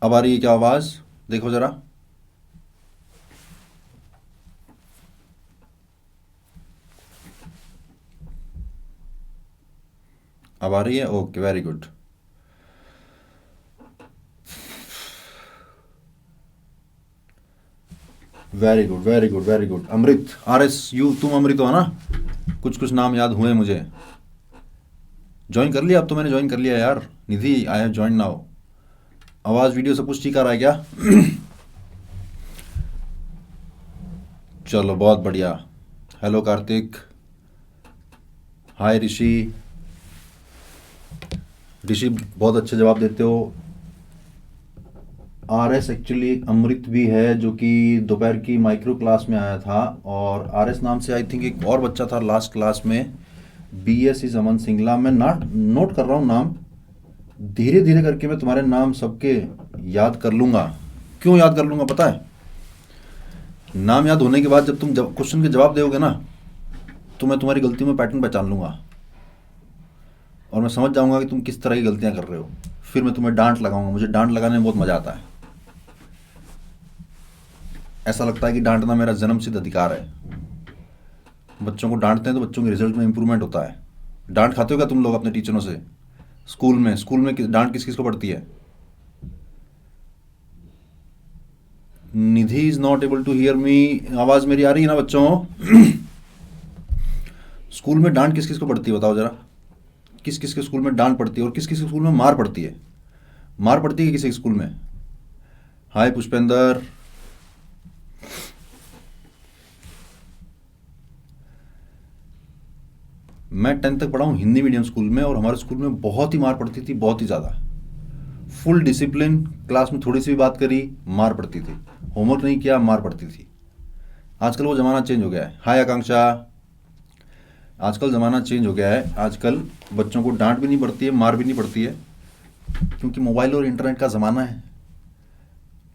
अब आ रही है क्या आवाज़? देखो ज़रा। अब आ रही है, okay, very good. Very good, very good, very good. Amrit, R S U, तुम अमृत हो ना? कुछ कुछ नाम याद हुए मुझे। ज्वाइन कर लिया? अब तो मैंने ज्वाइन कर लिया यार। निधि, आई हैव ज्वाइन नाउ। आवाज़ वीडियो सब कुछ ठीक आ रहा है क्या? चलो, बहुत बढ़िया। हेलो कार्तिक। हाय ऋषि। ऋषि, बहुत अच्छे जवाब देते हो। आर एस एक्चुअली अमृत भी है, जो कि दोपहर की माइक्रो क्लास में आया था। और आर एस नाम से आई थिंक एक और बच्चा था लास्ट क्लास में। बी एस इज अमन सिंगला। मैं नोट कर रहा हूँ नाम। धीरे धीरे करके मैं तुम्हारे नाम सबके याद कर लूँगा। क्यों याद कर लूँगा पता है? नाम याद होने के बाद जब तुम क्वेश्चन के जवाब दोगे ना, तो मैं तुम्हारी गलतियों में पैटर्न पहचान लूँगा। और मैं समझ जाऊँगा कि तुम किस तरह की गलतियाँ कर रहे हो। फिर मैं तुम्हें डांट लगाऊंगा। मुझे डांट लगाने में बहुत मज़ा आता है। ऐसा लगता है कि डांटना मेरा जन्मसिद्ध अधिकार है। बच्चों को डांटते हैं तो बच्चों के रिजल्ट में इंप्रूवमेंट होता है। डांट खाते हो क्या तुम लोग अपने टीचरों से? स्कूल में डांट किस किस को पड़ती है? Nidhi is not able to hear me. आवाज़ मेरी आ रही है ना बच्चों? स्कूल में डांट किस किस को पड़ती है बताओ ज़रा। किस किस के स्कूल में डांट पड़ती है और किस किस के स्कूल में मार पड़ती है? मार पड़ती है किसी स्कूल में? हाय पुष्पेंद्र। मैं 10th तक पढ़ा हूँ हिंदी मीडियम स्कूल में, और हमारे स्कूल में बहुत ही मार पड़ती थी, बहुत ही ज़्यादा। Full discipline. क्लास में थोड़ी सी भी बात करी, मार पड़ती थी। होमवर्क नहीं किया, मार पड़ती थी। आजकल वो ज़माना चेंज हो गया है। हाय आकांक्षा। आजकल ज़माना चेंज हो गया है। आजकल बच्चों को डांट भी नहीं पड़ती है, मार भी नहीं पड़ती है, क्योंकि मोबाइल और इंटरनेट का ज़माना है।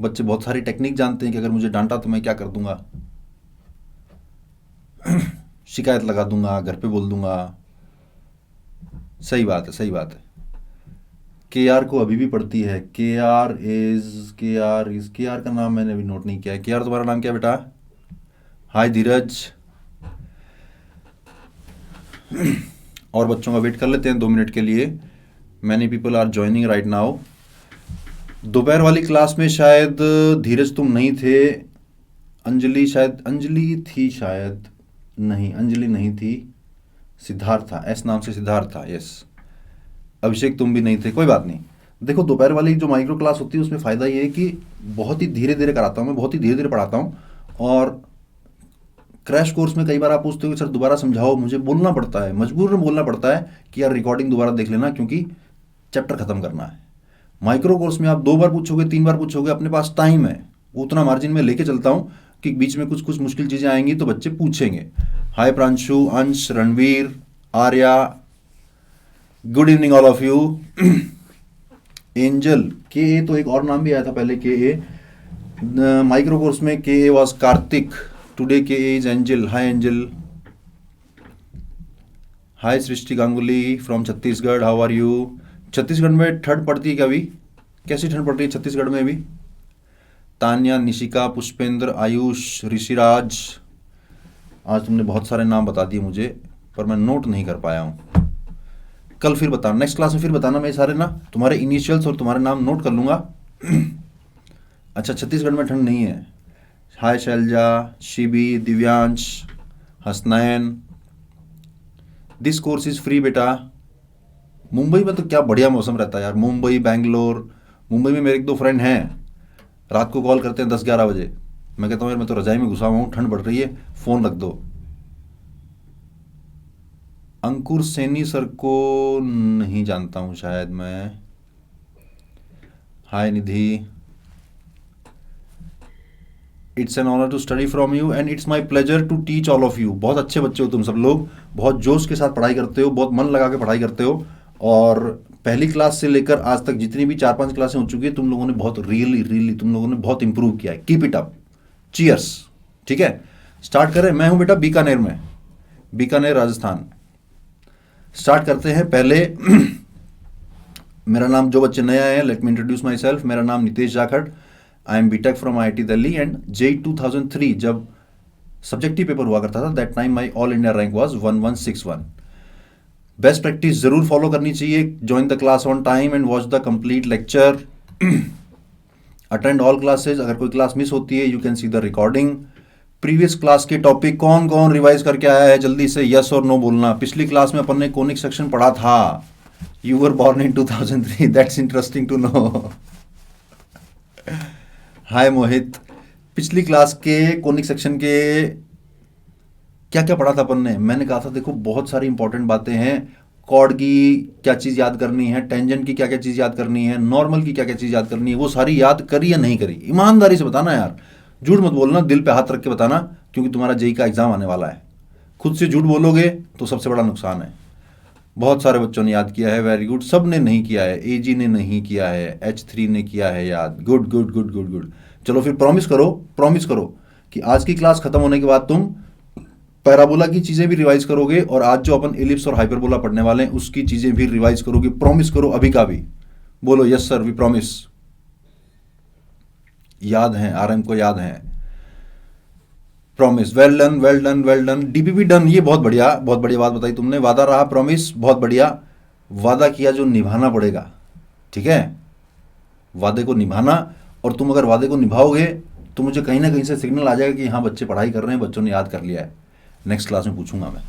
बच्चे बहुत सारी टेक्निक जानते हैं कि अगर मुझे डांटा तो मैं क्या कर दूंगा। शिकायत लगा दूंगा, घर पे बोल दूंगा। सही बात है, सही बात है। के आर को अभी भी पढ़ती है। के आर का नाम मैंने अभी नोट नहीं किया है। के आर, तुम्हारा नाम क्या है बेटा? हाय धीरज। और बच्चों का वेट कर लेते हैं 2 मिनट के लिए। Many people are joining right now. दोपहर वाली क्लास में शायद धीरज तुम नहीं थे। अंजलि, शायद अंजलि थी, शायद नहीं, अंजलि नहीं थी। सिद्धार्थ था, एस नाम से सिद्धार्थ था, यस। अभिषेक तुम भी नहीं थे, कोई बात नहीं। देखो, दोपहर वाली जो माइक्रो क्लास होती है उसमें फ़ायदा ये है कि बहुत ही धीरे धीरे कराता हूँ मैं, बहुत ही धीरे धीरे पढ़ाता हूँ। और क्रैश कोर्स में कई बार आप पूछते हो कि सर दोबारा समझाओ, मुझे बोलना पड़ता है, मजबूरन बोलना पड़ता है कि यार रिकॉर्डिंग दोबारा देख लेना, क्योंकि चैप्टर ख़त्म करना है। माइक्रो कोर्स में आप 2 बार पूछोगे, 3 बार पूछोगे, अपने पास टाइम है, उतना मार्जिन में लेके चलता हूँ कि बीच में कुछ कुछ मुश्किल चीज़ें आएंगी तो बच्चे पूछेंगे। हाय प्रांशु, अंश, Ranveer, Arya, good evening all of you. Angel, के ए तो एक और नाम भी आया था पहले, के ए। माइक्रो कोर्स में के ए was Kartik, today K A is Angel. Hi Angel. Hi Srishti Ganguly from Chhattisgarh, how are you? Chhattisgarh में ठंड पड़ती है क्या अभी? कैसी ठंड पड़ रही है छत्तीसगढ़ में अभी? तान्या, निशिका, पुष्पेंद्र, आयुष, ऋषिराज। आज तुमने बहुत सारे नाम बता दिए मुझे, पर मैं नोट नहीं कर पाया हूँ। कल फिर बताना, नेक्स्ट क्लास में फिर बताना। मैं सारे ना तुम्हारे इनिशियल्स और तुम्हारे नाम नोट कर लूँगा। अच्छा, छत्तीसगढ़ में ठंड नहीं है। Hi Shailaja, Shibi, Divyansh, Hasnain. This course is free बेटा। मुंबई में तो क्या बढ़िया मौसम रहता है यार। मुंबई, बैंगलोर। मुंबई में मेरे 1-2 फ्रेंड हैं, रात को कॉल करते हैं 10-11 बजे। मैं कहता हूँ यार मैं तो रजाई में घुसा हुआ हूँ, ठंड बढ़ रही है, फ़ोन रख दो। अंकुर सैनी सर को नहीं जानता हूँ शायद मैं। Hi Nidhi. It's an honour to study from you and it's my pleasure to teach all of you. बहुत अच्छे बच्चे हो तुम सब लोग, बहुत जोश के साथ पढ़ाई करते हो, बहुत मन लगा के पढ़ाई करते हो। और पहली क्लास से लेकर आज तक जितनी भी 4-5 क्लासें हो चुकी है, तुम लोगों ने बहुत रियली रियली तुम लोगों ने बहुत इंप्रूव किया है। Keep it up, cheers. ठीक है, स्टार्ट करें। मैं हूं बेटा बीकानेर में, बीकानेर राजस्थान। स्टार्ट करते हैं पहले। मेरा नाम, जो बच्चे नए आए हैं, let me introduce myself. मेरा नाम Nitesh Jakhar, I am BTech from IIT Delhi and JEE 2003 जब सब्जेक्टिव पेपर हुआ करता था, that time my all India rank was 1161। Best practice जरूर फॉलो करनी चाहिए। Join the class on time and watch the complete lecture. Attend all classes. अगर कोई class miss होती है, you can see the recording. Previous class के topic कौन कौन रिवाइज करके आया है, जल्दी से यस और नो बोलना। पिछली क्लास में अपन ने कोनिक सेक्शन पढ़ा था। You were born in 2003, that's interesting to know. Hi Mohit, पिछली क्लास के कोनिक सेक्शन के क्या क्या पढ़ा था अपन ने? मैंने कहा था देखो बहुत सारी इंपॉर्टेंट बातें हैं। कॉर्ड की क्या चीज़ याद करनी है, टेंजेंट की क्या क्या चीज़ याद करनी है, नॉर्मल की क्या क्या चीज़ याद करनी है, वो सारी याद करी या नहीं करी? ईमानदारी से बताना यार, झूठ मत बोलना, दिल पे हाथ रख के बताना, क्योंकि तुम्हारा JEE का एग्जाम आने वाला है। खुद से झूठ बोलोगे तो सबसे बड़ा नुकसान है। बहुत सारे बच्चों ने याद किया है, वेरी गुड। सब ने नहीं किया है, AG ने नहीं किया है, H3 ने किया है याद। Good good good good good. चलो फिर प्रॉमिस करो कि आज की क्लास खत्म होने के बाद तुम पैराबोला की चीजें भी रिवाइज करोगे, और आज जो अपन एलिप्स और हाइपरबोला पढ़ने वाले हैं उसकी चीजें भी रिवाइज करोगे। प्रॉमिस करो अभी का भी। बोलो यस सर, वी प्रॉमिस। याद है, RM को याद है। Promise, well done well done well done. DPP done, ये बहुत बढ़िया बात बताई तुमने। वादा रहा, प्रॉमिस, बहुत बढ़िया। वादा किया जो निभाना पड़ेगा, ठीक है? वादे को निभाना, और तुम अगर वादे को निभाओगे तो मुझे कहीं ना कहीं से सिग्नल आ जाएगा कि हाँ बच्चे पढ़ाई कर रहे हैं, बच्चों ने याद कर लिया है। नेक्स्ट क्लास में पूछूंगा मैं।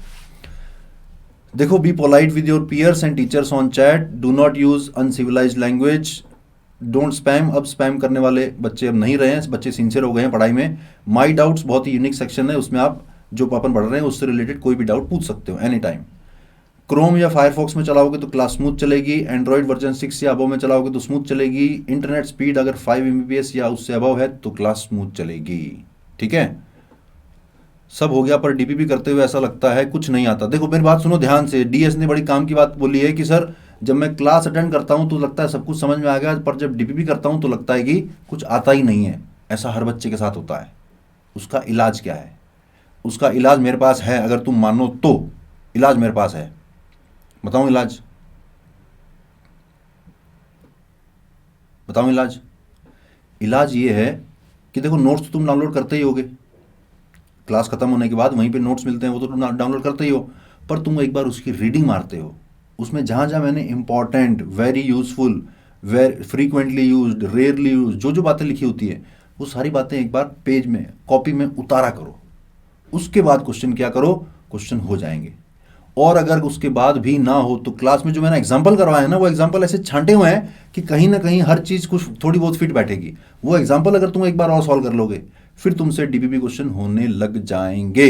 देखो, be polite with your peers and teachers on chat, do not use uncivilised language, don't spam. अब स्पैम करने वाले बच्चे अब नहीं रहे हैं, बच्चे सिंसियर हो गए हैं पढ़ाई में। माई डाउट्स बहुत ही यूनिक सेक्शन है, उसमें आप जो अपन पढ़ रहे हैं उससे रिलेटेड कोई भी डाउट पूछ सकते हो एनी टाइम। क्रोम या फायरफॉक्स में चलाओगे तो क्लास स्मूथ चलेगी। एंड्रॉइड वर्जन 6 या अबव में चलाओगे तो स्मूथ चलेगी। इंटरनेट स्पीड अगर 5 Mbps या उससे अबव है तो क्लास स्मूथ चलेगी, ठीक है? सब हो गया, पर DPP करते हुए ऐसा लगता है कुछ नहीं आता। देखो मेरी बात सुनो ध्यान से। DS ने बड़ी काम की बात बोली है कि सर जब मैं क्लास अटेंड करता हूं तो लगता है सब कुछ समझ में आ गया, पर जब DPP करता हूं तो लगता है कि कुछ आता ही नहीं है। ऐसा हर बच्चे के साथ होता है। उसका इलाज क्या है? उसका इलाज मेरे पास है, अगर तुम मानो तो। इलाज मेरे पास है, बताऊं इलाज? बताऊं इलाज? इलाज ये है कि देखो, नोट्स तुम डाउनलोड करते ही होगे, क्लास खत्म होने के बाद वहीं पे नोट्स मिलते हैं, वो तो तुम डाउनलोड करते ही हो। पर तुम एक बार उसकी रीडिंग मारते हो, उसमें जहाँ जहाँ मैंने important, very useful, very frequently used, rarely use, जो जो बातें लिखी होती है वो सारी बातें एक बार पेज में, कॉपी में उतारा करो। उसके बाद क्वेश्चन क्या करो, क्वेश्चन हो जाएंगे। और अगर उसके बाद भी ना हो तो क्लास में जो मैंने एग्जाम्पल करवाया है ना, वो एग्जाम्पल ऐसे छांटे हुए हैं कि कहीं ना कहीं हर चीज़ कुछ थोड़ी बहुत फिट बैठेगी। वो एग्जाम्पल अगर तुम एक बार और सॉल्व कर लोगे, फिर तुमसे DPP क्वेश्चन होने लग जाएंगे।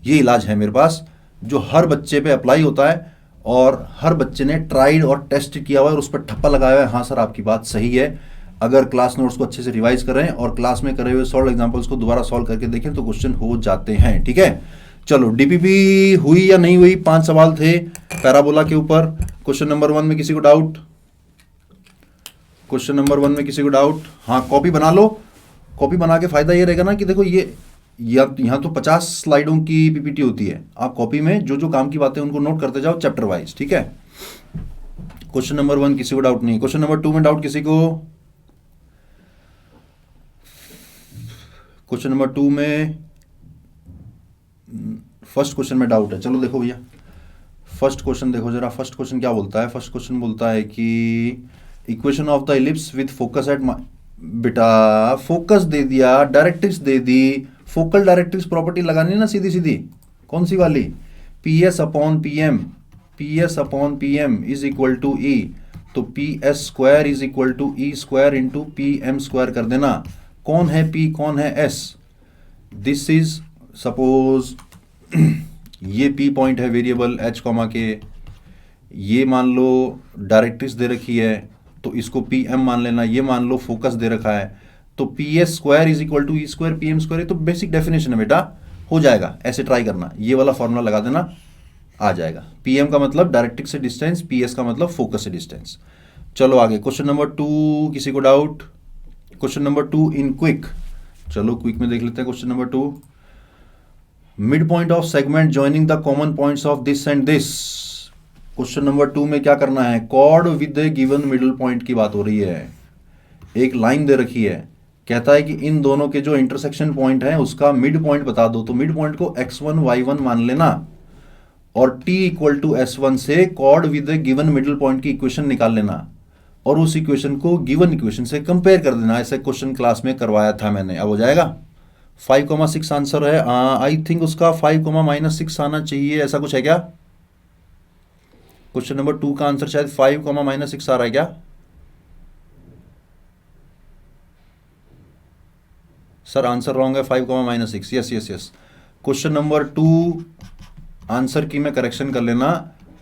ये इलाज है मेरे पास, जो हर बच्चे पे अप्लाई होता है, और हर बच्चे ने ट्राइड और टेस्ट किया हुआ है और उस पर ठप्पा लगाया हुआ है। हाँ सर आपकी बात सही है। अगर क्लास नोट्स को अच्छे से रिवाइज करें और क्लास में करे हुए सॉल्व एग्जाम्पल्स को दोबारा सॉल्व करके देखें तो क्वेश्चन हो जाते हैं, ठीक है? चलो, DPP हुई या नहीं हुई? 5 सवाल थे पैराबोला के ऊपर। क्वेश्चन नंबर 1 में किसी को डाउट? क्वेश्चन नंबर 1 में किसी को डाउट? हाँ, कॉपी बना लो। कॉपी बना के फायदा ये रहेगा ना कि देखो, ये यहाँ तो 50 स्लाइडों की PPT होती है। आप कॉपी में जो जो काम की बातें उनको नोट करते जाओ चैप्टर वाइज, ठीक है? क्वेश्चन नंबर 1 किसी को डाउट नहीं। क्वेश्चन नंबर 2 में डाउट किसी को? क्वेश्चन नंबर 2 में, फर्स्ट क्वेश्चन में डाउट है। चलो देखो भैया, फर्स्ट क्वेश्चन देखो जरा। फर्स्ट क्वेश्चन क्या बोलता है? फर्स्ट क्वेश्चन बोलता है कि equation of the ellipse with focus at, बेटा फोकस दे दिया, डायरेक्ट्रिक्स दे दी। फोकल डायरेक्ट्रिक्स प्रॉपर्टी लगानी ना सीधी सीधी। कौन सी वाली? PS upon PM is equal to E। तो PS square is equal to E square into PM square कर देना। कौन है P, कौन है S? दिस इज सपोज ये P पॉइंट है वेरिएबल H कॉमा के, ये मान लो डायरेक्ट्रिक्स दे रखी है तो इसको PM मान लेना। ये मान लो फोकस दे रखा है तो PS square is equal to E square PM square. तो बेसिक डेफिनेशन है बेटा, हो जाएगा। ऐसे ट्राई करना, ये वाला फॉर्मूला लगा देना, आ जाएगा। PM का मतलब डायरेक्ट्रिक्स से डिस्टेंस, PS का मतलब फोकस से डिस्टेंस। चलो आगे, क्वेश्चन नंबर 2 किसी को doubt? Question number 2 in quick. चलो क्विक में देख लेते हैं question number 2। Mid point of segment joining the common points of this and this. Question number 2 में क्या करना है, cord with a given middle point की बात हो रही है। एक लाइन दे रखी है, कहता है कि इन दोनों के जो इंटरसेक्शन पॉइंट है उसका मिड पॉइंट बता दो। तो मिड पॉइंट को x1 y1 मान लेना और t इक्वल टू s1 से cord with a given middle point की इक्वेशन निकाल लेना और उस इक्वेशन को गिवन इक्वेशन से कंपेयर कर देना। ऐसे क्वेश्चन क्लास में करवाया था मैंने। अब हो जाएगा। 5,6 आंसर है। आई थिंक उसका 5,-6 आना चाहिए, ऐसा कुछ है क्या? क्वेश्चन नंबर 2 का आंसर शायद 5,-6 आ रहा है क्या? सर आंसर रॉन्ग है, 5,-6। Yes yes yes. Question number 2 answer की मैं करेक्शन कर लेना।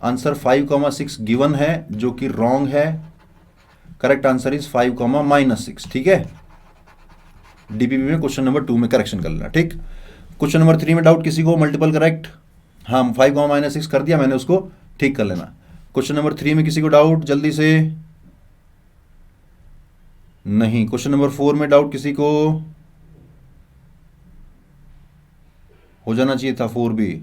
आंसर 5,6 गिवन है जो कि रॉन्ग है। Correct answer is 5,-6। ठीक है, डीपीपी में क्वेश्चन नंबर 2 में करेक्शन कर लेना। ठीक, क्वेश्चन नंबर 3 में डाउट किसी को? मल्टीपल करेक्ट, हाँ 5,-6 कर दिया मैंने, उसको ठीक कर लेना। क्वेश्चन नंबर 3 में किसी को डाउट? जल्दी से। नहीं। क्वेश्चन नंबर 4 में डाउट किसी को? हो जाना चाहिए था 4 भी।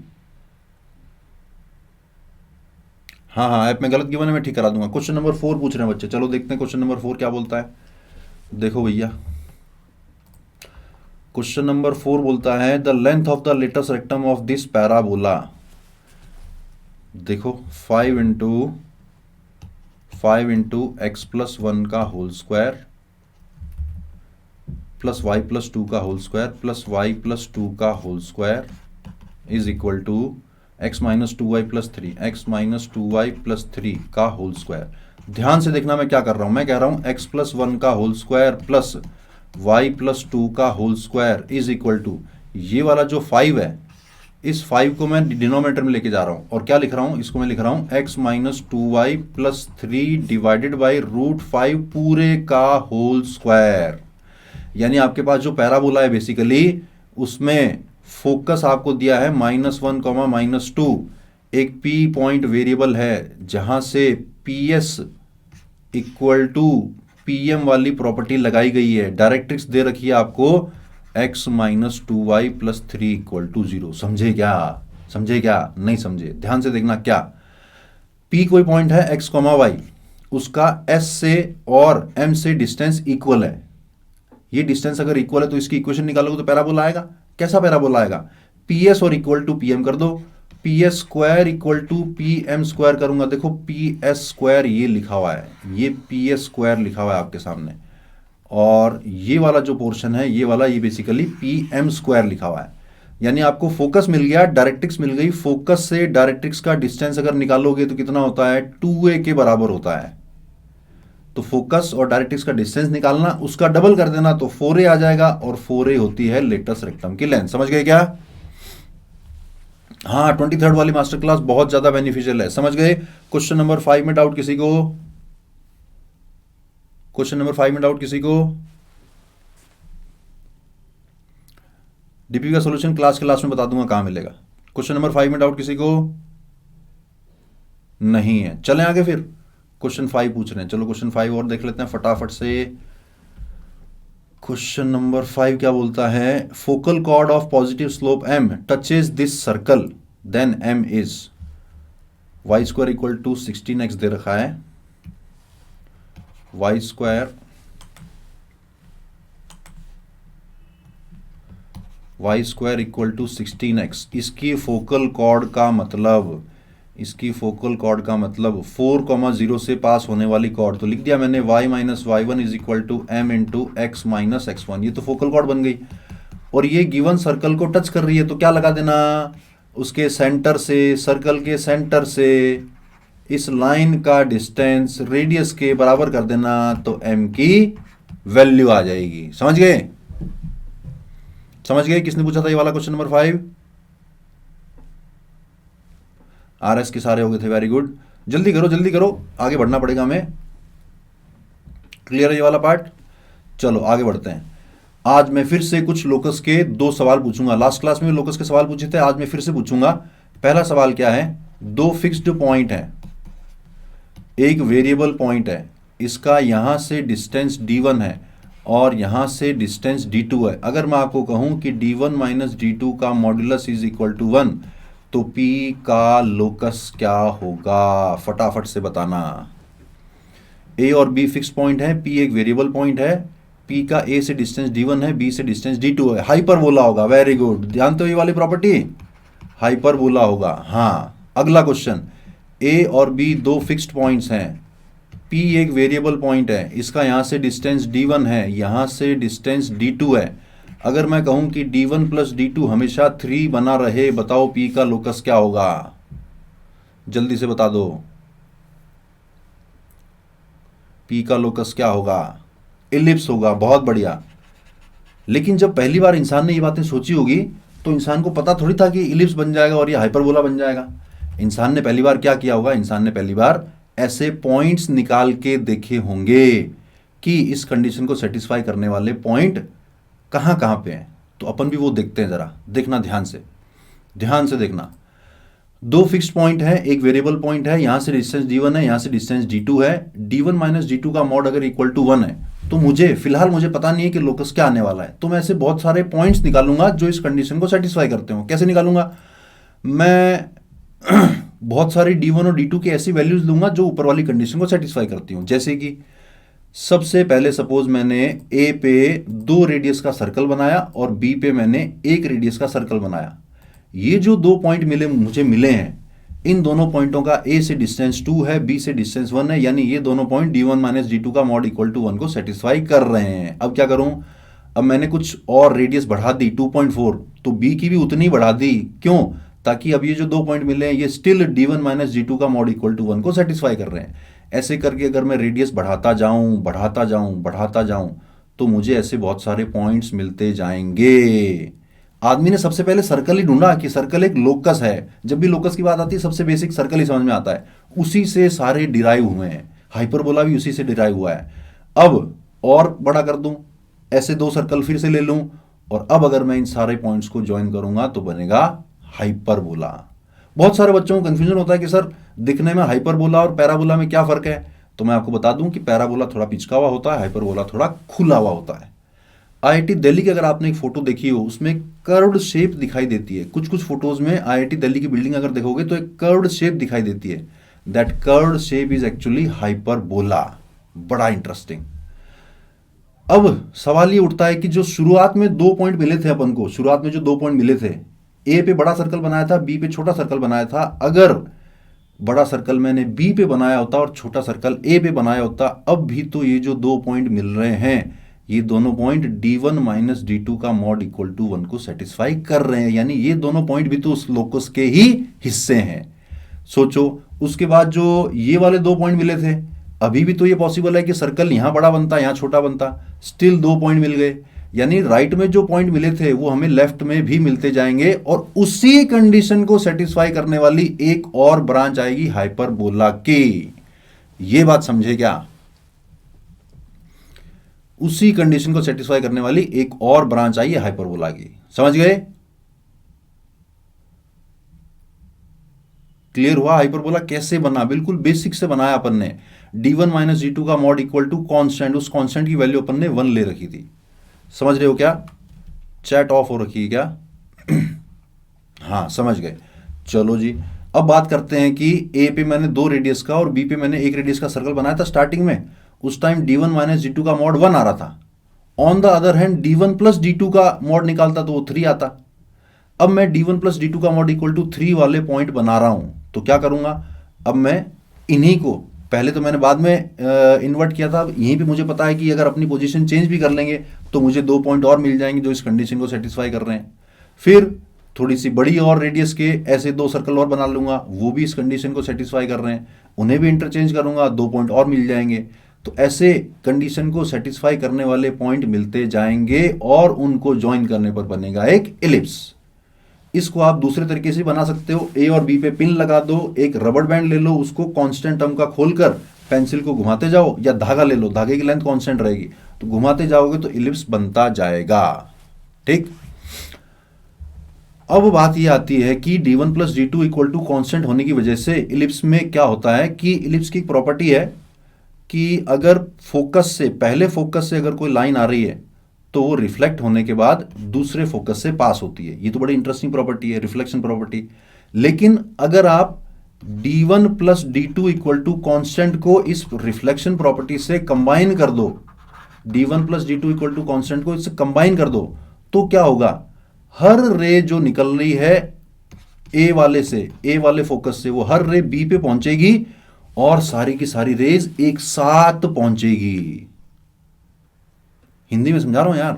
हाँ हाँ, ऐप में गलत गिवन है, मैं ठीक करा दूंगा। क्वेश्चन नंबर 4 पूछ रहे हैं बच्चे, चलो देखते हैं क्वेश्चन नंबर 4 क्या बोलता है। देखो भैया, क्वेश्चन नंबर 4 बोलता है the length of the latus rectum of this parabola. देखो 5 इंटू एक्स प्लस 1 का whole square plus y plus 2 का whole square plus y plus 2 का whole square is equal to x minus 2y plus 3, x minus 2y plus 3 का whole square. ध्यान से देखना मैं क्या कर रहा हूं। मैं कह रहा हूं x प्लस 1 का whole square plus y plus 2 का whole square is equal to ये वाला जो 5 है, इस 5 को मैं डिनोमिनेटर में लेके जा रहा हूं और क्या लिख रहा हूं, इसको मैं लिख रहा हूं x minus 2y plus 3 divided by √5 पूरे का होल स्क्वायर। यानी आपके पास जो पैराबोला है बेसिकली उसमें फोकस आपको दिया है -1, -2। एक p पॉइंट वेरिएबल है जहां से ps इक्वल टू pm वाली प्रॉपर्टी लगाई गई है। डायरेक्ट्रिक्स दे रखी है आपको x minus 2y plus 3 equal to 0। समझे क्या? समझे क्या? नहीं समझे? ध्यान से देखना। क्या p कोई पॉइंट है x, y, उसका s से और m से डिस्टेंस इक्वल है। ये डिस्टेंस अगर इक्वल है तो इसकी इक्वेशन निकालोगे तो पैराबोला आएगा। कैसा पैराबोला आएगा? PS और इक्वल टू पीएम कर दो, PS square equal to PM square करूंगा। देखो PS स्क्वायर ये लिखा हुआ है, ये PS स्क्वायर लिखा हुआ है आपके सामने, और ये वाला जो पोर्शन है ये वाला, ये बेसिकली PM स्क्वायर लिखा हुआ है। यानी आपको फोकस मिल गया, डायरेक्ट्रिक्स मिल गई। फोकस से डायरेक्ट्रिक्स का डिस्टेंस अगर निकालोगे तो कितना होता है? 2a के बराबर होता है। तो फोकस और डायरेक्ट्रिक्स का डिस्टेंस निकालना, उसका डबल कर देना तो 4a आ जाएगा, और 4a होती है लेटेस्ट रेक्टम की लेंथ। समझ गए क्या? हाँ, 23rd वाली मास्टर क्लास बहुत ज्यादा बेनिफिशियल है। समझ गए? क्वेश्चन नंबर 5 में डाउट किसी को? क्वेश्चन नंबर 5 में डाउट किसी को? डीपी का सॉल्यूशन क्लास के लास्ट में बता दूंगा कहां मिलेगा। क्वेश्चन नंबर 5 में डाउट किसी को? नहीं है। चलें आगे फिर। क्वेश्चन 5 पूछ रहे हैं, चलो क्वेश्चन 5 और देख लेते हैं फटाफट से। क्वेश्चन नंबर 5 क्या बोलता है? Focal chord of positive slope m touches this circle then m is y square equal to 16x दे रखा है। y square equal to 16x। इसकी फोकल कॉर्ड का मतलब, इसकी फोकल कॉर्ड का मतलब 4,0 से पास होने वाली कॉर्ड। तो लिख दिया मैंने y minus y1 is equal to m into x minus x1। ये तो फोकल कॉर्ड बन गई, और ये गिवन सर्कल को टच कर रही है। तो क्या लगा देना? उसके सेंटर से, सर्कल के सेंटर से इस लाइन का डिस्टेंस रेडियस के बराबर कर देना, तो m की वैल्यू आ जाएगी। समझ गए? समझ गए? किसने पूछा था ये वाला क्वेश्चन नंबर 5? RS के सारे हो गए थे। Very good. जल्दी करो जल्दी करो, आगे बढ़ना पड़ेगा हमें। क्लियर है ये वाला पार्ट? चलो आगे बढ़ते हैं। आज मैं फिर से कुछ लोकस के 2 सवाल पूछूंगा। लास्ट क्लास में लोकस के सवाल पूछे थे, आज मैं फिर से पूछूंगा। पहला सवाल क्या है? 2 फिक्स्ड पॉइंट है, एक वेरिएबल पॉइंट है, इसका यहां से डिस्टेंस d1 है और यहां से डिस्टेंस d2 है। अगर मैं आपको कहूं कि d1 माइनस d2 का मॉड्यूलस इज इक्वल टू 1, तो P का लोकस क्या होगा, फटाफट से बताना। A और B फिक्स पॉइंट है, P एक वेरिएबल पॉइंट है, P का A से डिस्टेंस D1 है, B से डिस्टेंस D2 है, हाइपरबोला होगा। वेरी गुड, जानते हो ये वाली प्रॉपर्टी, हाइपरबोला होगा। हाँ, अगला क्वेश्चन, A और B दो फिक्स्ड पॉइंट्स हैं, P एक वेरिएबल पॉइंट है, इसका यहाँ से डिस्टेंस D1 है, यहाँ से डिस्टेंस D2 है। अगर मैं कहूँ कि D1 प्लस D2 हमेशा 3 बना रहे, बताओ P का लोकस क्या होगा, जल्दी से बता दो। P का लोकस क्या होगा, इलिप्स होगा। बहुत बढ़िया। लेकिन जब पहली बार इंसान ने ये बातें सोची होगी तो इंसान को पता थोड़ी था कि इलिप्स बन जाएगा और ये हाइपरबोला बन जाएगा। इंसान ने पहली बार क्या किया होगा, इंसान ने पहली बार ऐसे पॉइंट्स निकाल के देखे होंगे कि इस कंडीशन को सेटिस्फाई करने वाले पॉइंट कहाँ कहाँ पे हैं। तो अपन भी वो देखते हैं, जरा देखना ध्यान से देखना। दो फिक्स्ड पॉइंट है, एक वेरिएबल पॉइंट है, यहां से डिस्टेंस D1 है, यहां से डिस्टेंस D2 है। D1 माइनस D2 का मॉड अगर इक्वल टू 1 है तो मुझे फिलहाल पता नहीं है कि लोकस क्या आने वाला है। तो मैं ऐसे बहुत सारे पॉइंट्स निकालूंगा जो इस कंडीशन को सेटिस्फाई करते हो। कैसे निकालूंगा, मैं बहुत सारी D1 और D2 की ऐसी वैल्यूज लूंगा जो ऊपर वाली कंडीशन को सेटिस्फाई करती हूं। जैसे कि सबसे पहले सपोज मैंने A पे 2 रेडियस का सर्कल बनाया और B पे मैंने 1 रेडियस का सर्कल बनाया। ये जो 2 पॉइंट मुझे मिले हैं, इन दोनों पॉइंटों का A से डिस्टेंस 2 है, B से डिस्टेंस 1 है, यानी ये दोनों पॉइंट D1 माइनस D2 का मॉड इक्वल टू 1 को सेटिस्फाई कर रहे हैं। अब क्या करूं, अब मैंने कुछ और रेडियस बढ़ा दी 2.4, तो B की भी उतनी बढ़ा दी। क्यों, ताकि अब ये जो 2 पॉइंट मिले हैं ये स्टिल D1 माइनस D2 का मॉड इक्वल टू 1 को सेटिस्फाई कर रहे हैं। ऐसे करके अगर मैं रेडियस बढ़ाता जाऊं तो मुझे ऐसे बहुत सारे पॉइंट्स मिलते जाएंगे। आदमी ने सबसे पहले सर्कल ही ढूंढा कि सर्कल एक लोकस है। जब भी लोकस की बात आती है सबसे बेसिक सर्कल ही समझ में आता है, उसी से सारे डिराइव हुए हैं। हाइपरबोला भी उसी से डिराइव हुआ है। अब और बड़ा कर दूं, ऐसे 2 सर्कल फिर से ले लूं, और अब अगर मैं इन सारे पॉइंट्स को ज्वाइन करूंगा तो बनेगा हाइपरबोला। बहुत सारे बच्चों को कंफ्यूजन होता है कि सर दिखने में हाइपरबोला और पैराबोला में क्या फर्क है। तो मैं आपको बता दूं कि पैराबोला थोड़ा पिचका हुआ होता है, हाइपरबोला थोड़ा खुला हुआ होता है। आईआईटी दिल्ली की अगर आपने एक फोटो देखी हो, उसमें कर्व्ड शेप दिखाई देती है। कुछ कुछ फोटोज में आईआईटी दिल्ली की बिल्डिंग अगर देखोगे तो एक कर्व्ड शेप दिखाई देती है। That curved shape is actually hyperbola. बड़ा इंटरेस्टिंग। अब सवाल ये उठता है कि जो शुरुआत में 2 पॉइंट मिले थे अपन को, शुरुआत में जो 2 पॉइंट मिले थे, ए पे बड़ा सर्कल बनाया था, बी पे छोटा सर्कल बनाया था। अगर बड़ा सर्कल मैंने बी पे बनाया होता और छोटा सर्कल ए पे बनाया होता, अब भी तो ये जो 2 पॉइंट मिल रहे हैं, ये दोनों पॉइंट D1 माइनस D2 का मॉड इक्वल टू 1 को सेटिस्फाई कर रहे हैं। यानी ये दोनों पॉइंट भी तो उस लोकस के ही हिस्से हैं। सोचो, उसके बाद जो ये वाले 2 पॉइंट मिले थे, अभी भी तो ये पॉसिबल है कि सर्कल यहां बड़ा बनता, यहां छोटा बनता, स्टिल 2 पॉइंट मिल गए। यानी राइट में जो पॉइंट मिले थे वो हमें लेफ्ट में भी मिलते जाएंगे, और उसी कंडीशन को सेटिस्फाई करने वाली एक और ब्रांच आएगी हाइपरबोला की। ये बात समझे क्या, उसी कंडीशन को सेटिस्फाई करने वाली एक और ब्रांच आई है हाइपरबोला की। समझ गए, क्लियर हुआ हाइपरबोला कैसे बना। बिल्कुल बेसिक से बनाया अपन ने। D1 माइनस D2 का मॉड इक्वल टू कांस्टेंट, उस कांस्टेंट की वैल्यू अपन ने 1 ले रखी थी। समझ रहे हो क्या, चैट ऑफ हो रखी है क्या हाँ समझ गए। चलो जी, अब बात करते हैं कि ए पे मैंने 2 रेडियस का और बी पे मैंने 1 रेडियस का सर्कल बनाया था स्टार्टिंग में। उस टाइम D1 माइनस D2 का मॉड 1 आ रहा था। On the other hand D1 plus D2 का मॉड निकालता तो वो 3 आता। अब मैं D1 प्लस D2 का मॉड इक्वल टू 3 वाले पॉइंट बना रहा हूं, तो क्या करूंगा, अब मैं इन्हीं को, पहले तो मैंने बाद में इन्वर्ट किया था, अब यहीं पे मुझे पता है कि अगर अपनी पोजीशन चेंज भी कर लेंगे तो मुझे 2 पॉइंट और मिल जाएंगे जो इस कंडीशन को सेटिस्फाई कर रहे हैं। फिर थोड़ी सी बड़ी और रेडियस के ऐसे 2 सर्कल और बना लूंगा, वो भी इस कंडीशन को सेटिस्फाई कर रहे हैं, उन्हें भी इंटरचेंज करूंगा, 2 पॉइंट और मिल जाएंगे। तो ऐसे कंडीशन को सेटिस्फाई करने वाले पॉइंट मिलते जाएंगे और उनको ज्वाइन करने पर बनेगा एक इलिप्स। इसको आप दूसरे तरीके से बना सकते हो, ए और बी पे पिन लगा दो, एक रबड़ बैंड ले लो, उसको कांस्टेंट टर्म का खोलकर पेंसिल को घुमाते जाओ, या धागा ले लो, धागे की लेंथ कांस्टेंट रहेगी, तो घुमाते जाओगे तो इलिप्स बनता जाएगा। ठीक, अब बात यह आती है कि D1 plus D2 equal to constant होने की वजह से इलिप्स में क्या होता है कि इलिप्स की एक प्रॉपर्टी है कि अगर फोकस से, पहले फोकस से अगर कोई लाइन आ रही है तो वो रिफ्लेक्ट होने के बाद दूसरे फोकस से पास होती है। ये तो बड़ी इंटरेस्टिंग प्रॉपर्टी है, रिफ्लेक्शन प्रॉपर्टी। लेकिन अगर आप d1 plus d2 equal to constant को इस रिफ्लेक्शन प्रॉपर्टी से कंबाइन कर दो, d1 plus d2 equal to constant को इससे कंबाइन कर दो, तो क्या होगा, हर रे जो निकल रही है ए वाले से, ए वाले फोकस से, वो हर रे बी पे पहुंचेगी और सारी की सारी रेज एक साथ पहुंचेगी। हिंदी में समझा रहा हूं यार।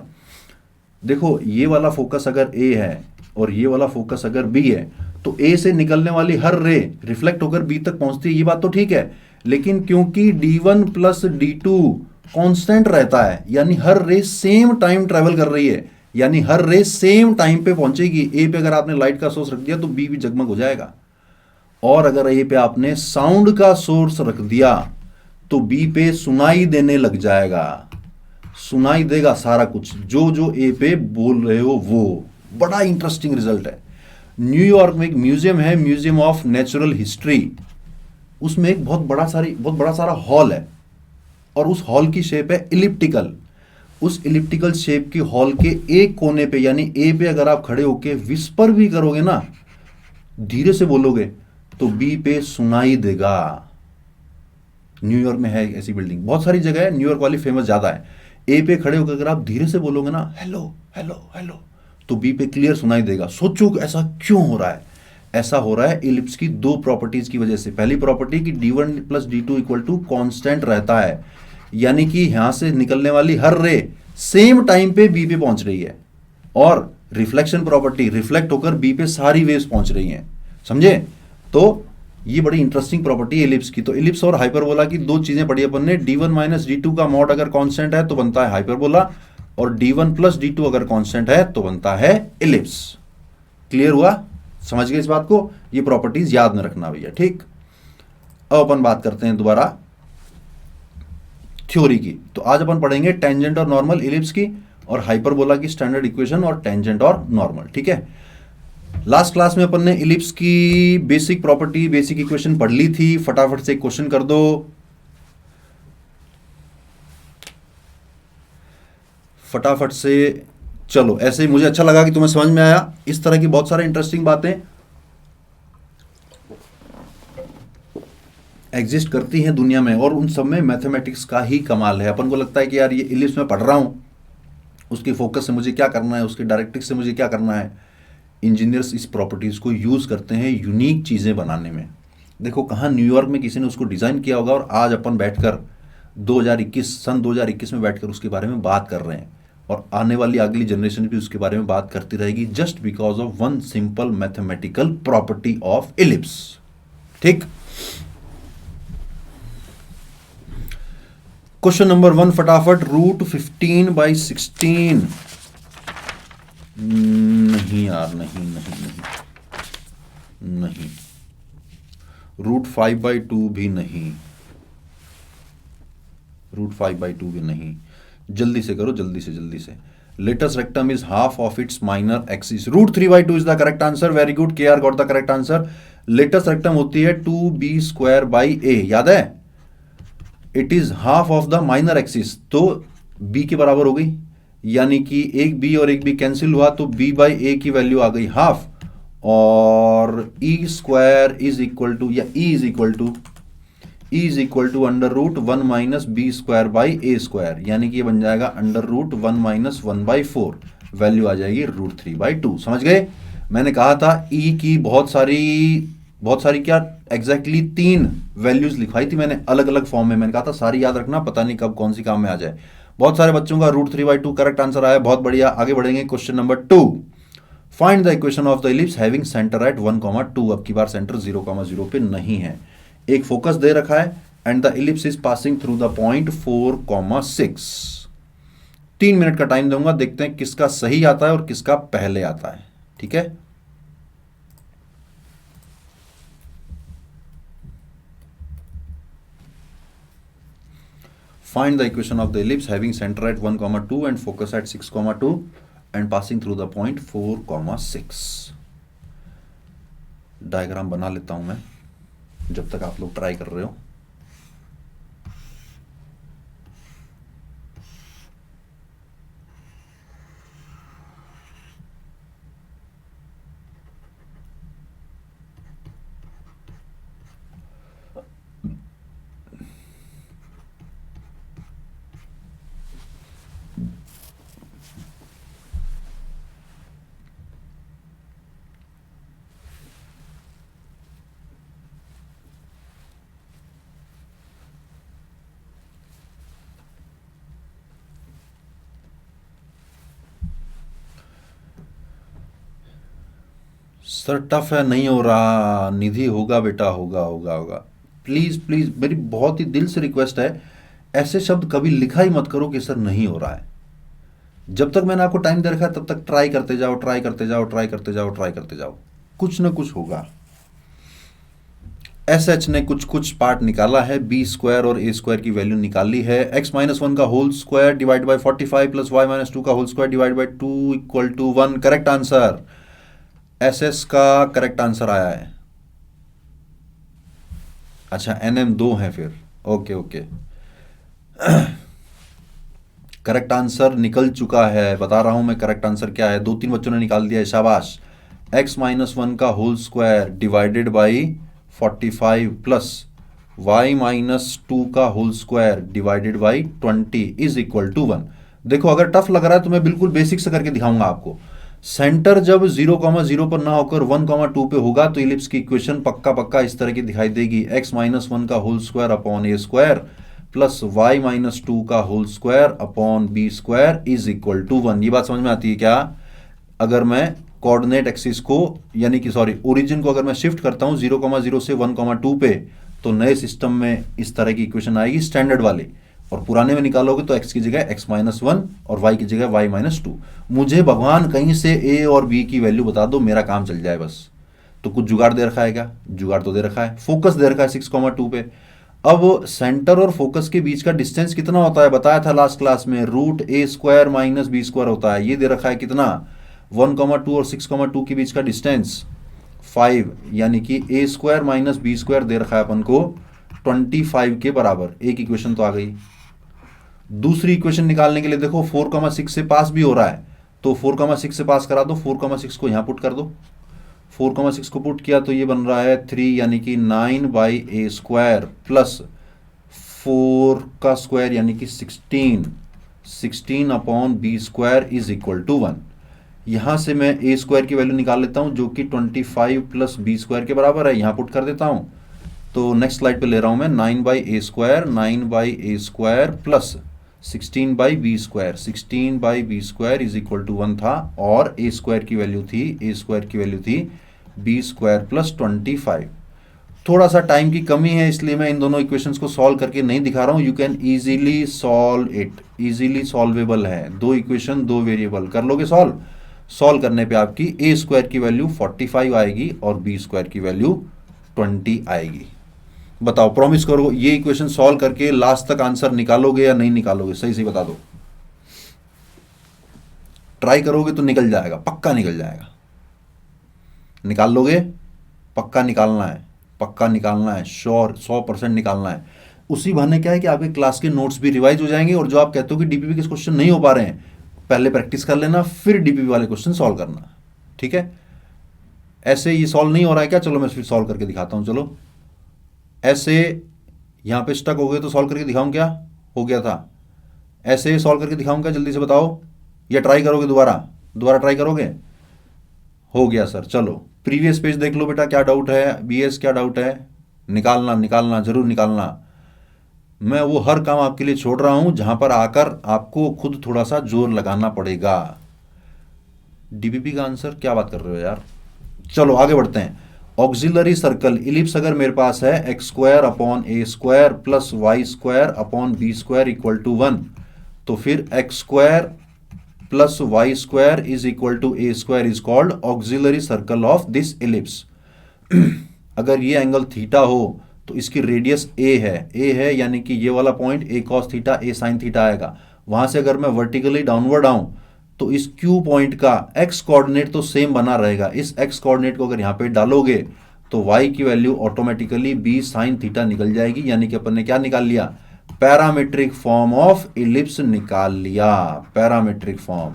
देखो ये वाला फोकस अगर ए है और ये वाला फोकस अगर बी है, तो ए से निकलने वाली हर रे रिफ्लेक्ट होकर बी तक पहुंचती है, ये बात तो ठीक है। लेकिन क्योंकि d1 प्लस d2 कांस्टेंट रहता है, यानी हर रे सेम टाइम ट्रेवल कर रही है, यानी हर रे सेम टाइम पे पहुंचेगी। ए पे अगर आपने लाइट का सोर्स रख दिया तो बी भी जगमग हो जाएगा, और अगर ए पे आपने साउंड का सोर्स रख दिया तो बी पे सुनाई देने लग जाएगा, सुनाई देगा सारा कुछ जो जो ए पे बोल रहे हो वो। बड़ा इंटरेस्टिंग रिजल्ट है। न्यूयॉर्क में एक म्यूजियम है, म्यूजियम ऑफ नेचुरल हिस्ट्री, उसमें एक बहुत बड़ा सारा हॉल है, और उस हॉल की शेप है इलिप्टिकल। उस इलिप्टिकल शेप की हॉल के एक कोने पे, यानी ए पे अगर आप खड़े होके विस्पर भी करोगे ना, धीरे से बोलोगे, तो बी पे सुनाई देगा। न्यूयॉर्क में है ऐसी बिल्डिंग, बहुत सारी जगह है, न्यूयॉर्क वाली फेमस ज्यादा है। ए पे खड़े होकर अगर आप धीरे से बोलोगे ना, हेलो हेलो हेलो, तो बी पे क्लियर सुनाई देगा। सोचो कि ऐसा क्यों हो रहा है। ऐसा हो रहा है इलिप्स की दो प्रॉपर्टीज की वजह से। पहली प्रॉपर्टी कि d1 plus d2 equal to constant रहता है, यानी कि यहां से निकलने वाली हर रे सेम टाइम पे बी पे पहुंच रही है, और रिफ्लेक्शन प्रॉपर्टी, रिफ्लेक्ट होकर बी पे सारी वेव्स पहुंच रही हैं। समझे? तो ये बड़ी इंटरेस्टिंग प्रॉपर्टी है इलिप्स की। तो इलिप्स और हाइपरबोला की दो चीजें पढ़ी अपन ने। d1 माइनस d2 का मॉड अगर कांस्टेंट है तो बनता है हाइपरबोला, और d1 प्लस d2 अगर कांस्टेंट है तो बनता है इलिप्स। क्लियर हुआ? समझ गए इस बात को? ये प्रॉपर्टीज याद में रखना भैया, ठीक। अब अपन बात करते हैं दोबारा थ्योरी की। तो आज अपन पढ़ेंगे टेंजेंट और नॉर्मल इलिप्स की, और हाइपरबोला की स्टैंडर्ड इक्वेशन, और टेंजेंट और नॉर्मल, ठीक है। लास्ट क्लास में अपन ने इलिप्स की बेसिक प्रॉपर्टी, बेसिक इक्वेशन पढ़ ली थी। फटाफट से क्वेश्चन कर दो, फटाफट से। चलो, ऐसे ही मुझे अच्छा लगा कि तुम्हें समझ में आया। इस तरह की बहुत सारे इंटरेस्टिंग बातें एग्जिस्ट करती हैं दुनिया में, और उन सब में मैथमेटिक्स का ही कमाल है। अपन को लगता है कि यार ये इलिप्स में पढ़ रहा हूं, उसकी फोकस से मुझे क्या करना है, उसके डायरेक्ट्रिक्स से मुझे क्या करना है। इंजीनियर्स इस प्रॉपर्टीज को यूज करते हैं यूनिक चीजें बनाने में। देखो कहाँ न्यूयॉर्क में किसी ने उसको डिजाइन किया होगा, और आज अपन बैठकर 2021 में बैठकर उसके बारे में बात कर रहे हैं, और आने वाली अगली जनरेशन भी उसके बारे में बात करती रहेगी, just because of one simple mathematical property of ellipse, ठीक। क्वेश्चन नंबर 1 फटाफट। रूट 15/16। नहीं यार, नहीं नहीं नहीं नहीं। रूट 5/2 भी नहीं, रूट 5/2 भी नहीं। जल्दी से करो, जल्दी से जल्दी से। Latus rectum is half of its minor axis. Root 3/2 is the correct answer. Very good, K R got the correct answer. Latus rectum होती है 2b² याद है? It is half of the minor axis, तो b के बराबर हो गई, यानी कि एक b और एक b कैंसिल हुआ, तो b/a की वैल्यू आ गई हाफ, और e² इज इक्वल टू, या e is equal to √1 minus b²/a², यानी कि ये बन जाएगा √1 माइनस 1/4। वैल्यू आ जाएगी √3/2। समझ गए? मैंने कहा था e की बहुत सारी क्या, एग्जैक्टली 3 वैल्यूज लिखवाई थी मैंने अलग अलग फॉर्म में। मैंने कहा था सारी याद रखना, पता नहीं कब कौन सी काम में आ जाए। बहुत सारे बच्चों का √3/2 करेक्ट आंसर आया, बहुत बढ़िया। आगे बढ़ेंगे। Question number 2, find the equation of the ellipse having centre at 1,2। अब की बार सेंटर 0,0 पे नहीं है, एक फोकस दे रखा है, and the ellipse is passing through the point 4,6। 3 minute का टाइम दूंगा, देखते हैं किसका सही आता है और किसका पहले आता है, ठीक है। Find the equation of the ellipse having center at 1,2 and focus at 6,2 and passing through the point 4,6। Diagram बना लेता हूं मैं जब तक आप लोग ट्राई कर रहे हो। सर टफ है, नहीं हो रहा। निधि होगा बेटा, होगा होगा होगा। प्लीज़ प्लीज़, मेरी बहुत ही दिल से रिक्वेस्ट है, ऐसे शब्द कभी लिखा ही मत करो कि सर नहीं हो रहा है। जब तक मैंने आपको टाइम दे रखा है तब तक ट्राई करते जाओ, ट्राई करते जाओ, ट्राई करते जाओ, ट्राई करते जाओ, कुछ ना कुछ होगा। एस एच ने कुछ कुछ पार्ट निकाला है, बी स्क्वायर और ए स्क्वायर की वैल्यू निकाली है। एक्स माइनस वन का whole square divide by 45 plus y minus two का whole square divide by 2 equal to 1। Correct answer, S S का करेक्ट आंसर आया है। अच्छा, एन एम दो है फिर, ओके ओके। करेक्ट आंसर निकल चुका है, बता रहा हूं मैं करेक्ट आंसर क्या है। दो तीन बच्चों ने निकाल दिया है, शाबाश। एक्स माइनस वन का whole square divided by 45 plus y minus two का whole square divided by 20 is equal to 1। देखो, अगर टफ लग रहा है तो मैं बिल्कुल बेसिक से करके दिखाऊंगा आपको। सेंटर जब 0,0 पर ना होकर 1,2 पे होगा तो इलिप्स की इक्वेशन पक्का पक्का इस तरह की दिखाई देगी। एक्स माइनस वन का होल स्क्वायर अपॉन ए square plus y minus two का whole square upon B square is equal to 1। ये बात समझ में आती है क्या? अगर मैं कोऑर्डिनेट एक्सिस को, यानी कि सॉरी ओरिजिन को अगर मैं शिफ्ट करता हूं 0,0 से 1,2 पे, तो नए सिस्टम में इस तरह की इक्वेशन आएगी स्टैंडर्ड वाले। और पुराने में निकालोगे तो x की जगह x माइनस वन और y की जगह y माइनस टू। मुझे भगवान कहीं से a और b की वैल्यू बता दो, मेरा काम चल जाए बस। तो कुछ जुगाड़ दे रखा है क्या? जुगाड़ तो दे रखा है, फोकस दे रखा है 6,2 पे। अब सेंटर और फोकस के बीच का डिस्टेंस कितना होता है बताया था लास्ट क्लास में, रूट ए स्क्वायर माइनस बी स्क्वायर होता है। ये दे रखा है कितना, 1,2 और 6,2 के बीच का डिस्टेंस 5, यानी कि a square minus B square दे रखा है अपन को 25 के बराबर। एक इक्वेशन तो आ गई। दूसरी इक्वेशन निकालने के लिए देखो 4,6 से पास भी हो रहा है, तो 4,6 से पास करा दो। 4,6 को यहां पुट कर दो। 4,6 को पुट किया तो ये बन रहा है 3, यानी कि 9 बाई ए स्क्वायर प्लस 4 का स्क्वायर यानी कि 16 upon B square is equal to 1। यहां से मैं ए स्क्वायर की वैल्यू निकाल लेता हूं जो कि 25 प्लस बी स्क्वायर के बराबर है, यहां पुट कर देता हूं। तो नेक्स्ट स्लाइड पे ले रहा हूं मैं, 9 by A square plus 16 by B square. 16 by B square is equal to 1 था, और ए स्क्वायर की वैल्यू थी बी स्क्वायर प्लस 25। थोड़ा सा टाइम की कमी है इसलिए मैं इन दोनों इक्वेशंस को सॉल्व करके नहीं दिखा रहा हूं। You can easily solve it, easily solvable है। दो इक्वेशन दो वेरिएबल, कर लोगे सॉल्व करने पे आपकी ए स्क्वायर की वैल्यू 45 आएगी और बी स्क्वायर की वैल्यू 20 आएगी। बताओ, प्रॉमिस करो ये इक्वेशन सॉल्व करके लास्ट तक आंसर निकालोगे या नहीं निकालोगे? सही सही बता दो। ट्राई करोगे तो निकल जाएगा, पक्का निकल जाएगा। निकाल लोगे? पक्का निकालना है, पक्का निकालना है, श्योर 100% निकालना है। उसी बहाने क्या है कि आपके क्लास के नोट्स भी रिवाइज हो जाएंगे, और जो आप कहते हो कि डीपीपी के क्वेश्चन नहीं हो पा रहे हैं, पहले प्रैक्टिस कर लेना, फिर डीपीपी वाले क्वेश्चन सॉल्व करना। ठीक है? ऐसे ये सॉल्व नहीं हो रहा है क्या? चलो मैं फिर सॉल्व करके दिखाता हूं। चलो, ऐसे यहां पे स्टक हो गए तो सॉल्व करके दिखाऊं क्या? हो गया था। ऐसे सॉल्व करके दिखाऊं क्या? जल्दी से बताओ, या ट्राई करोगे? दोबारा ट्राई करोगे? हो गया सर। चलो प्रीवियस पेज देख लो बेटा, क्या डाउट है? बीएस क्या डाउट है? निकालना जरूर निकालना। मैं वो हर काम आपके लिए छोड़ रहा हूं जहां पर आकर आपको खुद थोड़ा सा जोर लगाना पड़ेगा। डीपीपी का आंसर क्या बात कर रहे हो यार? चलो आगे बढ़ते हैं। ऑक्सिलरी सर्कल इलिप्स अगर मेरे पास है x square upon A square plus y square upon B square equal to 1, तो फिर x square plus y square is equal to A square is called auxiliary circle of this ellipse. अगर ये angle theta हो तो इसकी radius ए है, यानी कि ये वाला point A cos theta A sine theta आएगा। वहां से अगर मैं वर्टिकली डाउनवर्ड आऊं तो इस क्यू पॉइंट का एक्स कोऑर्डिनेट तो सेम बना रहेगा। इस एक्स कोऑर्डिनेट को अगर यहां पे डालोगे तो वाई की value automatically B sine theta निकल जाएगी, यानी कि अपन ने क्या निकाल लिया? पैरामेट्रिक फॉर्म ऑफ इलिप्स निकाल लिया। पैरामेट्रिक फॉर्म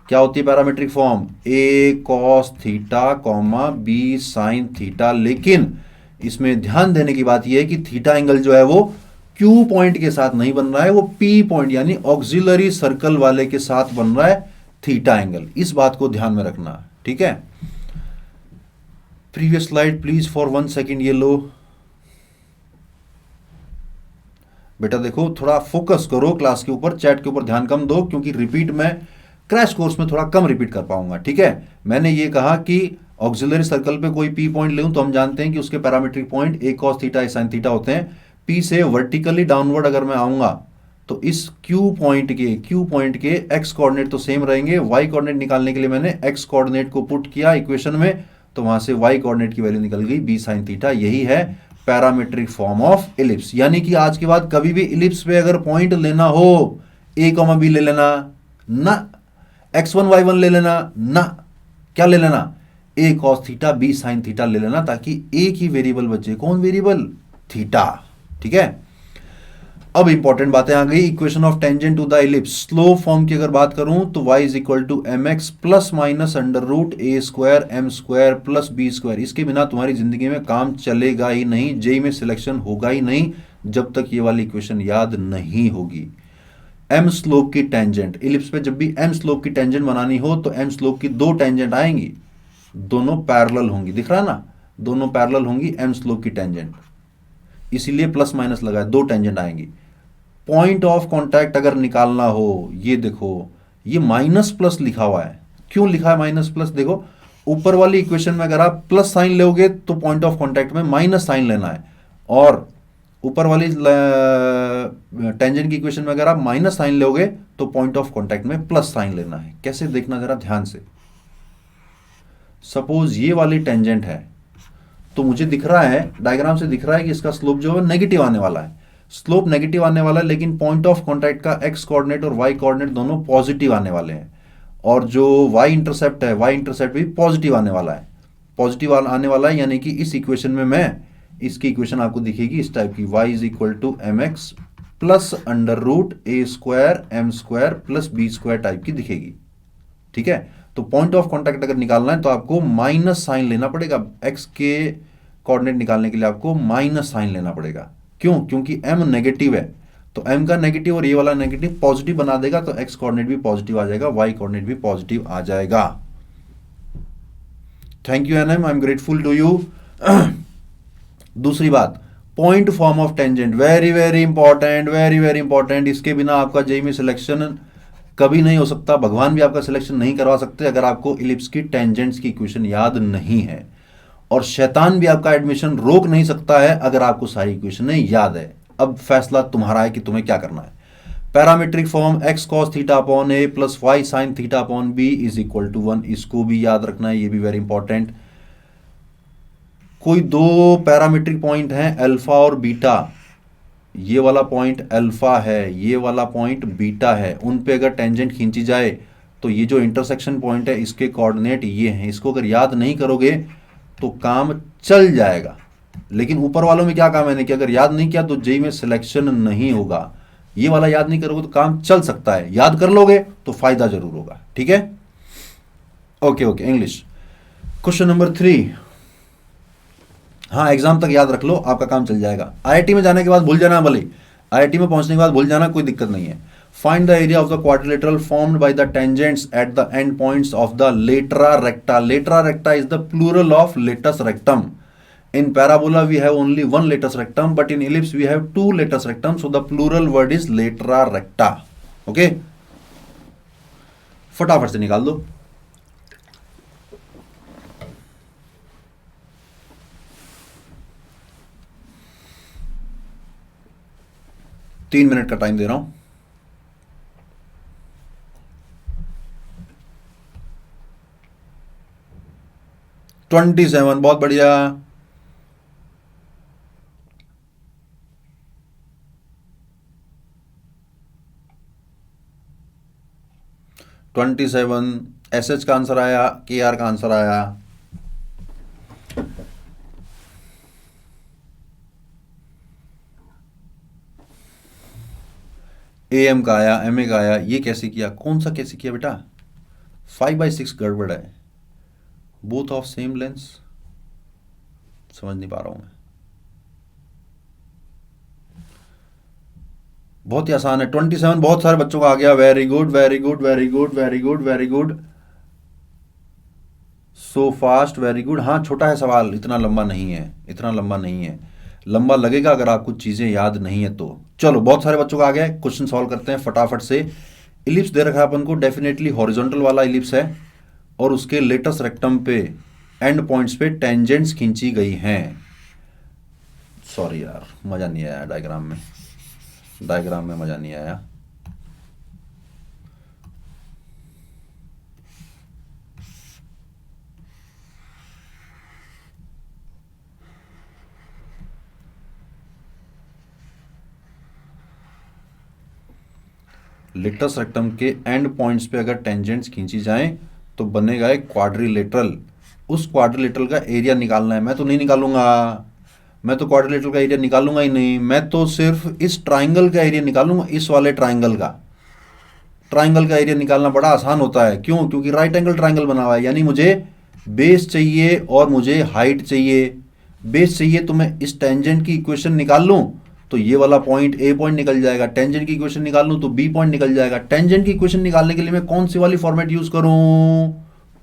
क्या होती है? Parametric form a cos theta comma b sine theta. लेकिन इसमें ध्यान देने की बात यह है कि थीटा एंगल जो है वो क्यू पॉइंट के साथ नहीं बन रहा है, वो पी पॉइंट यानी ऑक्सिलरी सर्कल वाले के साथ बन रहा है थीटा एंगल। इस बात को ध्यान में रखना, ठीक है? Previous slide please for 1 second, ये लो बेटा। देखो थोड़ा फोकस करो क्लास के ऊपर, चैट के ऊपर ध्यान कम दो, क्योंकि रिपीट में क्रैश कोर्स में थोड़ा कम रिपीट कर पाऊंगा। ठीक है? मैंने ये कहा कि ऑक्सिलरी सर्कल पे कोई पी पॉइंट लूं तो हम जानते हैं कि उसके parametric point A cos theta A sine theta होते हैं। पी से वर्टिकली डाउनवर्ड अगर मैं आऊंगा तो इस क्यू पॉइंट के एक्स कोऑर्डिनेट तो सेम रहेंगे। वाई कोऑर्डिनेट निकालने के लिए मैंने एक्स कोऑर्डिनेट को पुट किया इक्वेशन में, तो वहां से वाई कोऑर्डिनेट की वैल्यू निकल गई बी साइन थीटा। यही है पैरामीट्रिक फॉर्म ऑफ इलिप्स। यानी कि आज के बाद कभी भी इलिप्स पे अगर पॉइंट लेना हो, ए कॉमा बी ले लेना ना, x1 y1 ले लेना ना, क्या ले लेना, a cos theta b sine theta ले लेना, ताकि एक ही वेरिएबल बचे। कौन वेरिएबल? थीटा। ठीक है, अब इंपॉर्टेंट बातें आ गई। Equation of tangent to the ellipse slope form की अगर बात करूं तो y is equal to M x plus minus under root A square M square plus B square. इसके बिना तुम्हारी जिंदगी में काम चलेगा ही नहीं, जेई में सिलेक्शन होगा ही नहीं जब तक ये वाली इक्वेशन याद नहीं होगी। एम स्लोप की टेंजेंट, इलिप्स पे जब भी एम स्लोप की टेंजेंट बनानी हो तो एम स्लोप की दो टेंजेंट आएंगी, दोनों पैरेलल होंगी। दिख रहा है ना, दोनों पैरेलल होंगी एम स्लोप की टेंजेंट, इसीलिए प्लस माइनस लगा है, दो टेंजेंट आएंगी। पॉइंट ऑफ कांटेक्ट अगर निकालना हो, ये देखो ये माइनस प्लस लिखा हुआ है। क्यों लिखा है माइनस प्लस? देखो ऊपर वाली इक्वेशन में अगर आप प्लस साइन लोगे तो पॉइंट ऑफ कांटेक्ट में माइनस साइन लेना है, और ऊपर वाली टेंजेंट की इक्वेशन में अगर आप माइनस साइन लोगे तो पॉइंट ऑफ कांटेक्ट में प्लस साइन लेना है। कैसे देखना जरा ध्यान से। सपोज ये वाली टेंजेंट है तो मुझे दिख रहा है, डायग्राम से दिख रहा है कि इसका स्लोप जो है नेगेटिव आने वाला है, स्लोप नेगेटिव आने वाला है, लेकिन पॉइंट ऑफ कांटेक्ट का एक्स कोऑर्डिनेट और वाई कोऑर्डिनेट दोनों पॉजिटिव आने वाले हैं, और जो वाई इंटरसेप्ट है, वाई इंटरसेप्ट भी पॉजिटिव आने वाला है, पॉजिटिव आने वाला है। यानी कि इस इक्वेशन में मैं, इसकी इक्वेशन आपको दिखेगी इस टाइप की, y is equal to M x plus under root A square M square plus B square type की दिखेगी। ठीक है, तो पॉइंट ऑफ कांटेक्ट अगर निकालना है तो आपको माइनस साइन लेना पड़ेगा, x के कोऑर्डिनेट निकालने के लिए आपको माइनस साइन लेना पड़ेगा। क्यों? क्योंकि m नेगेटिव है, तो m का नेगेटिव और ये वाला नेगेटिव पॉजिटिव बना देगा, तो x कोऑर्डिनेट भी पॉजिटिव आ जाएगा, y कोऑर्डिनेट भी पॉजिटिव आ जाएगा। Thank you NM, I am grateful to you. दूसरी बात, point form of tangent, very very important, very very important. इसके बिना आपका जेईई में सिलेक्शन कभी नहीं हो सकता, भगवान भी आपका सिलेक्शन नहीं करवा सकते अगर आपको इलिप्स की टेंजेंट्स की इक्वेशन याद नहीं है, और शैतान भी आपका एडमिशन रोक नहीं सकता है अगर आपको सारी इक्वेशन याद है। अब फैसला तुम्हारा है कि तुम्हें क्या करना है। Parametric form x cos theta upon A plus y sine theta upon B is equal to 1, इसको भी याद रखना है, ये भी वेरी इंपॉर्टेंट। कोई दो पैरामीट्रिक पॉइंट हैं अल्फा और बीटा, ये वाला पॉइंट अल्फा है, ये वाला पॉइंट बीटा है, उन पे अगर टेंजेंट खींची जाए तो ये जो इंटरसेक्शन पॉइंट है इसके कोऑर्डिनेट ये हैं। इसको अगर याद नहीं करोगे तो काम चल जाएगा, लेकिन ऊपर वालों में क्या काम है कि अगर याद नहीं किया तो जेईई में सिलेक्शन नहीं होगा। ये वाला याद नहीं करोगे तो काम चल सकता है, याद कर लोगे तो फायदा जरूर होगा। ठीक है, okay okay. English question number 3, हाँ एग्जाम तक याद रख लो, आपका काम चल जाएगा। आईआईटी में जाने के बाद भूल जाना, भले आईआईटी में पहुंचने के बाद भूल जाना, कोई दिक्कत नहीं है। Find the area of the quadrilateral formed by the tangents at the end points of the latera recta. Latera recta is the plural of latus rectum. In parabola we have only one latus rectum, but in ellipse we have two latus rectum, so the plural word is latera recta. Okay, फटाफट से निकाल दो। तीन minute का time दे रहा हूं। $27, बहुत बढ़िया। 27 एसएच का आंसर आया, केआर का आंसर आया। एएम का आया, एमए का आया। ये कैसे किया? कौन सा कैसे किया बेटा? 5/6 गड़बड़ है, बोथ ऑफ सेम लेंस, समझ नहीं पा रहा हूं मैं। बहुत ही आसान है। 27 बहुत सारे बच्चों का आ गया। Very good very good very good very good very good, so fast, very good. हाँ छोटा है सवाल, इतना लंबा नहीं है, इतना लंबा नहीं है। लंबा लगेगा अगर आपको चीजें याद नहीं है तो। चलो बहुत सारे बच्चों का आ गया, क्वेश्चन सॉल्व करते हैं फटाफट से। इलिप्स दे रखा है अपन को, डेफिनेटली हॉरिजॉन्टल वाला इलिप्स है, और उसके लेटस रेक्टम पे एंड पॉइंट्स पे टेंजेंट्स खींची गई हैं। सॉरी यार, मज़ा नहीं आया डायग्राम में मज़ा नहीं आया। लिटस रेक्टम के एंड पॉइंट्स पे अगर टेंजेंट्स खींची जाएं तो बनेगा एक क्वाड्रिलेटरल। उस क्वाड्रिलेटरल का एरिया निकालना है। मैं तो नहीं निकालूंगा, मैं तो क्वाड्रिलेटरल का एरिया निकालूंगा ही नहीं। मैं तो सिर्फ इस ट्राइंगल का एरिया निकालूंगा, इस वाले ट्राइंगल का एरिया निकालना बड़ा आसान होता है। क्यों? क्योंकि राइट एंगल ट्राइंगल बना हुआ है, यानी मुझे बेस चाहिए और मुझे हाइट चाहिए। बेस चाहिए तो मैं इस टेंजेंट की इक्वेशन निकाल लूं तो ये वाला पॉइंट ए पॉइंट निकल जाएगा। टेंजेंट की इक्वेशन निकाल लूं तो बी पॉइंट निकल जाएगा। टेंजेंट की इक्वेशन निकालने के लिए मैं कौन सी वाली फॉर्मेट यूज करूं?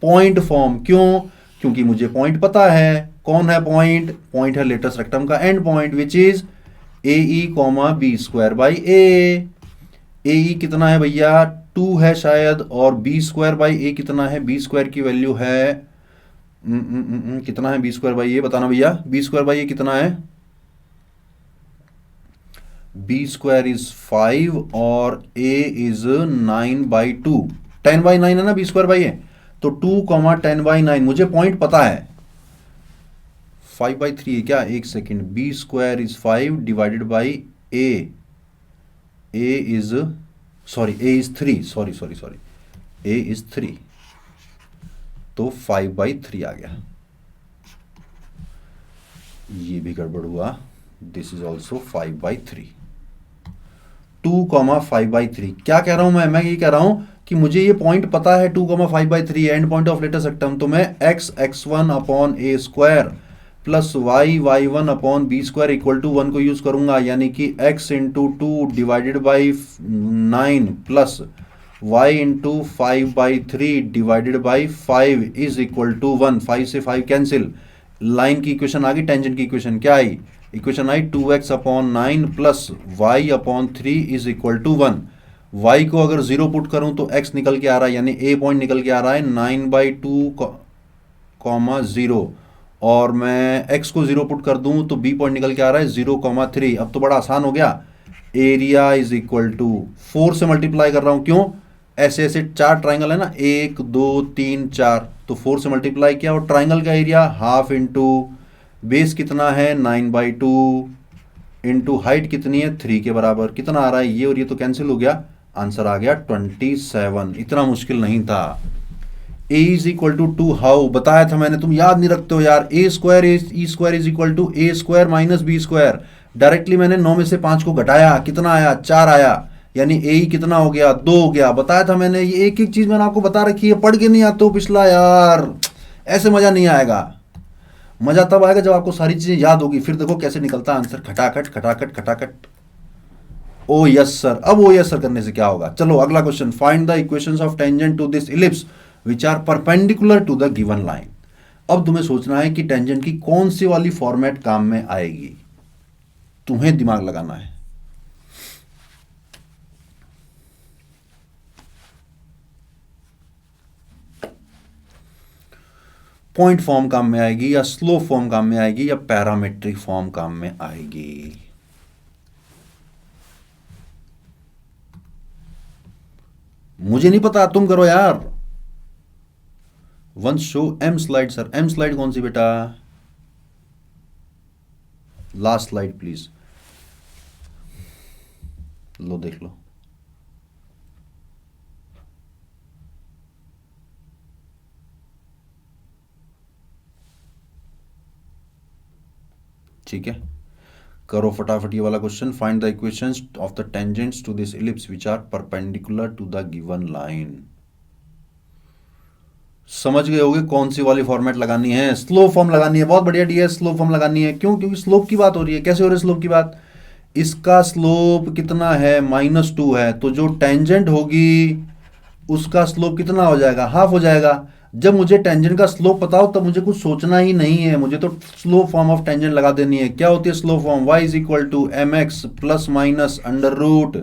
Point form. क्यों? क्योंकि मुझे पॉइंट पता है। कौन है पॉइंट? पॉइंट है लेटस रेक्टम का end point which is a e comma b square by a. A कितना है भैया? 2 है शायद, और बी स्क्वायर बाई ए कितना है? बी स्क्वायर की वैल्यू है कितना है बी स्क्वायर बाई ए? बताना भैया, बी स्क्वायर बाई ए कितना है? बी स्क्वायर इज 5 और ए इज 9/2। 10/9 है ना बी स्क्वायर बाई ए, तो 2, 10/9 मुझे पॉइंट पता है। 5/3 है क्या? एक second, B square is 5 divided by A is 3। Sorry A is 3, तो 5/3 आ गया। ये भी गड़बड़ हुआ। This is also 5/3। 2, 5/3 क्या कह रहा हूं मैं ये कह रहा हूं कि मुझे ये पॉइंट पता है 2, 5/3 end point of latus rectum. तो मैं x1 upon A square plus y1 upon B square equal to 1 को यूज करूंगा, यानी कि x into 2 divided by 9 plus y into 5/3 divided by 5 is equal to 1। 5 से 5 कैंसिल, लाइन की equation आ गई। टेंजेंट की इक्वेशन क्या आई? इक्वेशन आई 2x upon 9 plus y upon 3 is equal to 1। y को अगर 0 पुट करूं तो x निकल के आ रहा है, यानी a पॉइंट निकल के आ रहा है 9/2, 0, और मैं x को 0 पुट कर दूं तो b पॉइंट निकल के आ रहा है 0,3। अब तो बड़ा आसान हो गया। एरिया इज इक्वल टू 4 से मल्टीप्लाई कर रहा हूं। क्यों? ऐसे ऐसे 4 ट्राइंगल है ना, 1 2 3 4, तो 4 से मल्टीप्लाई किया और ट्राइंगल का एरिया हाफ इंटू बेस कितना है 9/2 इंटू हाइट कितनी है 3 के बराबर। कितना आ रहा है? ये और ये तो कैंसिल हो गया, आंसर आ गया 27। इतना मुश्किल नहीं था। a is equal to 2 how? बताया था मैंने, तुम याद नहीं रखते हो यार। A square E square is equal to A square minus B square. Directly मैंने 9 में से 5 को घटाया, कितना आया? 4 आया, यानी ए कितना हो गया? 2 हो गया। बताया था मैंने, ये एक एक चीज मैंने आपको बता रखी है। पढ़ के नहीं आते हो पिछला यार, ऐसे मजा नहीं आएगा। मजा तब आएगा जब आपको सारी चीजें याद होगी। फिर देखो कैसे निकलता है आंसर, खटाखट खटाखट खटाखट। Oh yes sir. अब ओ यस सर करने से क्या होगा? चलो अगला question. Find the equations of tangent to this ellipse which are perpendicular to the given line. अब तुम्हें सोचना है कि टेंजेंट की कौन सी वाली फॉर्मेट काम में आएगी, तुम्हें दिमाग लगाना है। पॉइंट फॉर्म काम में आएगी, या स्लोप फॉर्म काम में आएगी, या पैरामेट्रिक फॉर्म काम में आएगी? मुझे नहीं पता, तुम करो यार। One show M slide. Sir M slide कौन सी बेटा? Last slide please. लो देख लो। ठीक है, करो फटाफट ये वाला question. Find the equations of the tangents to this ellipse which are perpendicular to the given line. समझ गए होगे कौन सी वाली फॉर्मेट लगानी है? स्लोप फॉर्म लगानी है। बहुत बढ़िया डी, स्लोप फॉर्म लगानी है। क्यों? क्योंकि स्लोप की बात हो रही है। कैसे हो रही है स्लोप की बात? इसका स्लोप कितना है? -2 है, तो जो टेंजेंट होगी उसका स्लोप कितना हो जाएगा? हाफ हो जाएगा। जब मुझे टेंजेंट का स्लोप पता हो तब मुझे कुछ सोचना ही नहीं है, मुझे तो स्लोप फॉर्म ऑफ टेंजेंट लगा देनी है। क्या होती है slope form? y is equal to mx plus minus under root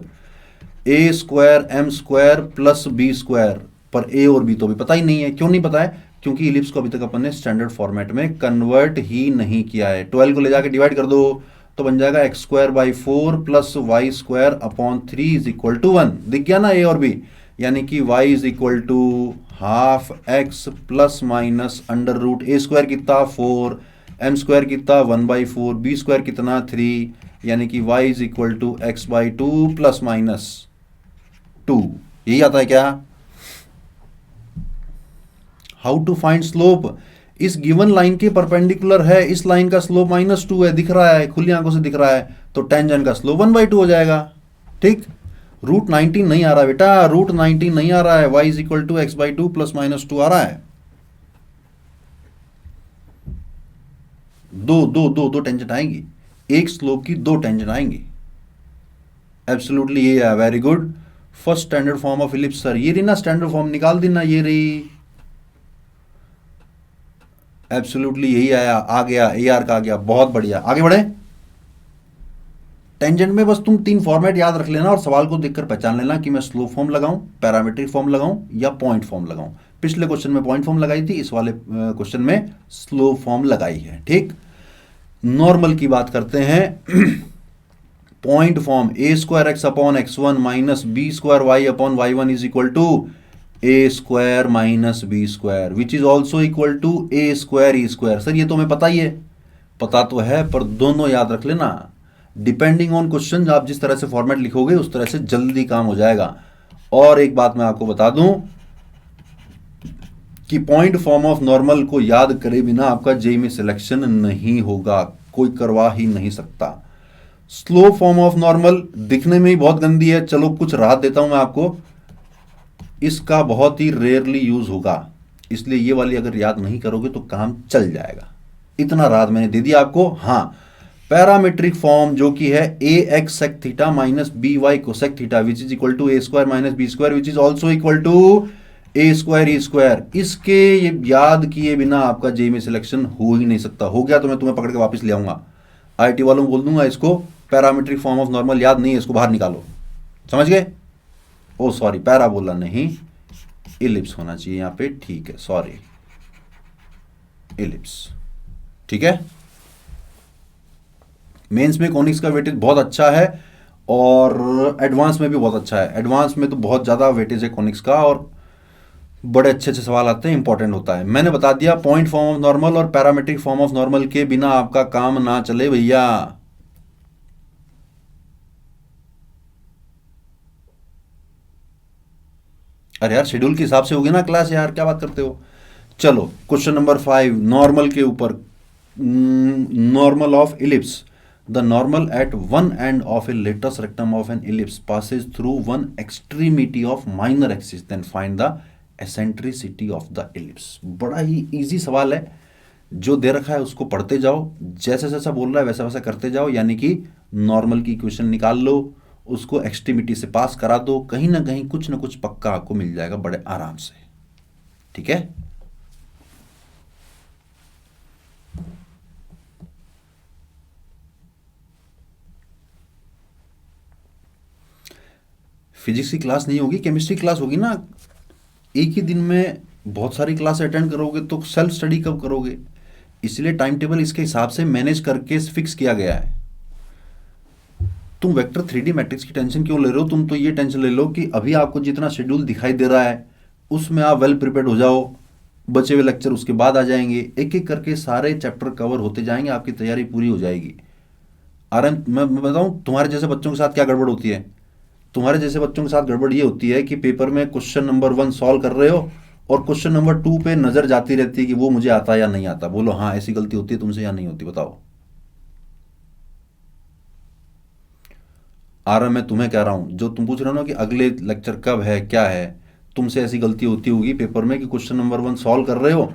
a square m square plus b square. पर a और b तो भी पता ही नहीं है। क्यों नहीं पता है? क्योंकि इलिप्स को अभी तक अपन ने स्टैंडर्ड फॉर्मेट में कन्वर्ट ही नहीं किया है। 12 को ले जाके डिवाइड कर दो तो बन जाएगा x square by 4 plus y square upon 3 is equal to 1। दिख गया ना ए और बी, यानी कि y is equal to half x plus minus under root A square कितना 4, एम स्क्वायर कितना 1/4, बी स्क्वायर कितना 3, यानी कि y is equal to x by 2 plus minus 2। यही आता है क्या? How to find slope? इस गिवन लाइन के परपेंडिकुलर है, इस लाइन का स्लोप -2 है, दिख रहा है, खुली आंखों से दिख रहा है, तो टेंजेंट का स्लोप 1/2 हो जाएगा। ठीक, रूट 19 नहीं आ रहा बेटा, रूट 19 नहीं आ रहा है, y is equal to x by 2 plus -2 आ रहा है। दो टेंजेंट आएंगी, एक स्लोप की दो टेंजेंट आएंगी। एब्सोल्युटली ये है, very good. First standard form of ellipse sir, ये रही ना स्टैंडर्ड फॉर्म, निकाल देना, ये रही। एब्सोल्युटली यही आया, आ गया, ए आर का आ गया, बहुत बढ़िया। आगे बढ़े। टेंजेंट में बस तुम 3 फॉर्मेट याद रख लेना और सवाल को देखकर पहचान लेना कि मैं स्लोप फॉर्म लगाऊं, पैरामीट्रिक फॉर्म लगाऊं या पॉइंट फॉर्म लगाऊं। पिछले क्वेश्चन में पॉइंट फॉर्म लगाई थी, इस वाले क्वेश्चन में स्लोप फॉर्म लगाई है। ठीक, नॉर्मल की बात करते हैं। Point form A square x upon x1 minus B square y upon y1 is equal to A square minus B square which is also equal to A square E square. Sir ये तो हमें पता ही है, पता तो है, पर दोनों याद रख लेना। डिपेंडिंग ऑन क्वेश्चन आप जिस तरह से फॉर्मेट लिखोगे उस तरह से जल्दी काम हो जाएगा। और एक बात मैं आपको बता दूं कि पॉइंट फॉर्म ऑफ नॉर्मल को याद करे बिना आपका जेईई में सिलेक्शन नहीं होगा, कोई करवा ही नहीं सकता। स्लो फॉर्म ऑफ नॉर्मल दिखने में ही बहुत गंदी है, चलो कुछ राहत देता हूं मैं आपको, इसका बहुत ही रेयरली यूज होगा, इसलिए ये वाली अगर याद नहीं करोगे तो काम चल जाएगा। इतना राहत मैंने दे दिया आपको। हाँ, पैरामीट्रिक फॉर्म जो कि है a x sec theta minus b y cosec theta which is equal to A square minus B square which is also equal to A square E square, इसके ये याद किए बिना आपका जेईई में सिलेक्शन हो ही नहीं सकता। हो गया तो मैं तुम्हें पकड़ के वापस ले आऊंगा, आईटी वालों को बोल दूंगा इसको पैरामीट्रिक फॉर्म ऑफ नॉर्मल याद नहीं है, इसको बाहर निकालो। समझ गए? ओ सॉरी, पैरा बोला नहीं, इलिप्स होना चाहिए यहां पे। ठीक है, सॉरी, इलिप्स। ठीक है, मेंस में कॉनिक्स का वेटेज बहुत अच्छा है और एडवांस में भी बहुत अच्छा है। एडवांस में तो बहुत ज़्यादा वेटेज है कॉनिक्स का और बड़े अच्छे अच्छे सवाल आते हैं, इंपॉर्टेंट होता है। मैंने बता दिया पॉइंट फॉर्म ऑफ नॉर्मल और पैरामीट्रिक फॉर्म ऑफ नॉर्मल के बिना आपका काम ना चले भैया। अरे यार शेड्यूल के हिसाब से होगी ना क्लास, यार क्या बात करते हो। चलो क्वेश्चन नंबर 5 नॉर्मल के ऊपर, normal of ellipse. The normal at one end of a latus rectum of an ellipse passes through one extremity of minor axis, then find the eccentricity of the ellipse. बड़ा ही easy सवाल है, जो दे रखा है उसको पढ़ते जाओ, जैसा जैसा बोल रहा है वैसा वैसा करते जाओ, यानी कि नॉर्मल की इक्वेशन निकाल लो, उसको एक्सट्रीमिटी से पास करा दो, कहीं ना कहीं कुछ ना कुछ पक्का आपको मिल जाएगा बड़े आराम से। ठीक है, फिजिक्स की क्लास नहीं होगी, केमिस्ट्री क्लास होगी ना। एक ही दिन में बहुत सारी क्लास अटेंड करोगे तो सेल्फ स्टडी कब करोगे, इसलिए टाइम टेबल इसके हिसाब से मैनेज करके फिक्स किया गया है। तुम वेक्टर 3D मैट्रिक्स की टेंशन क्यों ले रहे हो? तुम तो ये टेंशन ले लो कि अभी आपको जितना शेड्यूल दिखाई दे रहा है उसमें आप वेल प्रिपेयर्ड हो जाओ, बचे हुए लेक्चर उसके बाद आ जाएंगे, एक एक करके सारे चैप्टर कवर होते जाएंगे, आपकी तैयारी पूरी हो जाएगी। आराम मैं बताऊं तुम्हारे जैसे बच्चों के साथ क्या गड़बड़ होती है। तुम्हारे जैसे बच्चों के साथ गड़बड़ ये होती है कि पेपर में क्वेश्चन नंबर 1 सॉल्व कर रहे हो और क्वेश्चन नंबर 2 पे नजर जाती रहती है कि वो मुझे आता या नहीं आता। बोलो हाँ, ऐसी गलती होती है तुमसे या नहीं होती? बताओ। आराम मैं तुम्हें कह रहा हूं, जो तुम पूछ रहे हो ना कि अगले लेक्चर कब है क्या है, तुमसे ऐसी गलती होती होगी पेपर में कि क्वेश्चन नंबर 1 सॉल्व कर रहे हो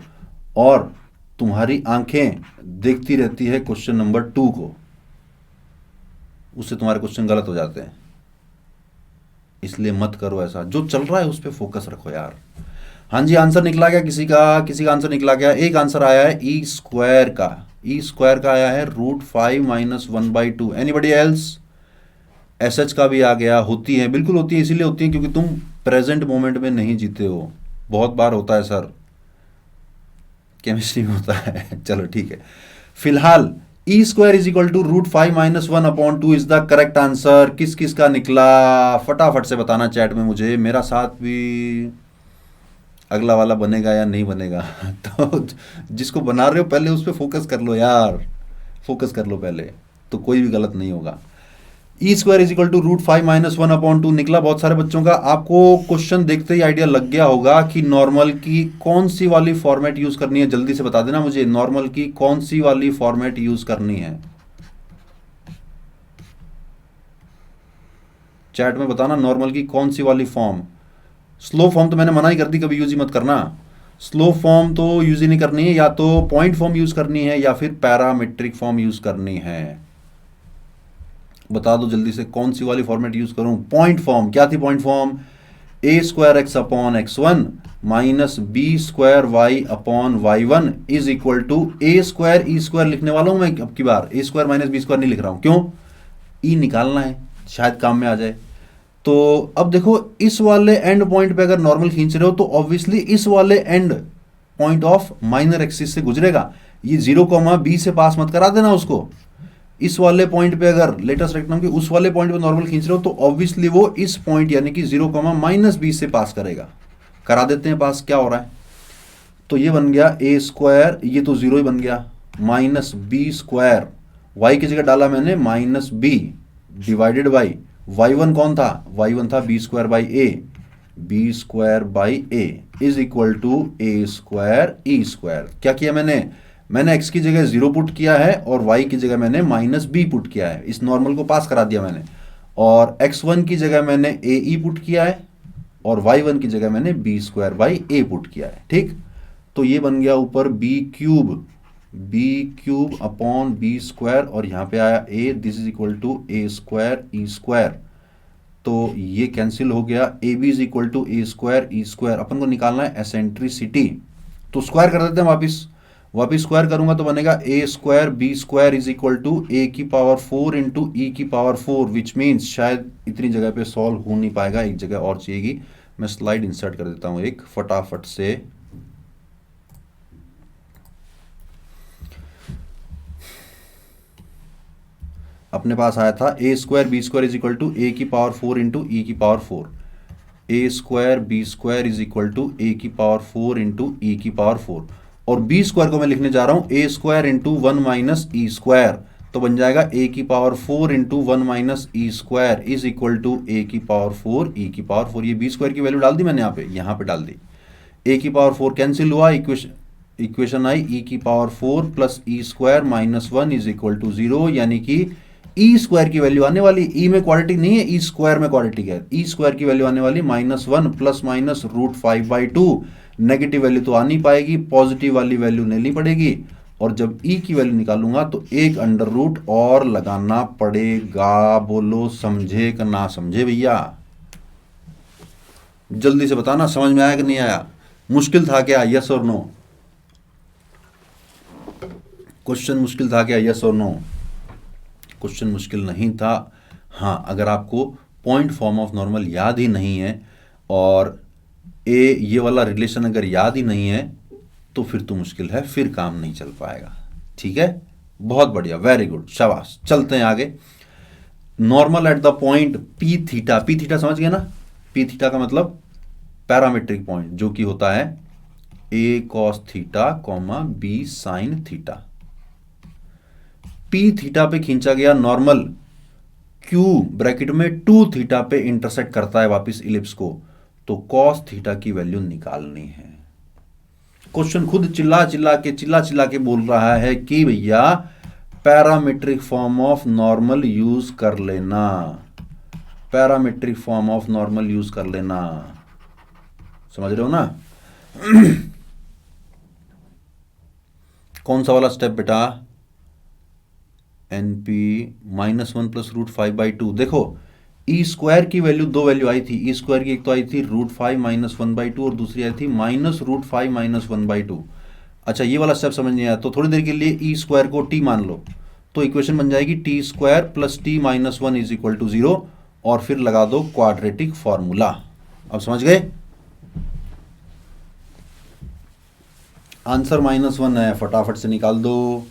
और तुम्हारी आंखें देखती रहती है क्वेश्चन नंबर 2 को, उससे तुम्हारे क्वेश्चन गलत हो जाते हैं। इसलिए मत करो ऐसा, जो चल रहा है उस पर फोकस रखो यार। हाँ जी, आंसर निकला गया किसी का आंसर निकला गया। एक आंसर आया है ई स्क्वायर का आया है √5 - 1/2। Anybody else? एसएच का भी आ गया। होती है, बिल्कुल होती है, इसीलिए होती है क्योंकि तुम प्रेजेंट मोमेंट में नहीं जीते हो। बहुत बार होता है सर, केमिस्ट्री में होता है। चलो ठीक है, फिलहाल e square is equal to √5-1/2 is the correct answer. किस किस का निकला फटाफट से बताना चैट में मुझे, मेरा साथ भी अगला वाला बनेगा या नहीं बनेगा। तो जिसको बना रहे हो पहले उस पर फोकस कर लो यार, फोकस कर लो पहले, तो कोई भी गलत नहीं होगा। ई स्क्वायर इज इक्वल टू √5-1/2 निकला बहुत सारे बच्चों का। आपको क्वेश्चन देखते ही आइडिया लग गया होगा कि नॉर्मल की कौन सी वाली फॉर्मेट यूज करनी है। जल्दी से बता देना मुझे, नॉर्मल की कौन सी वाली फॉर्मेट यूज करनी है, चैट में बताना। नॉर्मल की कौन सी वाली फॉर्म, स्लो फॉर्म तो मैंने मना ही कर दी, कभी यूज ही मत करना। स्लो फॉर्म तो यूज ही नहीं करनी है, या तो पॉइंट फॉर्म यूज करनी है या फिर पैरामीट्रिक फॉर्म यूज करनी है। बता दो जल्दी से कौन सी वाली फॉर्मेट यूज करूं। पॉइंट फॉर्म क्या थी? Point form a²x/x1 minus b²y/y1 is equal to a²e² लिखने वाला हूं मैं अब की बार। a² माइनस b² नहीं लिख रहा हूं, क्यों? e निकालना है, शायद काम में आ जाए। तो अब देखो, इस वाले एंड पॉइंट पे अगर नॉर्मल खींच रहे हो तो ऑब्वियसली इस वाले and point of minor axis से गुजरेगा। ये 0, b से पास मत करा देना उसको। इस वाले पॉइंट पे अगर लेटेस्ट रेक्टम के उस वाले पॉइंट पे नॉर्मल खींच रहे हो तो ऑब्वियसली वो इस पॉइंट यानी कि 0, -b से पास करेगा। करा देते हैं पास, क्या हो रहा है? तो ये बन गया a², ये तो 0 ही बन गया, माइनस b², y की जगह डाला मैंने -b डिवाइडेड बाई y1 कौन था? y1 था b²/a, b²/a is equal to a²e²। क्या किया मैंने x की जगह 0 पुट किया है और y की जगह मैंने -b पुट किया है। इस नॉर्मल को पास करा दिया मैंने, और x1 की जगह मैंने ae पुट किया है और y1 की जगह मैंने b²/a पुट किया है। ठीक, तो ये बन गया ऊपर b³ अपॉन b² और यहाँ पे आया a, this is equal to a²e²। तो ये कैंसिल हो गया, ab is equal to a²e²। अपन को निकालना है एसेंट्रिसिटी, तो स्क्वायर कर देते हैं वापिस स्क्वायर करूंगा तो बनेगा a² b² is equal to a⁴ into e⁴, which means शायद इतनी जगह पे सॉल्व हो नहीं पाएगा, एक जगह और चाहिएगी। मैं स्लाइड इंसर्ट कर देता हूं एक फटाफट से। अपने पास आया था a² b² is equal to a⁴ into e⁴, a² b² is equal to a⁴ into e⁴, और b² को मैं लिखने जा रहा हूं a² इंटू 1 माइनस e², तो बन जाएगा a⁴ into 1 minus e² is equal to a⁴ e⁴। ये b² की वैल्यू डाल दी मैंने यहाँ पे डाल दी। a⁴ कैंसिल हुआ, इक्वेशन आई e⁴ plus e² minus 1 is equal to 0, यानी कि e² की वैल्यू आने वाली, e में क्वाड्रेटिक नहीं है, e² में क्वाड्रेटिक है। e² की वैल्यू आने वाली -1 प्लस माइनस √5/2। नेगेटिव वैल्यू तो आ नहीं पाएगी, पॉजिटिव वाली वैल्यू लेनी पड़ेगी, और जब e की वैल्यू निकालूंगा तो एक अंडर रूट और लगाना पड़ेगा। बोलो समझे कि ना समझे भैया? जल्दी से बताना, समझ में आया कि नहीं आया? मुश्किल था क्या? यस और नो? क्वेश्चन मुश्किल था क्या? यस और नो? क्वेश्चन मुश्किल नहीं था। हाँ, अगर आपको पॉइंट फॉर्म ऑफ नॉर्मल याद ही नहीं है और ये वाला रिलेशन अगर याद ही नहीं है तो फिर तो मुश्किल है, फिर काम नहीं चल पाएगा। ठीक है, बहुत बढ़िया, वेरी गुड, शाबाश। चलते हैं आगे। Normal at the point p θ समझ गए ना? p θ का मतलब पैरामीट्रिक पॉइंट, जो कि होता है a cos θ, b sin θ। p θ पे खींचा गया नॉर्मल, q ब्रैकेट में 2 θ पे इंटरसेक्ट करता है वापस इलिप्स को, तो cos θ की वैल्यू निकालनी है। क्वेश्चन खुद चिल्ला के बोल रहा है कि भैया parametric form of normal use कर लेना, parametric form of normal use कर लेना। समझ रहे हो ना? कौन सा वाला स्टेप बेटा? NP -1 plus √5/2। देखो e² की वैल्यू, दो वैल्यू आई थी e² की, एक तो आई थी √5 - 1/2 और दूसरी आई थी -√5 - 1/2। अच्छा, ये वाला स्टेप समझ नहीं आया तो थोड़ी देर के लिए e² को t मान लो, तो इक्वेशन बन जाएगी t² plus t - 1 is equal to 0, और फिर लगा दो क्वाड्रेटिक फॉर्मूला। अब समझ गए? आंसर -1 है, फटाफट से निकाल दो।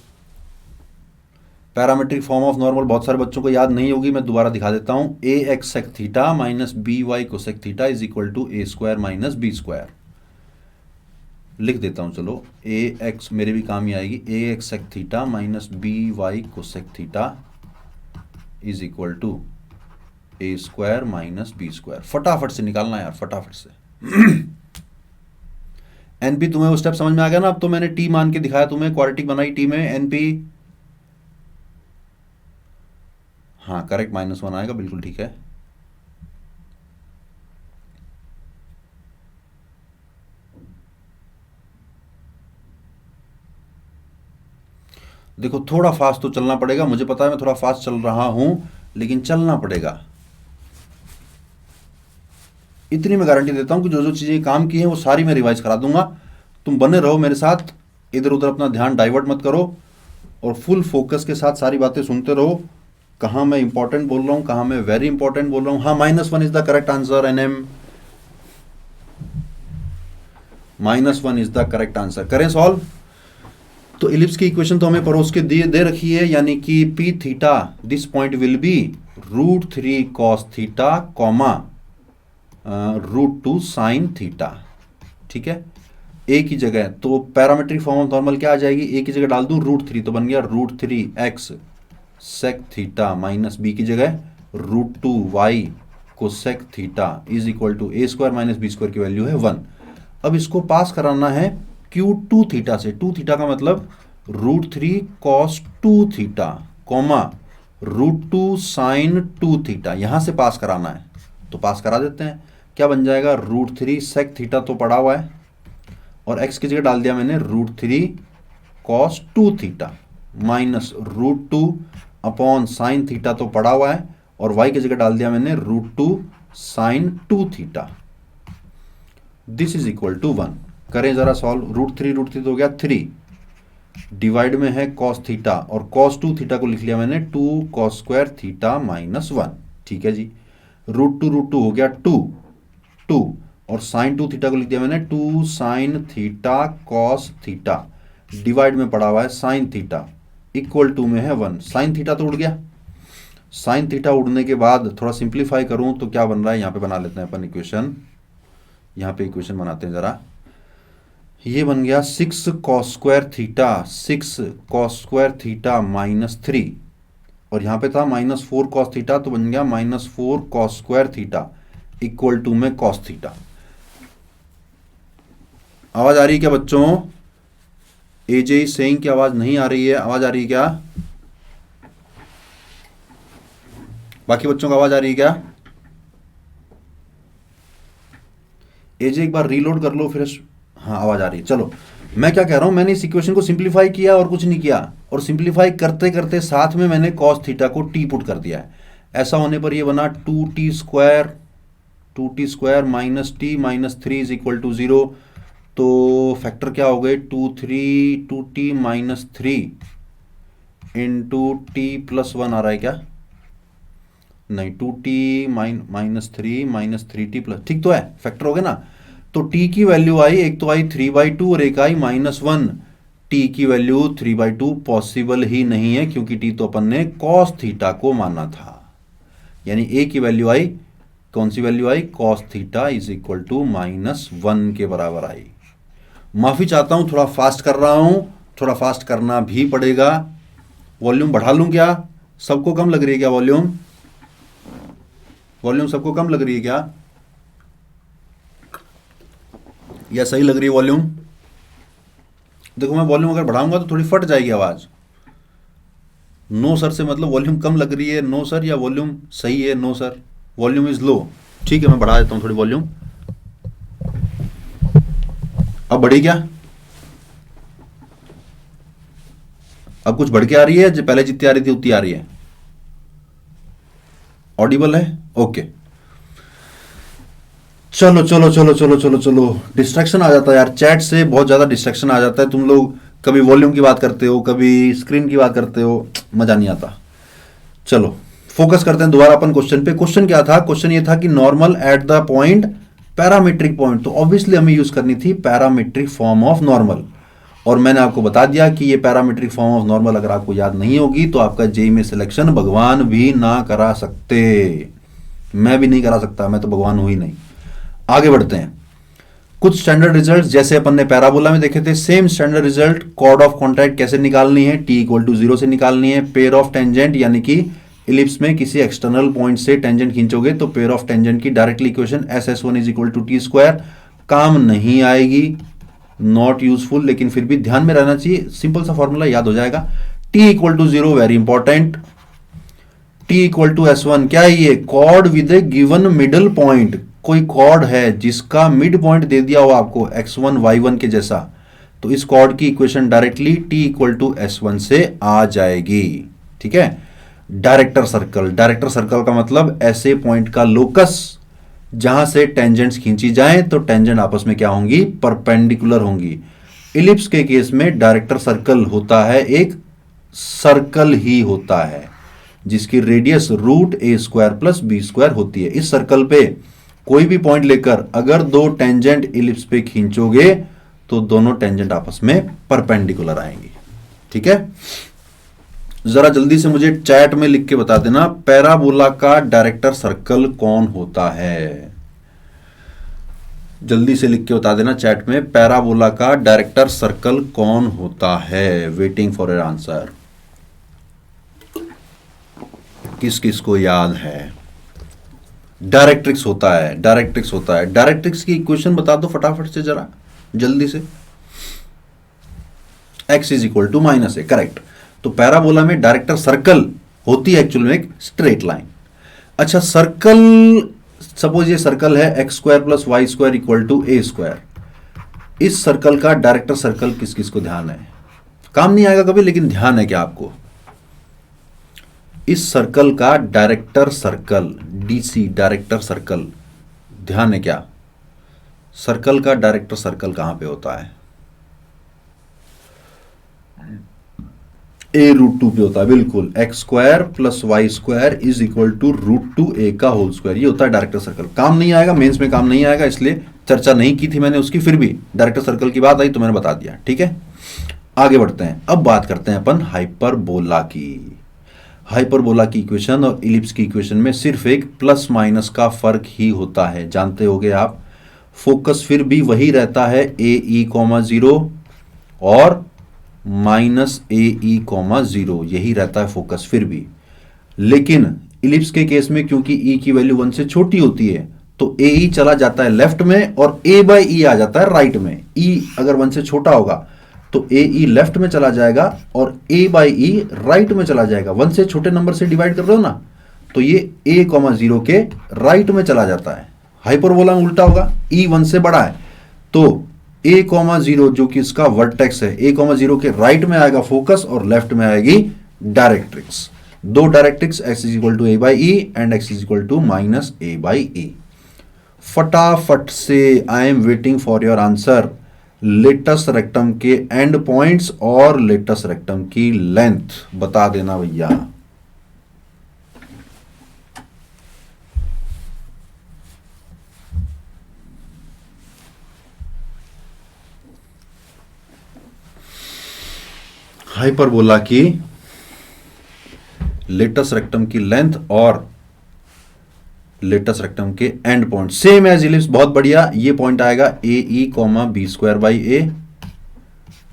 पैरामेट्रिक फॉर्म ऑफ नॉर्मल बहुत सारे बच्चों को याद नहीं होगी, मैं दोबारा दिखा देता हूँ। A x sec theta minus b y cosec theta is equal to A square minus B square. लिख देता हूँ, चलो। ए एक्स मेरे भी काम ही आएगी। A x sec theta minus b y cosec theta is equal to A square minus B square. फटाफट से निकालना यार, फटाफट से। एनपी तुम्हें वो स्टेप समझ में आ गया ना? अब तो मैंने टी मान के दिखाया तुम्हें, क्वाड्रेटिक बनाई टी में। एनपी हाँ करेक्ट, -1 आएगा, बिल्कुल ठीक है। देखो थोड़ा फास्ट तो चलना पड़ेगा, मुझे पता है मैं थोड़ा फास्ट चल रहा हूं, लेकिन चलना पड़ेगा। इतनी मैं गारंटी देता हूं कि जो जो चीजें काम की हैं वो सारी मैं रिवाइज करा दूंगा। तुम बने रहो मेरे साथ, इधर उधर अपना ध्यान डाइवर्ट मत करो, और फुल फोकस के साथ सारी बातें सुनते रहो। कहाँ मैं इंपॉर्टेंट बोल रहा हूँ, कहाँ मैं वेरी इंपॉर्टेंट बोल रहा हूँ। हाँ -1 is the correct answer. NM -1 is the correct answer. करें सॉल्व। तो इलिप्स की इक्वेशन तो हमें परोस के दे रखी है, यानी कि P theta this point will be √3 cos theta comma √2 sine theta. ठीक है, ए की जगह तो पैरामेट्रिक फॉर्म ऑफ नॉर्मल क्या आ जाएगी, ए की जगह डाल दूं √3 तो बन गया √3 x sec theta minus B की जगह √2 y cosec theta is equal to A square minus B square की वैल्यू है 1। अब इसको पास कराना है Q2 थीटा से। 2 थीटा का मतलब √3 cos 2 theta comma √2 sine 2 theta, यहां से पास कराना है, तो पास करा देते हैं। क्या बन जाएगा, √3 सेक थीटा तो पड़ा हुआ है, और x की जगह डाल दिया मैंने √3 cos 2 theta minus √2 upon sine theta तो पड़ा हुआ है, और y की जगह डाल दिया मैंने √2 sine 2 theta. This is equal to 1। करें जरा सॉल्व। √3 तो हो गया 3, डिवाइड में है कॉस थीटा, और कॉस 2 थीटा को लिख लिया मैंने 2 कॉस स्क्वायर थीटा माइनस 1। ठीक है जी। √2 हो गया 2, और साइन 2 थीटा को लिख दिया मैंने 2 sine theta cos theta, divide में पड़ा हुआ है साइन थीटा, इक्वल टू में है 1। साइन थीटा तो उड़ गया। साइन थीटा उड़ने के बाद थोड़ा सिंप्लीफाई करूं तो क्या बन रहा है, यहां पे बना लेते हैं अपन इक्वेशन। यहां पे इक्वेशन बनाते हैं जरा। ये बन गया 6 cos square theta, 6 cos square theta minus 3, और यहां पे था -4 कॉस थीटा, तो बन गया -4 cos square theta equal to में कॉस थीटा। आवाज आ रही है क्या बच्चों? एजे सेइंग की आवाज नहीं आ रही है, आवाज आ रही है क्या? बाकी बच्चों को आवाज आ रही है क्या? एजे एक बार रीलोड कर लो फिर। हाँ आवाज आ रही है। चलो मैं क्या कह रहा हूं, मैंने इस इक्वेशन को सिंप्लीफाई किया और कुछ नहीं किया, और सिंप्लीफाई करते करते साथ में मैंने कॉस थीटा को टी पुट कर दिया है। ऐसा होने पर ये बना 2t square minus T minus 3 is equal to 0। तो फैक्टर क्या हो गए, 2t minus 3 into T plus 1 आ रहा है क्या? नहीं, 2t minus 3 minus 3t plus, ठीक तो है, फैक्टर हो गया ना। तो t की वैल्यू आई, एक तो आई 3/2 और एक आई -1। t की वैल्यू 3/2 पॉसिबल ही नहीं है, क्योंकि t तो अपन ने cos थीटा को माना था। यानी a की वैल्यू आई, कौन सी वैल्यू आई, cos theta is equal to -1 के बराबर आई। माफी चाहता हूं, थोड़ा फास्ट कर रहा हूं, थोड़ा फास्ट करना भी पड़ेगा। वॉल्यूम बढ़ा लूं क्या? सबको कम लग रही है क्या वॉल्यूम? वॉल्यूम सबको कम लग रही है क्या, या सही लग रही है वॉल्यूम? देखो मैं वॉल्यूम अगर बढ़ाऊंगा तो थोड़ी फट जाएगी आवाज। नो सर से मतलब वॉल्यूम कम लग रही है नो सर, या वॉल्यूम सही है no sir, volume is low. ठीक है मैं बढ़ा देता हूं थोड़ी वॉल्यूम। अब बढ़ी क्या? अब कुछ बढ़ के आ रही है, जो पहले जितनी आ रही थी उतनी आ रही है? ऑडिबल है? ओके चलो चलो चलो चलो चलो चलो। डिस्ट्रैक्शन आ जाता है यार, चैट से बहुत ज्यादा डिस्ट्रैक्शन आ जाता है। तुम लोग कभी वॉल्यूम की बात करते हो, कभी स्क्रीन की बात करते हो, मजा नहीं आता। चलो फोकस करते हैं दोबारा अपन क्वेश्चन पे। क्वेश्चन क्या था? क्वेश्चन ये था कि normal at the point parametric point, तो ऑब्वियसली हमें यूज करनी थी पैरामीट्रिक फॉर्म ऑफ नॉर्मल। और मैंने आपको बता दिया कि ये पैरामीट्रिक फॉर्म ऑफ नॉर्मल अगर आपको याद नहीं होगी तो आपका जेईई में सिलेक्शन भगवान भी ना करा सकते, मैं भी नहीं करा सकता, मैं तो भगवान हूं ही नहीं। आगे बढ़ते हैं। कुछ स्टैंडर्ड रिजल्ट जैसे अपन ने पैराबोला में देखे थे, same standard result chord of contact कैसे निकालनी है, t इक्वल टू 0 से निकालनी है। पेयर ऑफ टेंजेंट यानी कि इलिप्स में किसी एक्सटर्नल पॉइंट से टेंजेंट खींचोगे तो पेयर ऑफ टेंजेंट की directly equation SS1 is equal to T square, काम नहीं आएगी, नॉट यूजफुल, लेकिन फिर भी ध्यान में रहना चाहिए, सिंपल सा फॉर्मूला याद हो जाएगा। t equal to 0 very important, t equal to S1 क्या है ये, chord with a given middle point, कोई कॉर्ड है जिसका मिड पॉइंट दे दिया हो आपको x1 y1 के जैसा, तो इस कॉर्ड की equation directly t equal to S1 से आ जाएगी। ठीक है। डायरेक्टर सर्कल, डायरेक्टर सर्कल का मतलब ऐसे पॉइंट का लोकस जहां से टेंजेंट्स खींची जाएं तो टेंजेंट आपस में क्या होंगी, परपेंडिकुलर होंगी। इलिप्स के केस में डायरेक्टर सर्कल होता है एक सर्कल ही होता है जिसकी radius root a square plus b square होती है। इस सर्कल पे कोई भी पॉइंट लेकर अगर दो टेंजेंट इलिप्स पे खींचोगे तो दोनों टेंजेंट आपस में परपेंडिकुलर आएंगी। ठीक है। जरा जल्दी से मुझे चैट में लिख के बता देना, पैराबोला का डायरेक्टर सर्कल कौन होता है, जल्दी से लिख के बता देना चैट में, पैराबोला का डायरेक्टर सर्कल कौन होता है। Waiting for your answer. किस किस को याद है, डायरेक्ट्रिक्स होता है, डायरेक्ट्रिक्स होता है। डायरेक्ट्रिक्स की इक्वेशन बता दो फटाफट से जरा जल्दी से। x is equal to minus A, correct. तो पैराबोला में डायरेक्टर सर्कल होती है एक्चुअल में एक स्ट्रेट लाइन। अच्छा, सर्कल, सपोज ये सर्कल है x square plus y square equal to A square, इस सर्कल का डायरेक्टर सर्कल किस किस को ध्यान है, काम नहीं आएगा कभी लेकिन ध्यान है क्या आपको, इस सर्कल का director circle DC, director circle ध्यान है क्या, सर्कल का डायरेक्टर सर्कल कहां पे होता है, a रूट 2 पे होता है, बिल्कुल, x square plus y square is equal to root 2 a का होल स्क्वायर, ये होता है डायरेक्टर सर्कल। काम नहीं आएगा, मेंस में काम नहीं आएगा, इसलिए चर्चा नहीं की थी मैंने उसकी, फिर भी डायरेक्टर सर्कल की बात आई तो मैंने बता दिया। ठीक है, आगे बढ़ते हैं। अब बात करते हैं अपन हाइपरबोला की। हाइपरबोला की इक्वेशन और इलिप्स की इक्वेशन में सिर्फ एक प्लस माइनस का फर्क ही होता है, जानते होगे आप। फोकस फिर भी वही रहता है AE, 0 और माइनस AE, 0, यही रहता है फोकस फिर भी। लेकिन इलिप्स के केस में क्योंकि E की वैल्यू 1 से छोटी होती है तो AE चला जाता है लेफ्ट में और A/E आ जाता है राइट में। E अगर 1 से छोटा होगा तो AE लेफ्ट में चला जाएगा और A/E राइट में चला जाएगा। 1 से छोटे नंबर से डिवाइड कर रहे हो ना, तो ये A, 0 के राइट में चला जाता है। हाइपरबोला में उल्टा होगा, E 1 से बड़ा है तो A, 0 जो कि इसका वर्टेक्स है, A, 0 के राइट में आएगा फोकस और लेफ्ट में आएगी डायरेक्ट्रिक्स। दो directrix x is equal to A/E and x is equal to minus A/E। फटाफट से I am waiting for your answer. Latus rectum के एंड पॉइंट्स और लेटस रेक्टम की लेंथ बता देना भैया। हाइपरबोला की लेटस रेक्टम की लेंथ और लेटस रेक्टम के end point same as ellipse, बहुत बढ़िया। ये पॉइंट आएगा AE, B square by A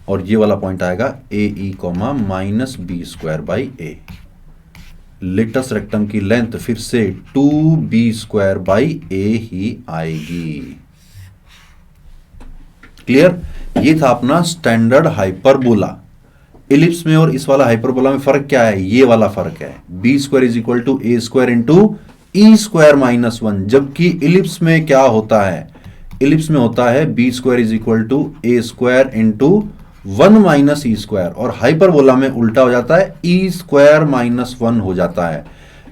और ये वाला पॉइंट आएगा AE, minus B square by A। Latus rectum की लेंथ फिर से 2B स्क्वायर बाई A ही आएगी। क्लियर? ये था अपना स्टैंडर्ड हाइपरबोला। इलिप्स में और इस वाला हाइपरबोला में फर्क क्या है, ये वाला फर्क है, B square is equal to A square into E square minus 1, जबकि इलिप्स में क्या होता है, इलिप्स में होता है B square is equal to A square into 1 minus E square, और हाइपरबोला में उल्टा हो जाता है, E स्क्वायर माइनस 1 हो जाता है।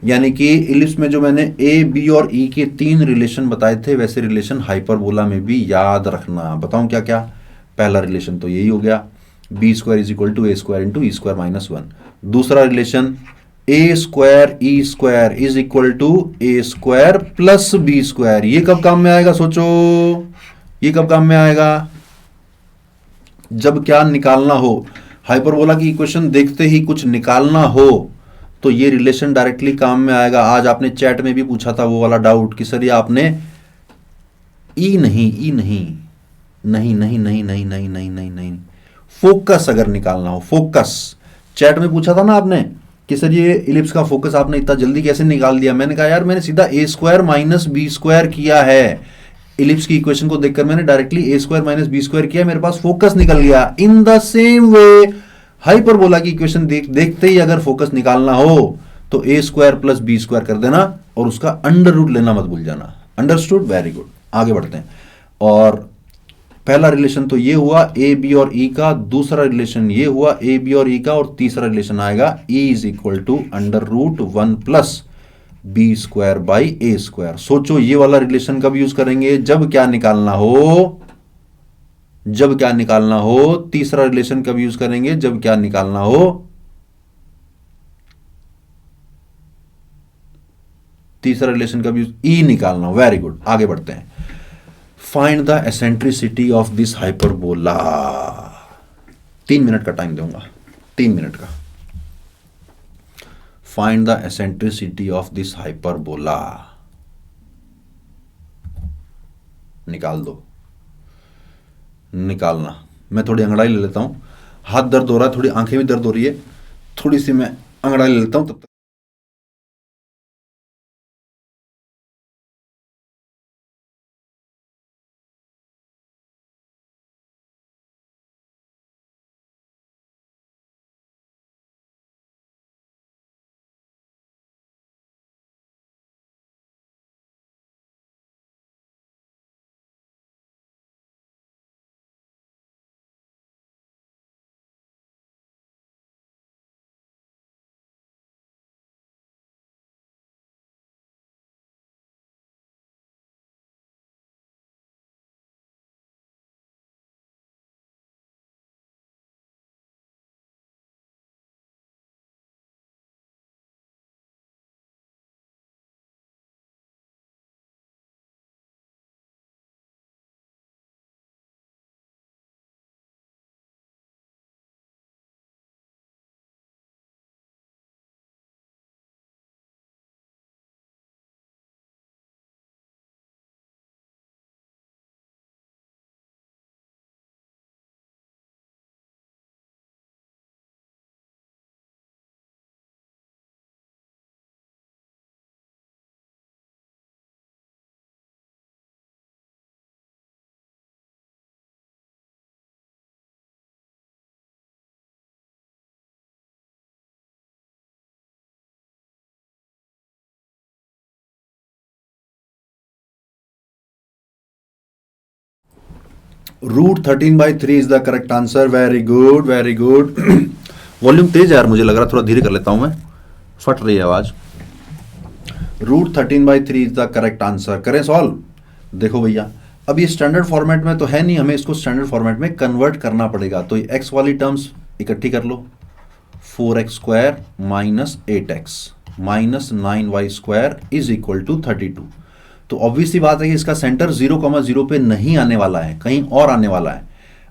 यानी कि इलिप्स में जो मैंने A, B और E के 3 रिलेशन बताए थे वैसे रिलेशन हाइपरबोला में भी याद रखना। बताऊं क्या क्या? पहला रिलेशन तो यही हो गया, B square is equal to A square into E square minus 1। दूसरा relation A square E square is equal to A square plus B square. ये कब काम में आएगा, सोचो, ये कब काम में आएगा? जब क्या निकालना हो, हाइपरबोला की इक्वेशन देखते ही कुछ निकालना हो तो ये रिलेशन डायरेक्टली काम में आएगा। आज आपने चैट में भी पूछा था वो वाला डाउट कि सर ये आपने ई नहीं, ई नहीं, नहीं नहीं नहीं नहीं नहीं नहीं नहीं नहीं, फोकस अगर निकालना हो, फोकस चैट में पूछा था ना आपने कि सर ये इलिप्स का फोकस आपने इतना जल्दी कैसे निकाल दिया। मैंने कहा यार मैंने सीधा ए स्क्वायर माइनस बी स्क्वायर किया है, इलिप्स की इक्वेशन को देखकर मैंने डायरेक्टली ए स्क्वायर माइनस बी स्क्वायर किया, मेरे पास फोकस निकल गया। In the same way hyperbola की इक्वेशन देखते ही अगर फोकस निकालना हो तो ए स्क्वायर प्लस बी स्क्वायर कर देना और उसका अंडर रूट लेना मत भूल जाना। Understood, very good. आगे बढ़ते हैं। और पहला रिलेशन तो ये हुआ ए बी और ई का, दूसरा रिलेशन ये हुआ ए बी और ई का, और तीसरा रिलेशन आएगा E is equal to under root 1 plus B square by A square. सोचो ये वाला रिलेशन कब यूज करेंगे, जब क्या निकालना हो, जब क्या निकालना हो। तीसरा रिलेशन कब यूज करेंगे, जब क्या निकालना हो। तीसरा रिलेशन कब यूज, ई निकालना हो। वेरी गुड, आगे बढ़ते हैं। Find the eccentricity of this hyperbola. 3 minute का टाइम दूंगा, 3 मिनट का। Find the eccentricity of this hyperbola. निकाल दो, निकालना। मैं थोड़ी अंगड़ाई ले लेता हूं, हाथ दर्द हो रहा है, थोड़ी आंखें भी दर्द हो रही है, थोड़ी सी मैं अंगड़ाई ले लेता हूं तब तक। √13/3 is the correct answer. Very good, very good. Volume तेज है यार, मुझे लग रहा है थोड़ा धीरे कर लेता हूं मैं, फट रही है आवाज। √13/3 इज द करेक्ट आंसर। करें सॉल्व। देखो भैया, अब ये स्टैंडर्ड फॉर्मेट में तो है नहीं, हमें इसको स्टैंडर्ड फॉर्मेट में कन्वर्ट करना पड़ेगा। तो ये एक्स वाली टर्म्स इकट्ठी कर लो, 4x² minus 8x minus 9y² is equal to 32। तो ऑब्वियसली बात है कि इसका सेंटर 0,0 पे नहीं आने वाला है, कहीं और आने वाला है।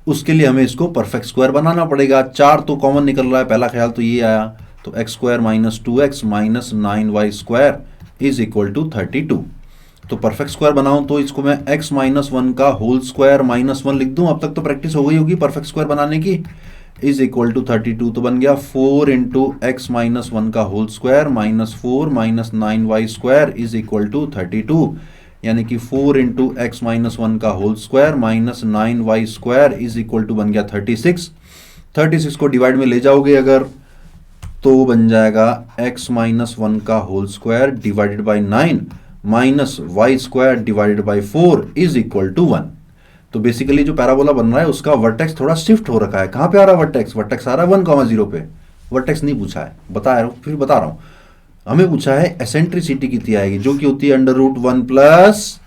उसके लिए हमें इसको परफेक्ट स्क्वायर बनाना पड़ेगा। 4 तो कॉमन निकल रहा है, पहला ख्याल तो ये आया, तो x² minus 2x minus 9y² is equal to 32। तो परफेक्ट स्क्वायर बनाऊं तो इसको मैं x माइनस 1 का होल स्क्वायर माइनस 1 लिख दूं। अब तक तो प्रैक्टिस हो गई होगी परफेक्ट स्क्वायर बनाने की। इज इक्वल टू 32, तो बन गया 4 इंटू एक्स माइनस 1 का whole square minus 4 minus 9y² is equal to 32, यानी कि 4 इंटू एक्स माइनस 1 का whole square minus 9y² is equal to बन गया 36। 36 को डिवाइड में ले जाओगे अगर तो बन जाएगा x माइनस 1 का whole square divided by 9 minus y² divided by 4 is equal to 1। तो बेसिकली जो पैराबोला बन रहा है उसका वर्टेक्स थोड़ा शिफ्ट हो रखा है। कहां पे आ रहा है वर्टेक्स? वर्टेक्स आ रहा है 1,0 पे। वर्टेक्स नहीं पूछा है, फिर बता रहा हूं। हमें पूछा है एसेंट्रिसिटी कितनी आएगी, जो कि होती है √1 plus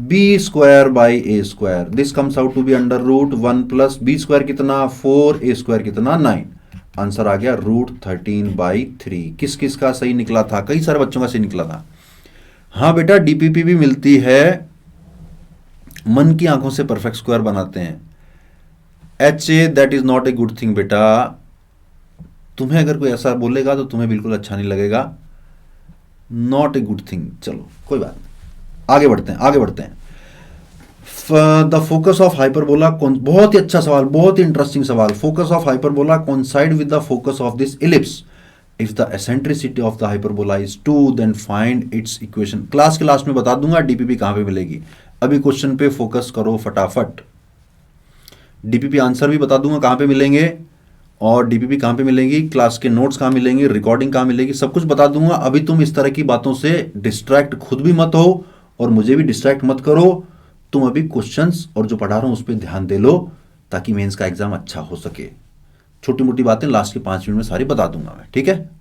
B square by A square. This comes out to B √1 plus B square कितना 4, ए स्क्वायर कितना 9। आंसर आ गया √13/3। किस किस का सही निकला था? कई सारे बच्चों का सही निकला था। हाँ बेटा, डीपीपी भी मिलती है। मन की आंखों से परफेक्ट स्क्वायर बनाते हैं। HA that is not a good thing बेटा। तुम्हें अगर कोई ऐसा बोलेगा तो तुम्हें बिल्कुल अच्छा नहीं लगेगा। Not a good thing. चलो कोई बात नहीं, आगे बढ़ते हैं, आगे बढ़ते हैं। द फोकस ऑफ हाइपरबोला, बहुत ही अच्छा सवाल, बहुत ही इंटरेस्टिंग सवाल। Focus of hyperbola coincide with the focus of this ellipse. If the eccentricity of the hyperbola is 2 then find its equation. Class के लास्ट में बता दूंगा डीपीपी कहां पे मिलेगी। अभी क्वेश्चन पे फोकस करो फटाफट। डीपीपी आंसर भी बता दूंगा कहां पे मिलेंगे, और डीपीपी कहां पे मिलेंगी, क्लास के नोट्स कहां मिलेंगे, रिकॉर्डिंग कहां मिलेगी, सब कुछ बता दूंगा। अभी तुम इस तरह की बातों से डिस्ट्रैक्ट खुद भी मत हो और मुझे भी डिस्ट्रैक्ट मत करो। तुम अभी क्वेश्चंस और जो पढ़ा रहा हूं उस पर ध्यान दे लो ताकि मेंस का एग्जाम अच्छा हो सके। छोटी मोटी बातें लास्ट के 5 मिनट में सारी बता दूंगा मैं, ठीक है।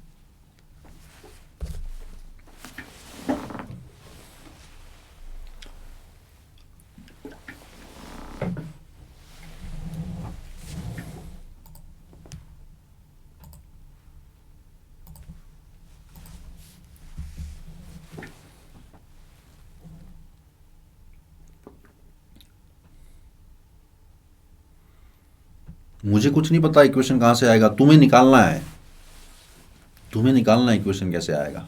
मुझे कुछ नहीं पता इक्वेशन कहां से आएगा, तुम्हें निकालना है, तुम्हें निकालना है इक्वेशन कैसे आएगा।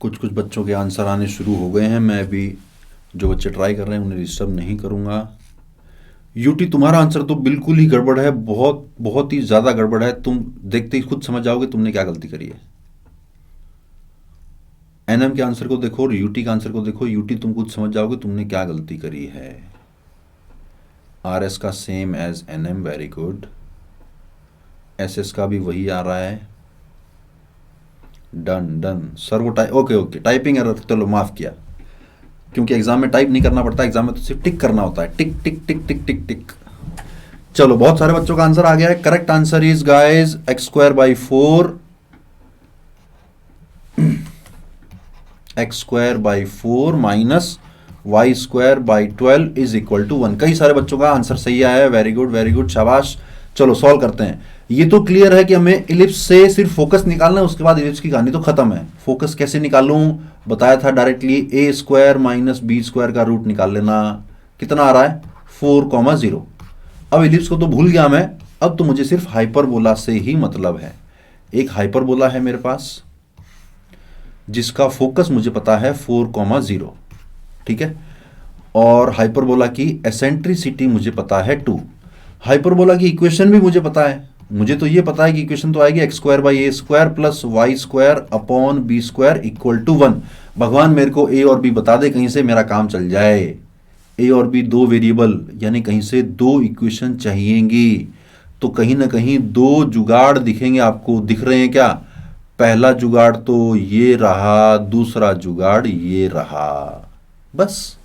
कुछ कुछ बच्चों के आंसर आने शुरू हो गए हैं। मैं अभी जो बच्चे ट्राई कर रहे हैं उन्हें डिस्टर्ब नहीं करूंगा। यूटी तुम्हारा आंसर तो बिल्कुल ही गड़बड़ है, बहुत बहुत ही ज़्यादा गड़बड़ है। तुम देखते ही खुद समझ जाओगे तुमने क्या गलती करी है। एनएम के आंसर को देखो और यूटी का आंसर को देखो, यूटी तुम खुद समझ जाओगे तुमने क्या गलती करी है। आरएस का same as NM, very good. SS का भी वही आ रहा है। डन डन सर, वो ओके ओके, टाइपिंग एरर, चलो माफ किया, क्योंकि एग्जाम में टाइप नहीं करना पड़ता, एग्जाम में तो सिर्फ टिक करना होता है, टिक टिक टिक टिक टिक टिक। चलो बहुत सारे बच्चों का आंसर आ गया है। Correct answer is guys x square by 4, x square by 4 minus y square by 12 is equal to 1। कई सारे बच्चों का आंसर सही आया है, वेरी गुड शाबाश। चलो सॉल्व करते हैं। ये तो क्लियर है कि हमें इलिप्स से सिर्फ फोकस निकालना है, उसके बाद इलिप्स की कहानी तो खत्म है। फोकस कैसे निकालूं बताया था, डायरेक्टली ए स्क्वायर माइनस बी स्क्वायर का रूट निकाल लेना। कितना आ रहा है 4,0। अब इलिप्स को तो भूल गया मैं, अब तो मुझे सिर्फ हाइपरबोला से ही मतलब है। एक हाइपरबोला है मेरे पास जिसका फोकस मुझे पता है 4,0, ठीक है, और हाइपरबोला की एसेंट्रिसिटी मुझे पता है 2। हाइपरबोला की इक्वेशन भी मुझे पता है, मुझे तो ये पता है कि इक्वेशन तो आएगी x square by A square plus y square upon B square equal to 1। भगवान मेरे को ए और बी बता दे कहीं से, मेरा काम चल जाए। ए और बी दो वेरिएबल, यानी कहीं से दो इक्वेशन चाहिएंगी, तो कहीं ना कहीं दो जुगाड़ दिखेंगे आपको। दिख रहे हैं क्या? पहला जुगाड़ तो ये रहा, दूसरा जुगाड़ ये रहा, बस।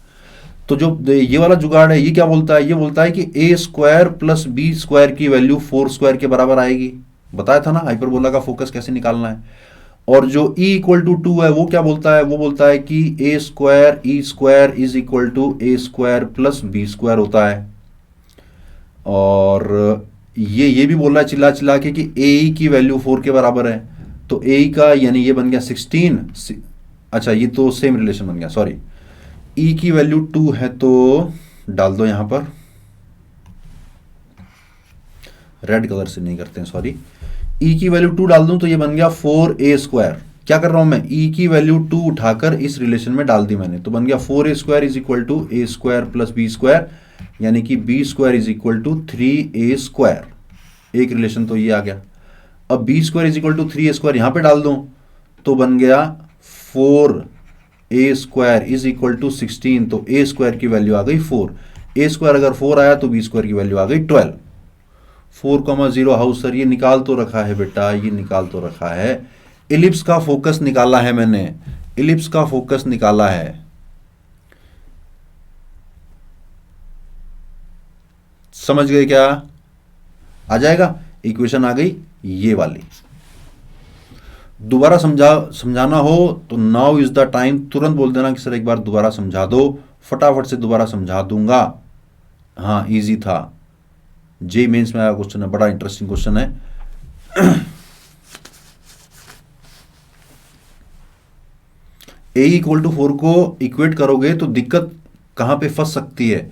तो जो ये वाला जुगाड़ है ये क्या बोलता है, ये बोलता है कि a square plus B square की वैल्यू 4 स्क्वायर के बराबर आएगी। बताया था ना हाइपरबोला का फोकस कैसे निकालना है। और जो e इक्वल टू 2 है वो क्या बोलता है, वो बोलता है कि a square E square is equal to A square plus B square होता है। और ये भी बोल रहा है चिल्ला चिल्ला के कि ए की वैल्यू 4 के बराबर है, तो ए का यानी ये बन गया 16। अच्छा ये तो सेम रिलेशन बन गया, सॉरी। ई की वैल्यू 2 है तो डाल दो यहां पर, रेड कलर से नहीं करते हैं, सॉरी। ई की वैल्यू 2 डाल दूं तो ये बन गया 4a स्क्वायर। क्या कर रहा हूं मैं, ई की वैल्यू 2 उठाकर इस रिलेशन में डाल दी मैंने, तो बन गया 4a square is equal to A square plus B square, यानी कि b square is equal to 3a square. एक रिलेशन तो ये आ गया। अब b square is equal to 3a square यहां पे डाल दूं तो बन गया 4a square is equal to 16, तो a स्क्वायर की वैल्यू आ गई 4। a स्क्वायर अगर 4 आया तो b स्क्वायर की वैल्यू आ गई 12। 4,0 हाउस सर, ये निकाल तो रखा है बेटा, ये निकाल तो रखा है। इलिप्स का फोकस निकाला है मैंने, इलिप्स का फोकस निकाला है। समझ गए क्या? आ जाएगा, इक्वेशन आ गई ये वाली। दोबारा समझाना हो तो नाउ इज द टाइम, तुरंत बोल देना कि सर एक बार दोबारा समझा दो, फटाफट से दोबारा समझा दूंगा। हाँ इजी था, जे मेंस में आया क्वेश्चन है, बड़ा इंटरेस्टिंग क्वेश्चन है। ए इक्वल टू 4 को इक्वेट करोगे तो दिक्कत कहां पे फंस सकती है,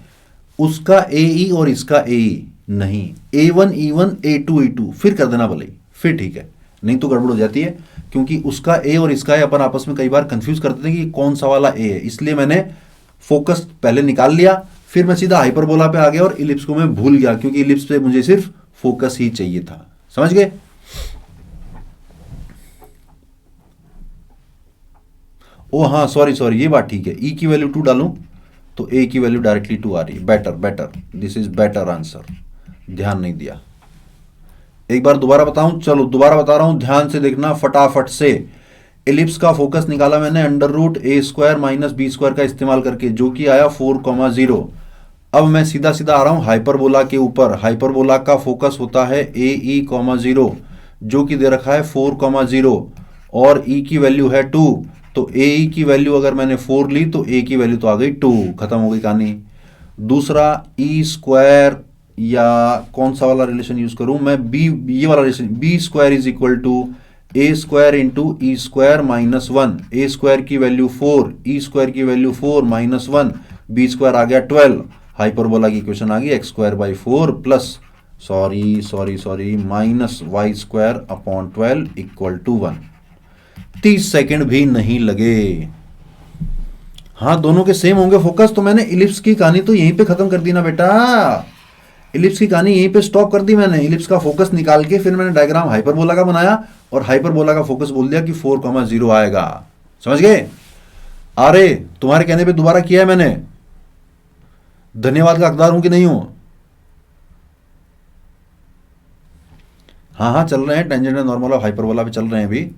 उसका ए और इसका ए नहीं, A1 E1 A2 E2 फिर कर देना भले, फिर ठीक है, नहीं तो गड़बड़ हो जाती है, क्योंकि उसका ए और इसका ए अपन आपस में कई बार कंफ्यूज करते हैं कि कौन सा वाला ए है, इसलिए मैंने फोकस पहले निकाल लिया, फिर मैं सीधा हाइपरबोला पे आ गया और इलिप्स को मैं भूल गया, क्योंकि इलिप्स पे मुझे सिर्फ फोकस ही चाहिए था। समझ गए? ओ हाँ सॉरी ये बात ठीक है, ई की वैल्यू 2 डालूं तो ए की वैल्यू डायरेक्टली 2 आ रही है। Better, this is better answer, ध्यान नहीं दिया। एक बार दोबारा बताऊं, चलो दोबारा बता रहा हूं, ध्यान से देखना फटाफट से। एलिप्स का फोकस निकाला मैंने अंडर रूट ए स्क्वायर माइनस बी स्क्वायर का इस्तेमाल करके, जो कि आया 4,0। अब मैं सीधा सीधा आ रहा हूं हाइपरबोला के ऊपर। हाइपरबोला का फोकस होता है ए ई 0, जो कि दे रखा है 4,0 और ई की वैल्यू है 2, तो ए ई की वैल्यू अगर मैंने 4 ली तो ए की वैल्यू तो आ गई 2, खत्म हो गई कहानी। दूसरा ई स्क्वायर, या कौन सा वाला रिलेशन यूज करूं मैं, बी, ये वाला relation, B square is equal to A square into E square minus 1, A square की वैल्यू 4, ई स्क्वायर की वैल्यू 4 माइनस 1, बी स्क्वायर आ गया 12, हाइपरबोला की इक्वेशन आ गई x square by 4 plus sorry minus y square upon 12 equal to 1। 30 second भी नहीं लगे। हाँ दोनों के सेम होंगे फोकस, तो मैंने इलिप्स की कहानी तो यहीं पे खत्म कर दी ना बेटा, इलिप्स की कहानी यहीं पे स्टॉप कर दी मैंने। इलिप्स का फोकस निकाल के फिर मैंने डायग्राम हाइपरबोला का बनाया और हाइपरबोला का फोकस बोल दिया कि 4,0 आएगा। समझ गए? अरे तुम्हारे कहने पे दोबारा किया है मैंने, धन्यवाद का हकदार हूं कि नहीं हूं? हाँ चल रहे हैं, tangent and normal of hyperbola पे चल रहे हैं अभी।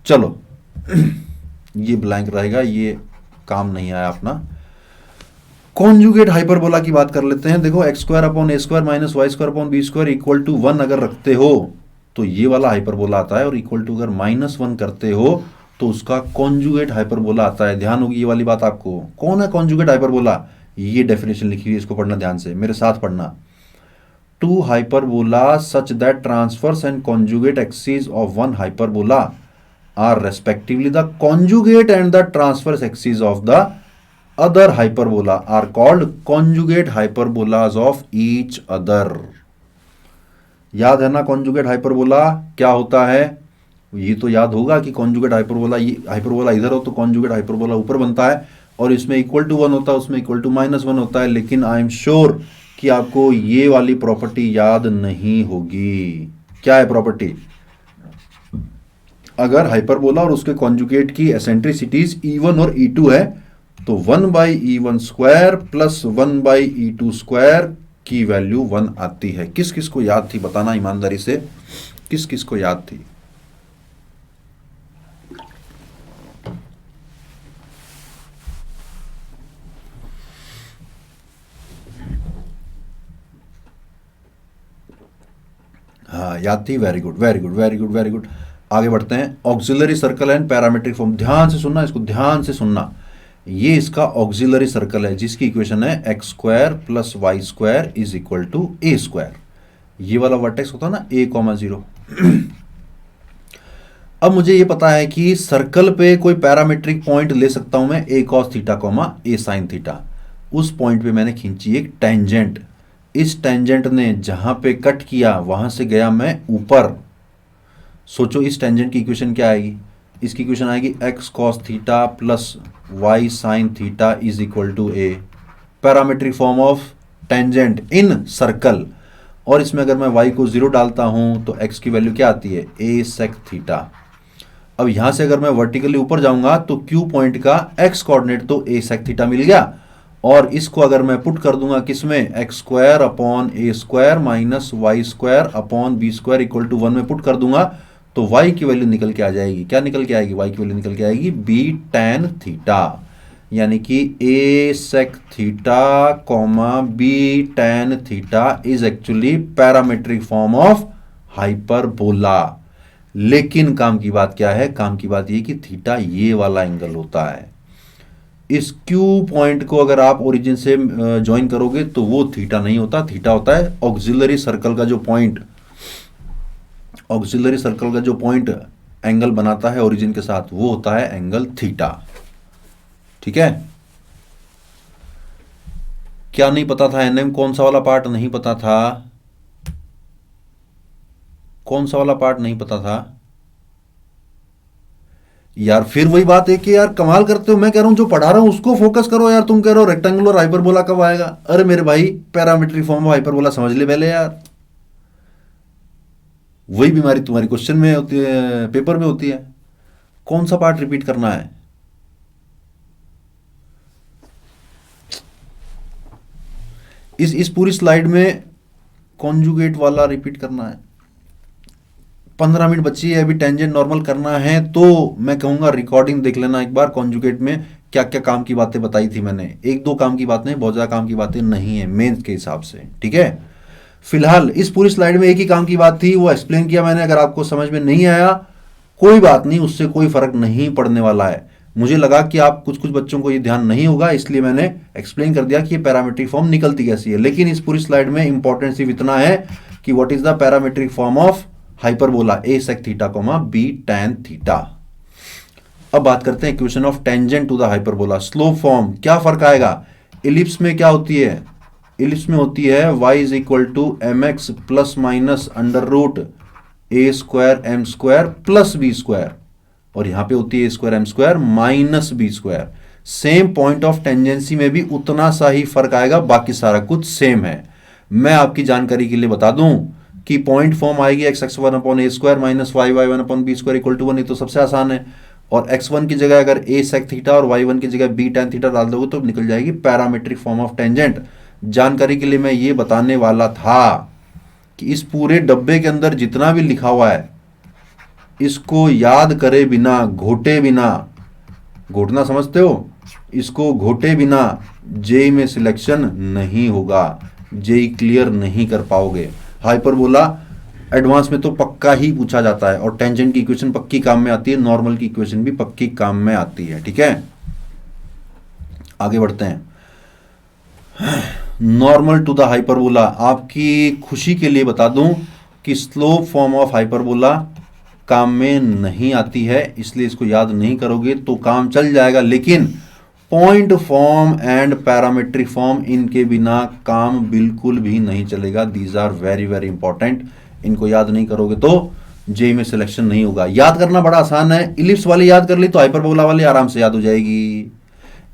चलो ये ब्लैंक रहेगा, ये काम नहीं आया अपना। कॉन्जुगेट हाइपरबोला की बात कर लेते हैं। देखो x square upon A square minus y square upon B square equal to 1 अगर रखते हो तो ये वाला हाइपरबोला आता है, और इक्वल टू अगर -1 करते हो तो उसका कॉन्जुगेट हाइपरबोला आता है। ध्यान होगी ये वाली बात आपको। कौन है कॉन्जुगेट हाइपरबोला? ये डेफिनेशन लिखी हुई है, इसको पढ़ना ध्यान से, मेरे साथ पढ़ना। Two hyperbola such that transverse and conjugate axis of one hyperbola are respectively the conjugate and the transverse axis of the other hyperbola are called conjugate hyperbolas of each other। याद है ना conjugate hyperbola क्या होता है? ये तो याद होगा कि conjugate hyperbola, ये hyperbola इधर हो तो conjugate hyperbola ऊपर बनता है और इसमें इक्वल टू 1 होता है, उसमें इक्वल टू -1 होता है। लेकिन आई एम श्योर कि आपको ये वाली प्रॉपर्टी याद नहीं होगी। क्या है प्रॉपर्टी? अगर हाइपरबोला और उसके कॉन्जुगेट की एसेंट्रिसिटीज E1 और E2 है तो 1/E1 square plus 1/E2 square की वैल्यू 1 आती है। किस किस को याद थी बताना ईमानदारी से, किस किस को याद थी? हाँ याद थी, very good very good very good very good. आगे बढ़ते हैं। Auxiliary circle and parametric form, ध्यान से सुनना, इसको ध्यान से सुनना। ये इसका ऑक्सिलरी सर्कल है जिसकी इक्वेशन है x square plus y square is equal to A square. ये वाला वर्टेक्स होता है ना A,0। अब मुझे ये पता है कि सर्कल पे कोई पैरामीट्रिक पॉइंट ले सकता हूं मैं A cos theta, A sin theta. उस पॉइंट पे मैंने खींची एक टेंजेंट। इस टेंजेंट ने जहां पे कट किया वहां से गया मैं ऊपर। सोचो इस टेंजेंट की इक्वेशन क्या आएगी? इसकी इक्वेशन आएगी x cos theta plus y sine theta is equal to A, parametric form of tangent in circle. और इसमें अगर मैं y को 0 डालता हूं तो x की वैल्यू क्या आती है? a sec theta. अब यहां से अगर मैं वर्टिकली ऊपर जाऊंगा तो q पॉइंट का x कोऑर्डिनेट तो a sec थीटा मिल गया, और इसको अगर मैं पुट कर दूंगा किसमें? X square upon A square minus y square upon B square equal to 1 में पुट कर दूंगा तो y की वैल्यू निकल के आ जाएगी। क्या निकल के आएगी? y की वैल्यू निकल के आएगी b tan थीटा, यानी कि a sec theta b tan theta is actually parametric form of hyperbola. लेकिन काम की बात क्या है, काम की बात ये कि थीटा ये वाला एंगल होता है। इस क्यू पॉइंट को अगर आप ओरिजिन से ज्वाइन करोगे तो वो थीटा नहीं होता, थीटा होता है ऑक्सिलरी सर्कल का जो पॉइंट, ऑक्सिलरी सर्कल का जो पॉइंट एंगल बनाता है ओरिजिन के साथ, वो होता है एंगल थीटा। ठीक है, क्या नहीं पता था एनएम? कौन सा वाला पार्ट नहीं पता था? कौन सा वाला पार्ट नहीं पता था यार? फिर वही बात है कि यार कमाल करते हो, मैं कह रहा हूं जो पढ़ा रहा हूं उसको फोकस करो यार, तुम कह रहे हो रेक्टेंगुलर हाइपरबोला कब आएगा? अरे मेरे भाई पैरामीट्रिक फॉर्म ऑफ हाइपरबोला समझ ले पहले यार। वही बीमारी तुम्हारी क्वेश्चन में होती है, पेपर में होती है। कौन सा पार्ट रिपीट करना है? इस पूरी स्लाइड में कॉन्जुगेट वाला रिपीट करना है। 15 मिनट बची है अभी, टेंजेंट नॉर्मल करना है तो मैं कहूंगा रिकॉर्डिंग देख लेना एक बार, कॉन्जुगेट में क्या क्या काम की बातें बताई थी मैंने। एक दो काम की बातें, बहुत ज्यादा काम की बातें नहीं है मेंस के हिसाब से। ठीक है, फिलहाल इस पूरी स्लाइड में एक ही काम की बात थी, वो एक्सप्लेन किया मैंने। अगर आपको समझ में नहीं आया कोई बात नहीं, उससे कोई फर्क नहीं पड़ने वाला है। मुझे लगा कि आप कुछ कुछ बच्चों को ये ध्यान नहीं होगा, इसलिए मैंने एक्सप्लेन कर दिया कि ये पैरामीट्रिक फॉर्म निकलती कैसी है। लेकिन इस पूरी स्लाइड में इंपॉर्टेंट सिर्फ इतना है कि what is the parametric form of hyperbola a sec theta comma b tan theta. अब बात करते हैं equation of tangent to the hyperbola. Slope form क्या फर्क आएगा? इलिप्स में क्या होती है? इलिप्स में होती है y is equal to M x plus minus under root A square M square plus B square, और यहां पे होती है a square M square minus B square. Same point of tangency में भी उतना सा ही फर्क आएगा, बाकी सारा कुछ सेम है। मैं आपकी जानकारी के लिए बता दूं कि पॉइंट फॉर्म आएगी x x one upon A square minus y y one upon B square equal to one. ये तो सबसे आसान है। और x1 की जगह अगर a sec थीटा और y1 की जगह b tan थीटा डाल दोगे तो निकल जाएगी पैरामीट्रिक फॉर्म ऑफ टेंजेंट। जानकारी के लिए मैं ये बताने वाला था कि इस पूरे डब्बे के अंदर जितना भी लिखा हुआ है इसको याद करे बिना, घोटे बिना, घोटना समझते हो, इसको घोटे बिना जेई में सिलेक्शन नहीं होगा, जेई क्लियर नहीं कर पाओगे। हाइपरबोला एडवांस में तो पक्का ही पूछा जाता है, और टेंजेंट की इक्वेशन पक्की काम में आती है, नॉर्मल की इक्वेशन भी पक्की काम में आती है। ठीक है, आगे बढ़ते हैं। नॉर्मल टू द हाइपरबोला, आपकी खुशी के लिए बता दूं कि स्लोप फॉर्म ऑफ हाइपरबोला काम में नहीं आती है, इसलिए इसको याद नहीं करोगे तो काम चल जाएगा। लेकिन point form and parametric form, इनके बिना काम बिल्कुल भी नहीं चलेगा। These are very very important. इनको याद नहीं करोगे तो जेई में सिलेक्शन नहीं होगा। याद करना बड़ा आसान है, इलिप्स वाली याद कर ली तो हाइपरबोला वाली आराम से याद हो जाएगी।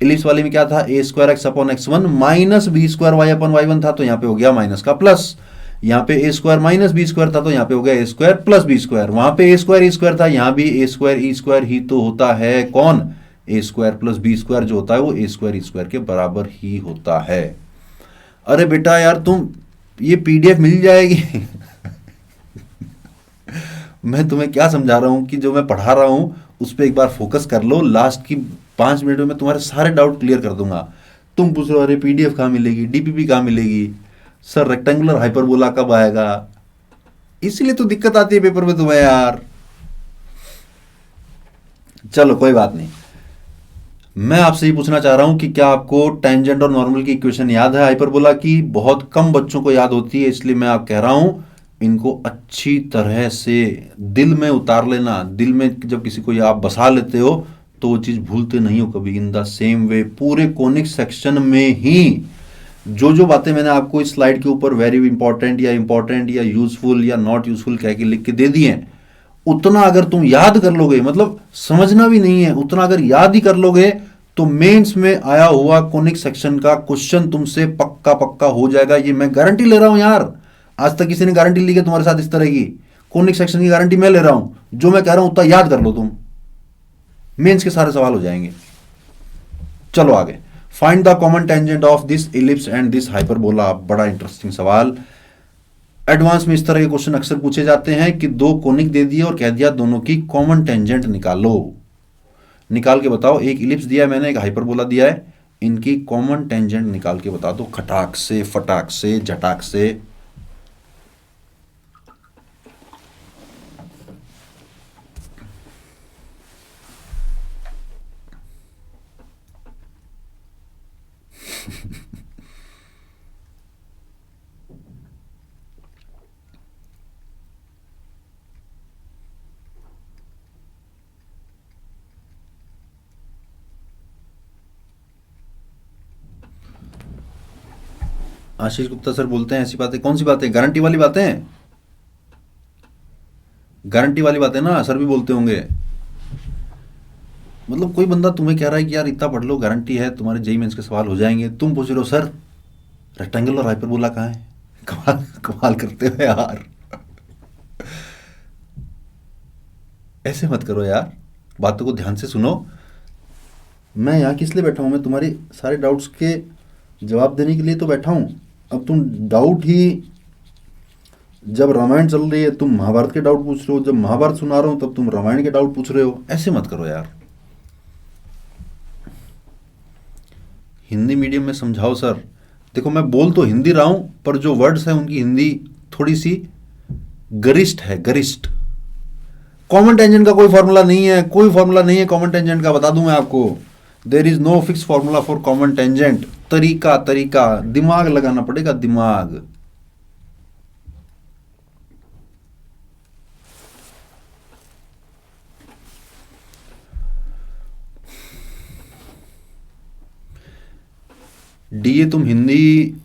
इलिप्स वाली में क्या था? A square x upon x one minus B square y upon y one था, तो यहां पे हो गया माइनस का प्लस। यहां पे ए स्क्वायर माइनस बी स्क्वायर था, तो यहां पे हो गया ए स्क्वायर प्लस बी स्क्वायर। वहां पे ए स्क्वायर ई स्क्वायर था, यहां भी ए स्क्वायर ई स्क्वायर ही तो होता है। कौन? ए स्क्वायर प्लस बी स्क्वायर जो होता है वो ए स्क्वायर ई स्क्वायर के बराबर ही होता है। अरे बेटा यार तुम, ये पीडीएफ मिल जाएगी। मैं तुम्हें क्या समझा रहा हूं कि जो मैं पढ़ा रहा हूं उस पर एक बार फोकस कर लो। लास्ट की 5 मिनट में तुम्हारे सारे डाउट क्लियर कर दूंगा। तुम पूछ रहे हो अरे पीडीएफ कहाँ मिलेगी, डीपीपी कहाँ मिलेगी, सर रेक्टेंगुलर हाइपरबोला कब आएगा? इसलिए तो दिक्कत आती है पेपर में तुम्हें यार। चलो कोई बात नहीं, मैं आपसे ये पूछना चाह रहा हूं कि क्या आपको टेंजेंट और नॉर्मल की इक्वेशन याद है हाइपरबोला की? बहुत कम बच्चों को याद होती है, इसलिए मैं आप कह रहा हूं इनको अच्छी तरह से दिल में उतार लेना। दिल में जब किसी को आप बसा लेते हो तो वो चीज भूलते नहीं हो कभी। इन द सेम वे पूरे कोनिक सेक्शन में ही जो जो बातें मैंने आपको इस स्लाइड के ऊपर वेरी इंपॉर्टेंट या यूजफुल या नॉट यूजफुल कह के लिख के दे दिए हैं, उतना अगर तुम याद कर लोगे, मतलब समझना भी नहीं है, उतना अगर याद ही कर लोगे तो मेंस में आया हुआ कोनिक सेक्शन का क्वेश्चन तुमसे पक्का पक्का हो जाएगा। ये मैं गारंटी ले रहा हूं यार। आज तक किसी ने गारंटी ली है तुम्हारे साथ इस तरह की? कोनिक सेक्शन की गारंटी मैं ले रहा हूं। जो मैं कह रहा हूं उतना याद कर लो तुम, मेंस के सारे सवाल हो जाएंगे। चलो आगे। Find the common tangent of this ellipse and this hyperbola. बड़ा इंटरेस्टिंग सवाल। एडवांस में इस तरह के क्वेश्चन अक्सर पूछे जाते हैं कि दो कोनिक दे दिए और कह दिया दोनों की कॉमन टेंजेंट निकालो। निकाल के बताओ, एक इलिप्स दिया है मैंने, एक हाइपरबोला दिया है, इनकी कॉमन टेंजेंट निकाल के बता दो खटाक से, फटाक से, झटाक से। आशीष गुप्ता सर बोलते हैं ऐसी बातें, कौन सी बातें? गारंटी वाली बातें, गारंटी वाली बातें ना सर भी बोलते होंगे। मतलब कोई बंदा तुम्हें कह रहा है कि यार इतना पढ़ लो, गारंटी है तुम्हारे जेई मेंस के सवाल हो जाएंगे, तुम पूछ रहे हो सर रेक्टेंगल और हाइपरबोला कहाँ है? कमाल कमाल करते हो यार। ऐसे मत करो यार, बातों को ध्यान से सुनो। मैं यहाँ किस लिए बैठा हूँ? मैं तुम्हारे सारे डाउट्स के जवाब देने के लिए तो बैठा हूँ। अब तुम डाउट ही, जब रामायण चल रही है तुम महाभारत के डाउट पूछ रहे हो, जब महाभारत सुना रहा हूँ तब तुम रामायण के डाउट पूछ रहे हो। ऐसे मत करो यार। हिंदी मीडियम में समझाओ सर। देखो मैं बोल तो हिंदी रहा हूँ, पर जो वर्ड्स हैं उनकी हिंदी थोड़ी सी गरिष्ठ है, गरिष्ठ। कॉमन टेंजेंट का कोई फॉर्मूला नहीं है, कोई फॉर्मूला नहीं है कॉमन टेंजेंट का, बता दूं मैं आपको। There is no fix formula for common tangent. तरीका, तरीका, दिमाग लगाना पड़ेगा, दिमाग। डीए तुम हिंदी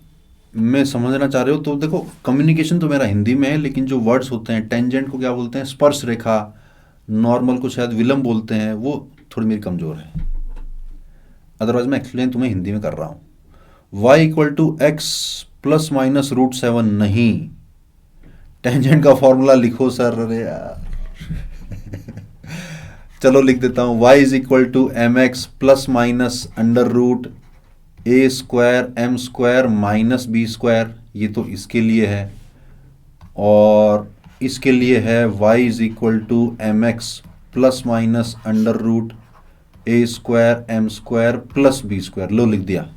में समझना चाह रहे हो तो देखो, कम्युनिकेशन तो मेरा हिंदी में है, लेकिन जो वर्ड्स होते हैं, टेंजेंट को क्या बोलते हैं? स्पर्श रेखा। नॉर्मल को शायद विलंब बोलते हैं, वो थोड़ी मेरी कमजोर है। अदरवाइज मैं एक्सप्लेन तुम्हें हिंदी में कर रहा हूं। y equal to x plus minus √7 नहीं। टेंजेंट का फॉर्मूला लिखो सर। अरे यार चलो लिख देता हूं। y is equal to M x plus minus √a² m² minus b²। ये तो इसके लिए है, और इसके लिए है y is equal to M x plus minus √a² m² plus b²। लो लिख दिया।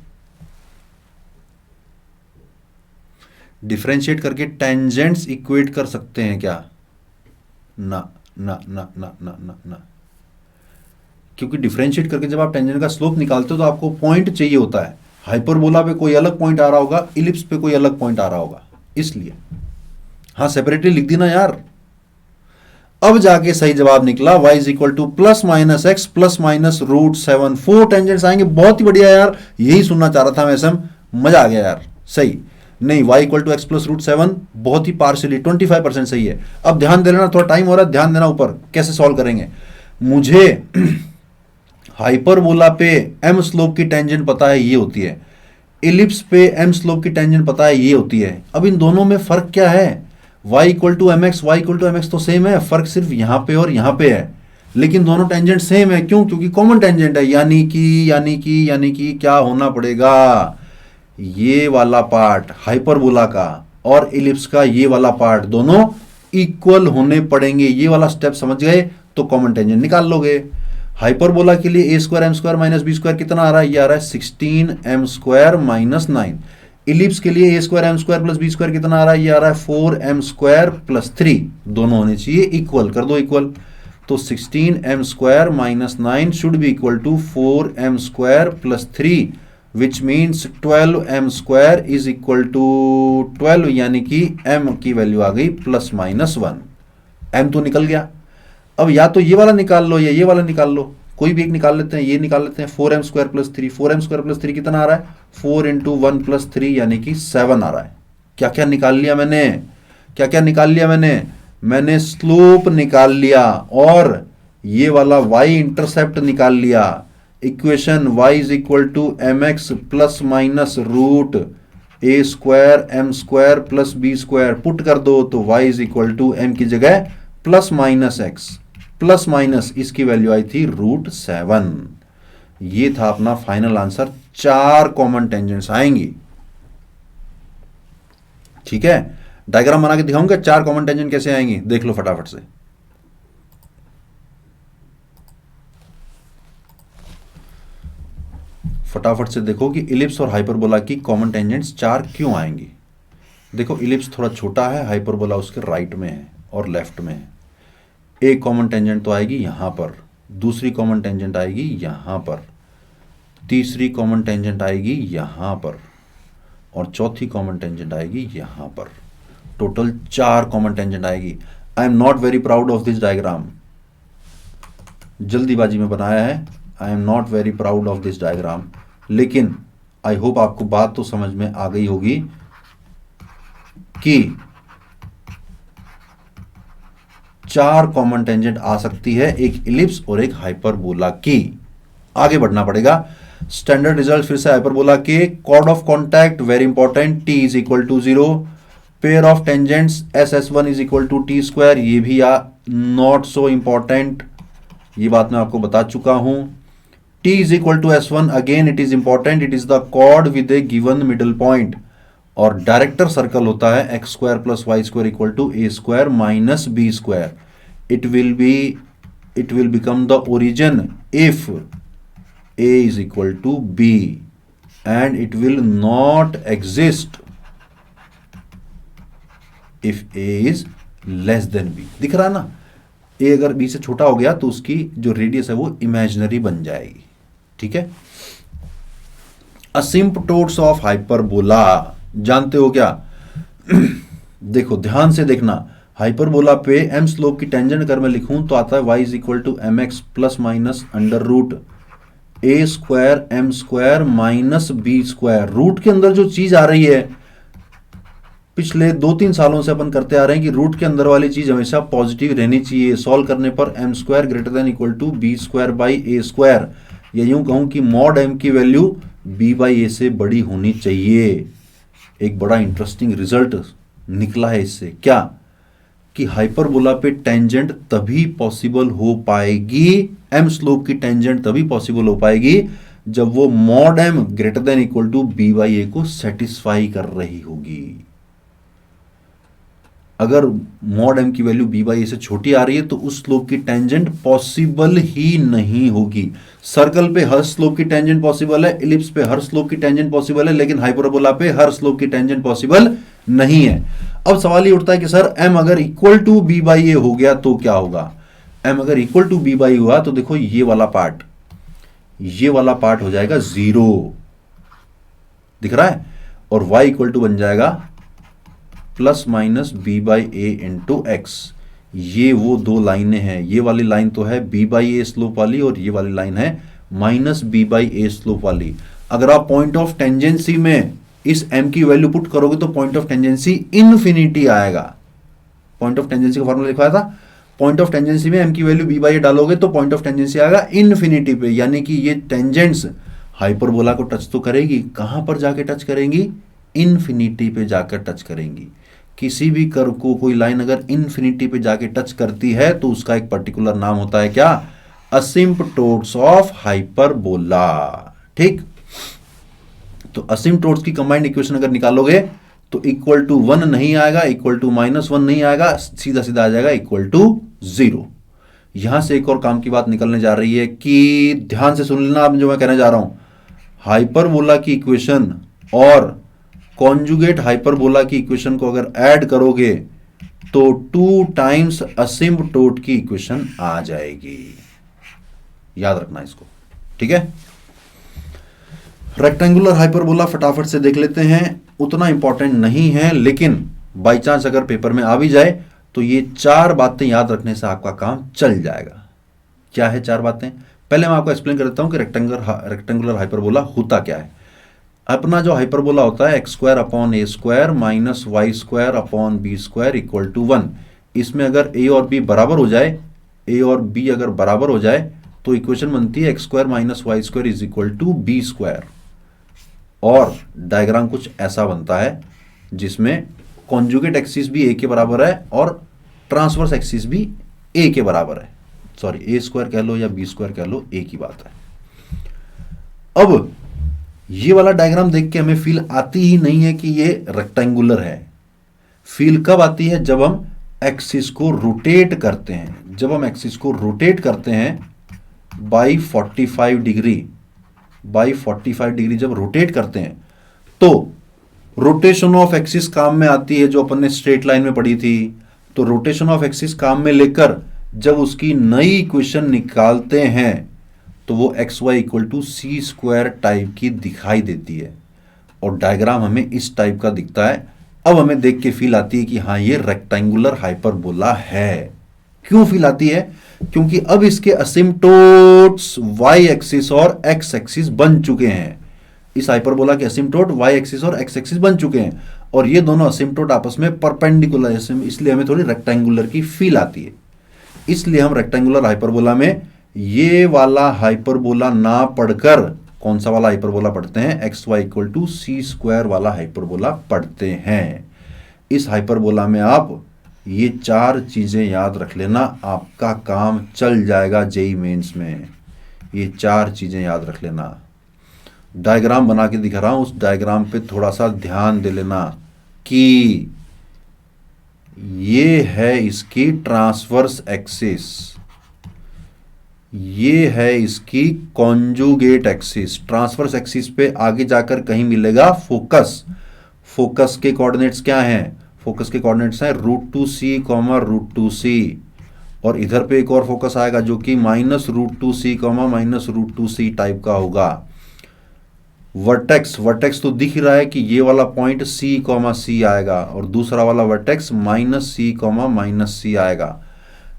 डिफरेंशिएट करके टेंजेंट्स इक्वेट कर सकते हैं क्या? ना ना ना ना ना ना ना, क्योंकि डिफरेंशिएट करके जब आप टेंजेंट का स्लोप निकालते हो तो आपको पॉइंट चाहिए होता है। हाइपरबोला पे कोई अलग पॉइंट आ रहा होगा, इलिप्स पे कोई अलग पॉइंट आ रहा होगा, इसलिए। हाँ सेपरेटली लिख दी ना यार। अब जाके सही जवाब निकला। y is equal two plus minus x plus minus √7। 4 tangents आएंगे, बहुत ही बढ़िया यार, यही सुनना चाह रहा था मैं सम, मजा आ गया यार। सही नहीं, y equal to x plus √7 बहुत ही पार्शियली 25% सही है। अब ध्यान देना, थोड़ा टाइम हो रहा है, ध्यान देना ऊपर कैसे सॉल्व करेंगे। मुझे हाइपरबोला पे m स्लोप की टेंजेंट पता है, ये होती है। इलिप्स पे m स्लोप की टेंजेंट पता है, ये होती है। अब इन दोनों में फर्क क्या है? y equal to M x, y equal to M x तो सेम है, फर्क सिर्फ यहां पे और यहां पे है, लेकिन दोनों टेंजेंट सेम है। क्यों? क्योंकि कॉमन टेंजेंट है। यानी कि क्या होना पड़ेगा? ये वाला पार्ट हाइपरबोला का और इलिप्स का ये वाला पार्ट दोनों इक्वल होने पड़ेंगे। ये वाला स्टेप समझ गए तो कॉमन टेंजेंट निकाल लोगे। हाइपरबोला के लिए a² m² माइनस b² कितना आ रहा है? ये आ रहा है 16m² माइनस 9। इलिप्स के लिए a² m² प्लस b² कितना आ रहा है? ये आ रहा है 4m² प्लस 3। दोनों होने चाहिए इक्वल, कर दो इक्वल। तो 16m² minus 9 should be equal to 4m² plus 3, which means 12m² is equal to 12, यानी कि m की वैल्यू आ गई प्लस माइनस 1। m तो निकल गया। अब या तो ये वाला निकाल लो या ये वाला निकाल लो, कोई भी एक निकाल लेते हैं। ये निकाल लेते हैं 4m² प्लस 3। 4m² प्लस 3 कितना आ रहा है? 4 इंटू 1 प्लस 3 यानी कि 7 आ रहा है। क्या क्या निकाल लिया मैंने? क्या क्या निकाल लिया मैंने? मैंने स्लोप निकाल लिया और ये वाला y इंटरसेप्ट निकाल लिया। Equation y is equal to M x plus minus √a² m² plus b² put कर दो तो y is equal to m की जगह plus minus x plus minus इसकी वैल्यू आई थी √7। ये था अपना फाइनल आंसर। 4 कॉमन टेंजेंट्स आएंगी। ठीक है, डायग्राम बना के दिखाऊंगा 4 कॉमन टेंजेंट कैसे आएंगी, देख लो फटाफट से। फटाफट से देखो कि इलिप्स और हाइपरबोला की कॉमन टेंजेंट्स 4 क्यों आएंगी। देखो इलिप्स थोड़ा छोटा है, हाइपरबोला उसके राइट में है और लेफ्ट में है। एक कॉमन टेंजेंट तो आएगी यहां पर, दूसरी कॉमन टेंजेंट आएगी यहां पर, तीसरी कॉमन टेंजेंट आएगी यहां पर, और चौथी कॉमन टेंजेंट आएगी यहां पर। टोटल 4 कॉमन टेंजेंट आएगी। I am not very proud of this diagram, जल्दीबाजी में बनाया है। I am not very proud of this diagram, लेकिन आई होप आपको बात तो समझ में आ गई होगी कि 4 कॉमन टेंजेंट आ सकती है, एक इलिप्स और एक हाइपरबोला की। आगे बढ़ना पड़ेगा। स्टैंडर्ड रिजल्ट फिर से हाइपरबोला के, chord of contact very important, T is equal to 0, pair of tangents SS1 is equal to T square, ये भी नॉट सो इंपॉर्टेंट, ये बात मैं आपको बता चुका हूं। T is equal to S1, again it is important, it is the chord with a given middle point, और डायरेक्टर सर्कल होता है x square plus y square equal to a square minus b square. It will become the origin if a is equal to b and it will not exist if a is less than b। दिख रहा है ना, a अगर b से छोटा हो गया तो उसकी जो रेडियस है वो इमेजिनरी बन जाएगी। ठीक है। असिम्पटोट्स ऑफ हाइपरबोला जानते हो क्या? देखो ध्यान से देखना, हाइपरबोला पे m स्लोप की टेंजेंट अगर मैं लिखूं तो आता है y is equal to M x plus minus under root A square M square minus B square. Root के अंदर जो चीज आ रही है, पिछले 2-3 सालों से अपन करते आ रहे हैं कि रूट के अंदर वाली चीज हमेशा पॉजिटिव रहनी चाहिए। सॉल्व करने पर m square greater than equal to b square by A square, या यूं कहूं कि मॉड एम की वैल्यू बी बाई ए से बड़ी होनी चाहिए। एक बड़ा इंटरेस्टिंग रिजल्ट निकला है इससे, क्या कि हाइपरबोला पे टेंजेंट तभी पॉसिबल हो पाएगी, एम स्लोप की टेंजेंट तभी पॉसिबल हो पाएगी जब वो mod m greater than equal to b by a को सेटिस्फाई कर रही होगी। अगर मॉड एम की वैल्यू बी बाई ए से छोटी आ रही है तो उस स्लोप की टेंजेंट पॉसिबल ही नहीं होगी। सर्कल पे हर स्लोप की टेंजेंट पॉसिबल है, इलिप्स पे हर स्लोप की टेंजेंट पॉसिबल है, लेकिन हाइपरबोला पे हर स्लोप की टेंजेंट पॉसिबल नहीं है। अब सवाल ये उठता है कि सर m अगर इक्वल टू बी बाई ए हो गया तो क्या होगा? m अगर इक्वल टू बी बाई हुआ तो देखो ये वाला पार्ट हो जाएगा 0, दिख रहा है, और y इक्वल टू बन जाएगा plus minus b by a into x. ये वो दो लाइनें हैं, ये वाली लाइन तो है बी बाई ए स्लोप वाली और ये वाली लाइन है minus b by a slope वाली। अगर आप पॉइंट ऑफ टेंजेंसी में इस m की वैल्यू पुट करोगे तो पॉइंट ऑफ टेंजेंसी इन्फिनिटी आएगा। पॉइंट ऑफ टेंजेंसी का फॉर्मूला लिखवाया था, पॉइंट ऑफ टेंजेंसी में m की वैल्यू b बाई ए डालोगे तो पॉइंट ऑफ टेंजेंसी आएगा इन्फिनिटी पे, यानी कि ये टेंजेंट्स हाइपरबोला को टच तो करेगी, कहां पर जाके टच करेंगी? इन्फिनिटी पे जाकर टच करेंगी। किसी भी कर्व को कोई लाइन अगर इन्फिनिटी पे जाके टच करती है तो उसका एक पर्टिकुलर नाम होता है क्या? असिम्पटोट्स ऑफ हाइपरबोला। ठीक, तो असिम्पटोट्स की कंबाइंड इक्वेशन अगर निकालोगे तो इक्वल टू 1 नहीं आएगा, इक्वल टू माइनस 1 नहीं आएगा, सीधा सीधा आ जाएगा इक्वल टू 0। यहां से एक और काम की बात निकलने जा रही है कि ध्यान से सुन लेना आप जो मैं कहने जा रहा हूं। हाइपरबोला की इक्वेशन और कॉन्जुगेट हाइपरबोला की इक्वेशन को अगर ऐड करोगे तो 2 टाइम्स असिम्पटोट की इक्वेशन आ जाएगी। याद रखना इसको, ठीक है। रेक्टेंगुलर हाइपरबोला फटाफट से देख लेते हैं, उतना इंपॉर्टेंट नहीं है, लेकिन बाई चांस अगर पेपर में आ भी जाए तो ये 4 बातें याद रखने से आपका काम चल जाएगा। क्या है 4 बातें? पहले मैं आपको एक्सप्लेन कर देता हूं कि रेक्टेंगुलर हाइपरबोला होता क्या है। अपना जो हाइपरबोला होता है x square upon A square minus y square upon B square equal to 1। इसमें अगर ए और बी बराबर हो जाए, ए और बी अगर बराबर हो जाए तो इक्वेशन बनती है x square minus y square is equal to b square. और डायग्राम कुछ ऐसा बनता है जिसमें कॉन्जुगेट एक्सिस भी ए के बराबर है और ट्रांसवर्स एक्सिस भी ए के बराबर है। सॉरी, ए स्क्वायर कह लो या बी स्क्वायर कह लो, ए की बात है। अब ये वाला डायग्राम देख के हमें फील आती ही नहीं है कि ये रेक्टेंगुलर है। फील कब आती है? जब हम एक्सिस को रोटेट करते हैं। जब हम एक्सिस को रोटेट करते हैं बाई 45 डिग्री जब रोटेट करते हैं तो रोटेशन ऑफ एक्सिस काम में आती है, जो अपन ने स्ट्रेट लाइन में पढ़ी थी। तो रोटेशन ऑफ एक्सिस काम में लेकर जब उसकी नई इक्वेशन निकालते हैं तो वो x y equal to c square type की दिखाई देती है और डायग्राम हमें इस टाइप का दिखता है। अब हमें देख के फील आती है कि हाँ ये रेक्टेंगुलर हाइपरबोला है। क्यों फील आती है? क्योंकि अब इसके असिम्पटोट्स वाई एक्सिस और एक्स एक्सिस बन चुके हैं। इस हाइपरबोला के असिम्प्टोट वाई एक्सिस और एक्स एक्सिस बन चुके हैं और ये दोनों असिम्प्टोट आपस में परपेंडिकुलर है, इसलिए हमें थोड़ी रेक्टेंगुलर की फील आती है। इसलिए हम रेक्टेंगुलर हाइपरबोला में ये वाला हाइपरबोला ना पढ़कर कौन सा वाला हाइपरबोला पढ़ते हैं, x y equal to c square वाला हाइपरबोला पढ़ते हैं। इस हाइपरबोला में आप ये 4 चीजें याद रख लेना, आपका काम चल जाएगा जेई मेंस में। ये 4 चीजें याद रख लेना। डायग्राम बना के दिखा रहा हूं, उस डायग्राम पे थोड़ा सा ध्यान दे लेना कि ये है इसकी ट्रांसवर्स एक्सिस, ये है इसकी कॉन्जुगेट एक्सिस। ट्रांसवर्स एक्सिस पे आगे जाकर कहीं मिलेगा फोकस। फोकस के कोऑर्डिनेट्स क्या हैं? फोकस के कोऑर्डिनेट्स हैं √2c, √2c, और इधर पे एक और फोकस आएगा जो कि -√2c, -√2c टाइप का होगा। वर्टेक्स, वर्टेक्स तो दिख रहा है कि ये वाला पॉइंट c, आएगा और दूसरा वाला वर्टेक्स -c, -c आएगा।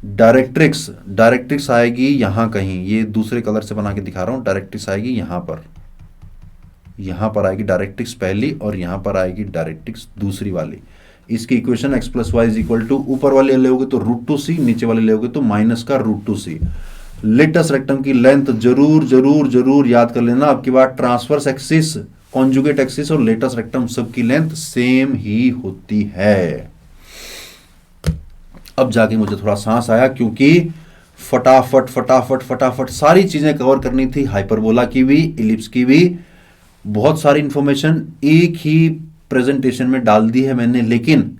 डायरेक्ट्रिक्स, डायरेक्ट्रिक्स आएगी यहां कहीं, ये दूसरे कलर से बना के दिखा रहा हूं। डायरेक्ट्रिक्स आएगी यहां पर आएगी डायरेक्ट्रिक्स पहली और यहां पर आएगी डायरेक्ट्रिक्स दूसरी वाली। इसकी इक्वेशन x + y = ऊपर वाले लोगे तो √2c, नीचे वाले लोगे तो -√2c। लेटस रेक्टम की लेंथ जरूर जरूर जरूर याद कर लेना। आपकी बात ट्रांसवर्स एक्सिस, कॉन्जुगेट एक्सिस और लेटस रेक्टम सबकी लेंथ सेम ही होती है। अब जाके मुझे थोड़ा सांस आया क्योंकि फटाफट फटाफट फटाफट सारी चीजें कवर करनी थी, हाइपरबोला की भी, इलिप्स की भी। बहुत सारी इंफॉर्मेशन एक ही प्रेजेंटेशन में डाल दी है मैंने, लेकिन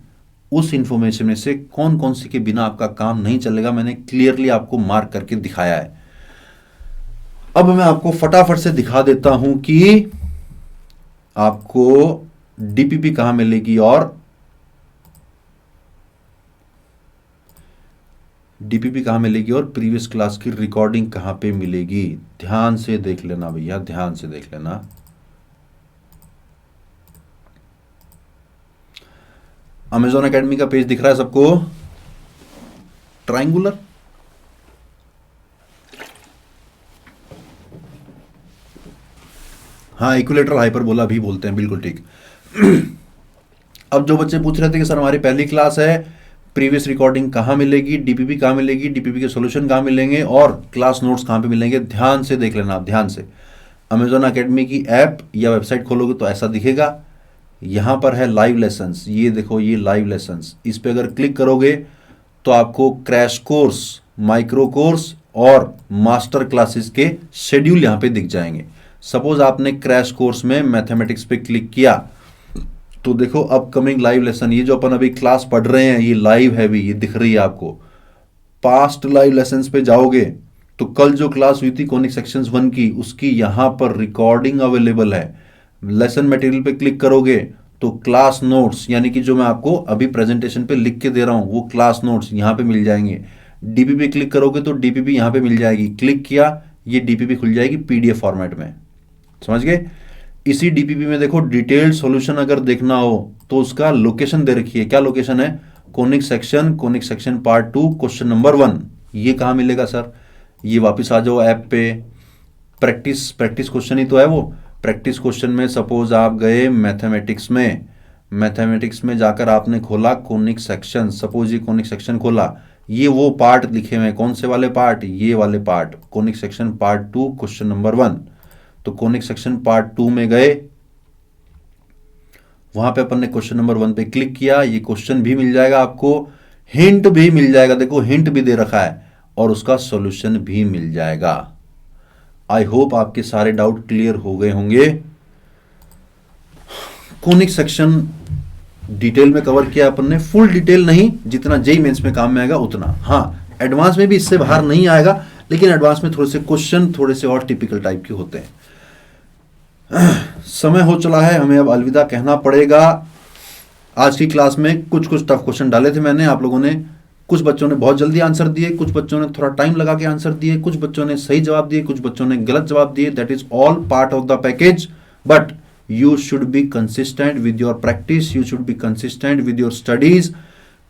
उस इंफॉर्मेशन में से कौन कौन सी के बिना आपका काम नहीं चलेगा मैंने क्लियरली आपको मार्क करके दिखाया है। अब मैं आपको फटाफट से दिखा देता हूं कि आपको डीपीपी कहां मिलेगी और प्रीवियस क्लास की रिकॉर्डिंग कहां पे मिलेगी। ध्यान से देख लेना भैया, ध्यान से देख लेना। अमेजॉन एकेडमी का पेज दिख रहा है सबको? ट्रायंगुलर, हाँ, इक्विलेटरल हाइपरबोला भी बोलते हैं, बिल्कुल ठीक। अब जो बच्चे पूछ रहे थे कि सर हमारी पहली क्लास है, प्रीवियस रिकॉर्डिंग कहाँ मिलेगी, डीपीपी कहाँ मिलेगी, डीपीपी के सॉल्यूशन कहाँ मिलेंगे और क्लास नोट्स कहाँ पे मिलेंगे, ध्यान से देख लेना आप, ध्यान से। अमेजॉन एकेडमी की ऐप या वेबसाइट खोलोगे तो ऐसा दिखेगा। यहाँ पर है लाइव लेसन्स, ये देखो, ये लाइव लेसन्स। इस पे अगर क्लिक करोगे तो आपको क्रैश कोर्स, माइक्रो कोर्स और मास्टर क्लासेस के शेड्यूल यहाँ पे दिख जाएंगे। सपोज आपने क्रैश कोर्स में मैथमेटिक्स पे क्लिक किया तो देखो अपकमिंग लाइव लेसन, ये जो अपन अभी क्लास पढ़ रहे हैं ये लाइव है भी, ये दिख रही है आपको। पास्ट लाइव लेसन्स पे जाओगे तो कल जो क्लास हुई थी कॉनिक सेक्शंस 1 की, उसकी यहाँ पर रिकॉर्डिंग अवेलेबल है। लेसन मटेरियल पे क्लिक करोगे तो क्लास नोट्स, यानी कि जो मैं आपको अभी प्रेजेंटेशन पे लिख के दे रहा हूं वो क्लास नोट्स यहाँ पे मिल जाएंगे। डीपीपी क्लिक करोगे तो डीपीपी यहाँ पे मिल जाएगी। क्लिक किया, ये डीपीपी खुल जाएगी पीडीएफ फॉर्मेट में, समझ गए। इसी डीपीपी में देखो डिटेल्ड सॉल्यूशन अगर देखना हो तो उसका लोकेशन दे रखी है। क्या लोकेशन है? Conic section part 2 question number 1। ये कहाँ मिलेगा सर? ये वापस आ जाओ ऐप पे, प्रैक्टिस क्वेश्चन ही तो है वो। प्रैक्टिस क्वेश्चन में सपोज आप गए मैथमेटिक्स में जाकर आपने खोला कॉनिक सेक्शन, सपोज ये कॉनिक सेक्शन खोला, ये वो पार्ट लिखे हुए हैं। कौन से वाले पार्ट? ये वाले part, conic section part 2 question number 1। तो कॉनिक सेक्शन पार्ट 2 में गए, वहां पे अपन ने क्वेश्चन नंबर 1 पे क्लिक किया, ये क्वेश्चन भी मिल जाएगा आपको, हिंट भी मिल जाएगा, देखो हिंट भी दे रखा है और उसका सॉल्यूशन भी मिल जाएगा। आई होप आपके सारे डाउट क्लियर हो गए होंगे। कॉनिक सेक्शन डिटेल में कवर किया अपन ने, फुल डिटेल नहीं, जितना जेईई मेंस में काम में आएगा उतना। हाँ, एडवांस में भी इससे बाहर नहीं आएगा, लेकिन एडवांस में थोड़े से क्वेश्चन थोड़े से और टिपिकल टाइप के होते हैं। समय हो चला है, हमें अब अलविदा कहना पड़ेगा। आज की क्लास में कुछ टफ क्वेश्चन डाले थे मैंने, आप लोगों ने, कुछ बच्चों ने बहुत जल्दी आंसर दिए, कुछ बच्चों ने थोड़ा टाइम लगा के आंसर दिए, कुछ बच्चों ने सही जवाब दिए, कुछ बच्चों ने गलत जवाब दिए। That is all part of the package, but you should be consistent with your practice, you should be consistent with your studies।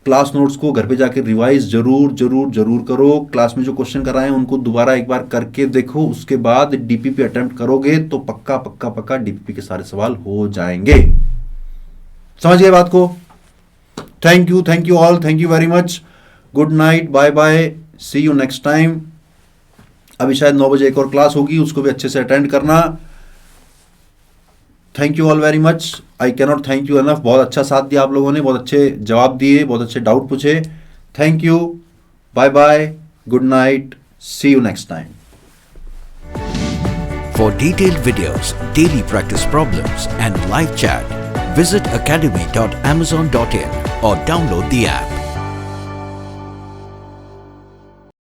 Class notes को घर पे जाके रिवाइज जरूर जरूर जरूर करो। क्लास में जो क्वेश्चन कराए उनको दोबारा एक बार करके देखो, उसके बाद डीपीपी अटेम्प्ट करोगे तो पक्का पक्का पक्का डीपीपी के सारे सवाल हो जाएंगे। समझ गए बात को? Thank you all, thank you very much, good night, bye bye, see you next time. अभी शायद 9 बजे एक और क्लास होगी, उसको भी अच्छे से अटेंड करना। Thank you all very much, I can not thank you enough. बहुत अच्छा साथ दिया आप लोगों ने, बहुत अच्छे जवाब दिए, बहुत अच्छे डाउट पूछे। Thank you, bye bye, good night, see you next time. For detailed videos, daily practice problems and live chat, visit academy.amazon.in or download the app.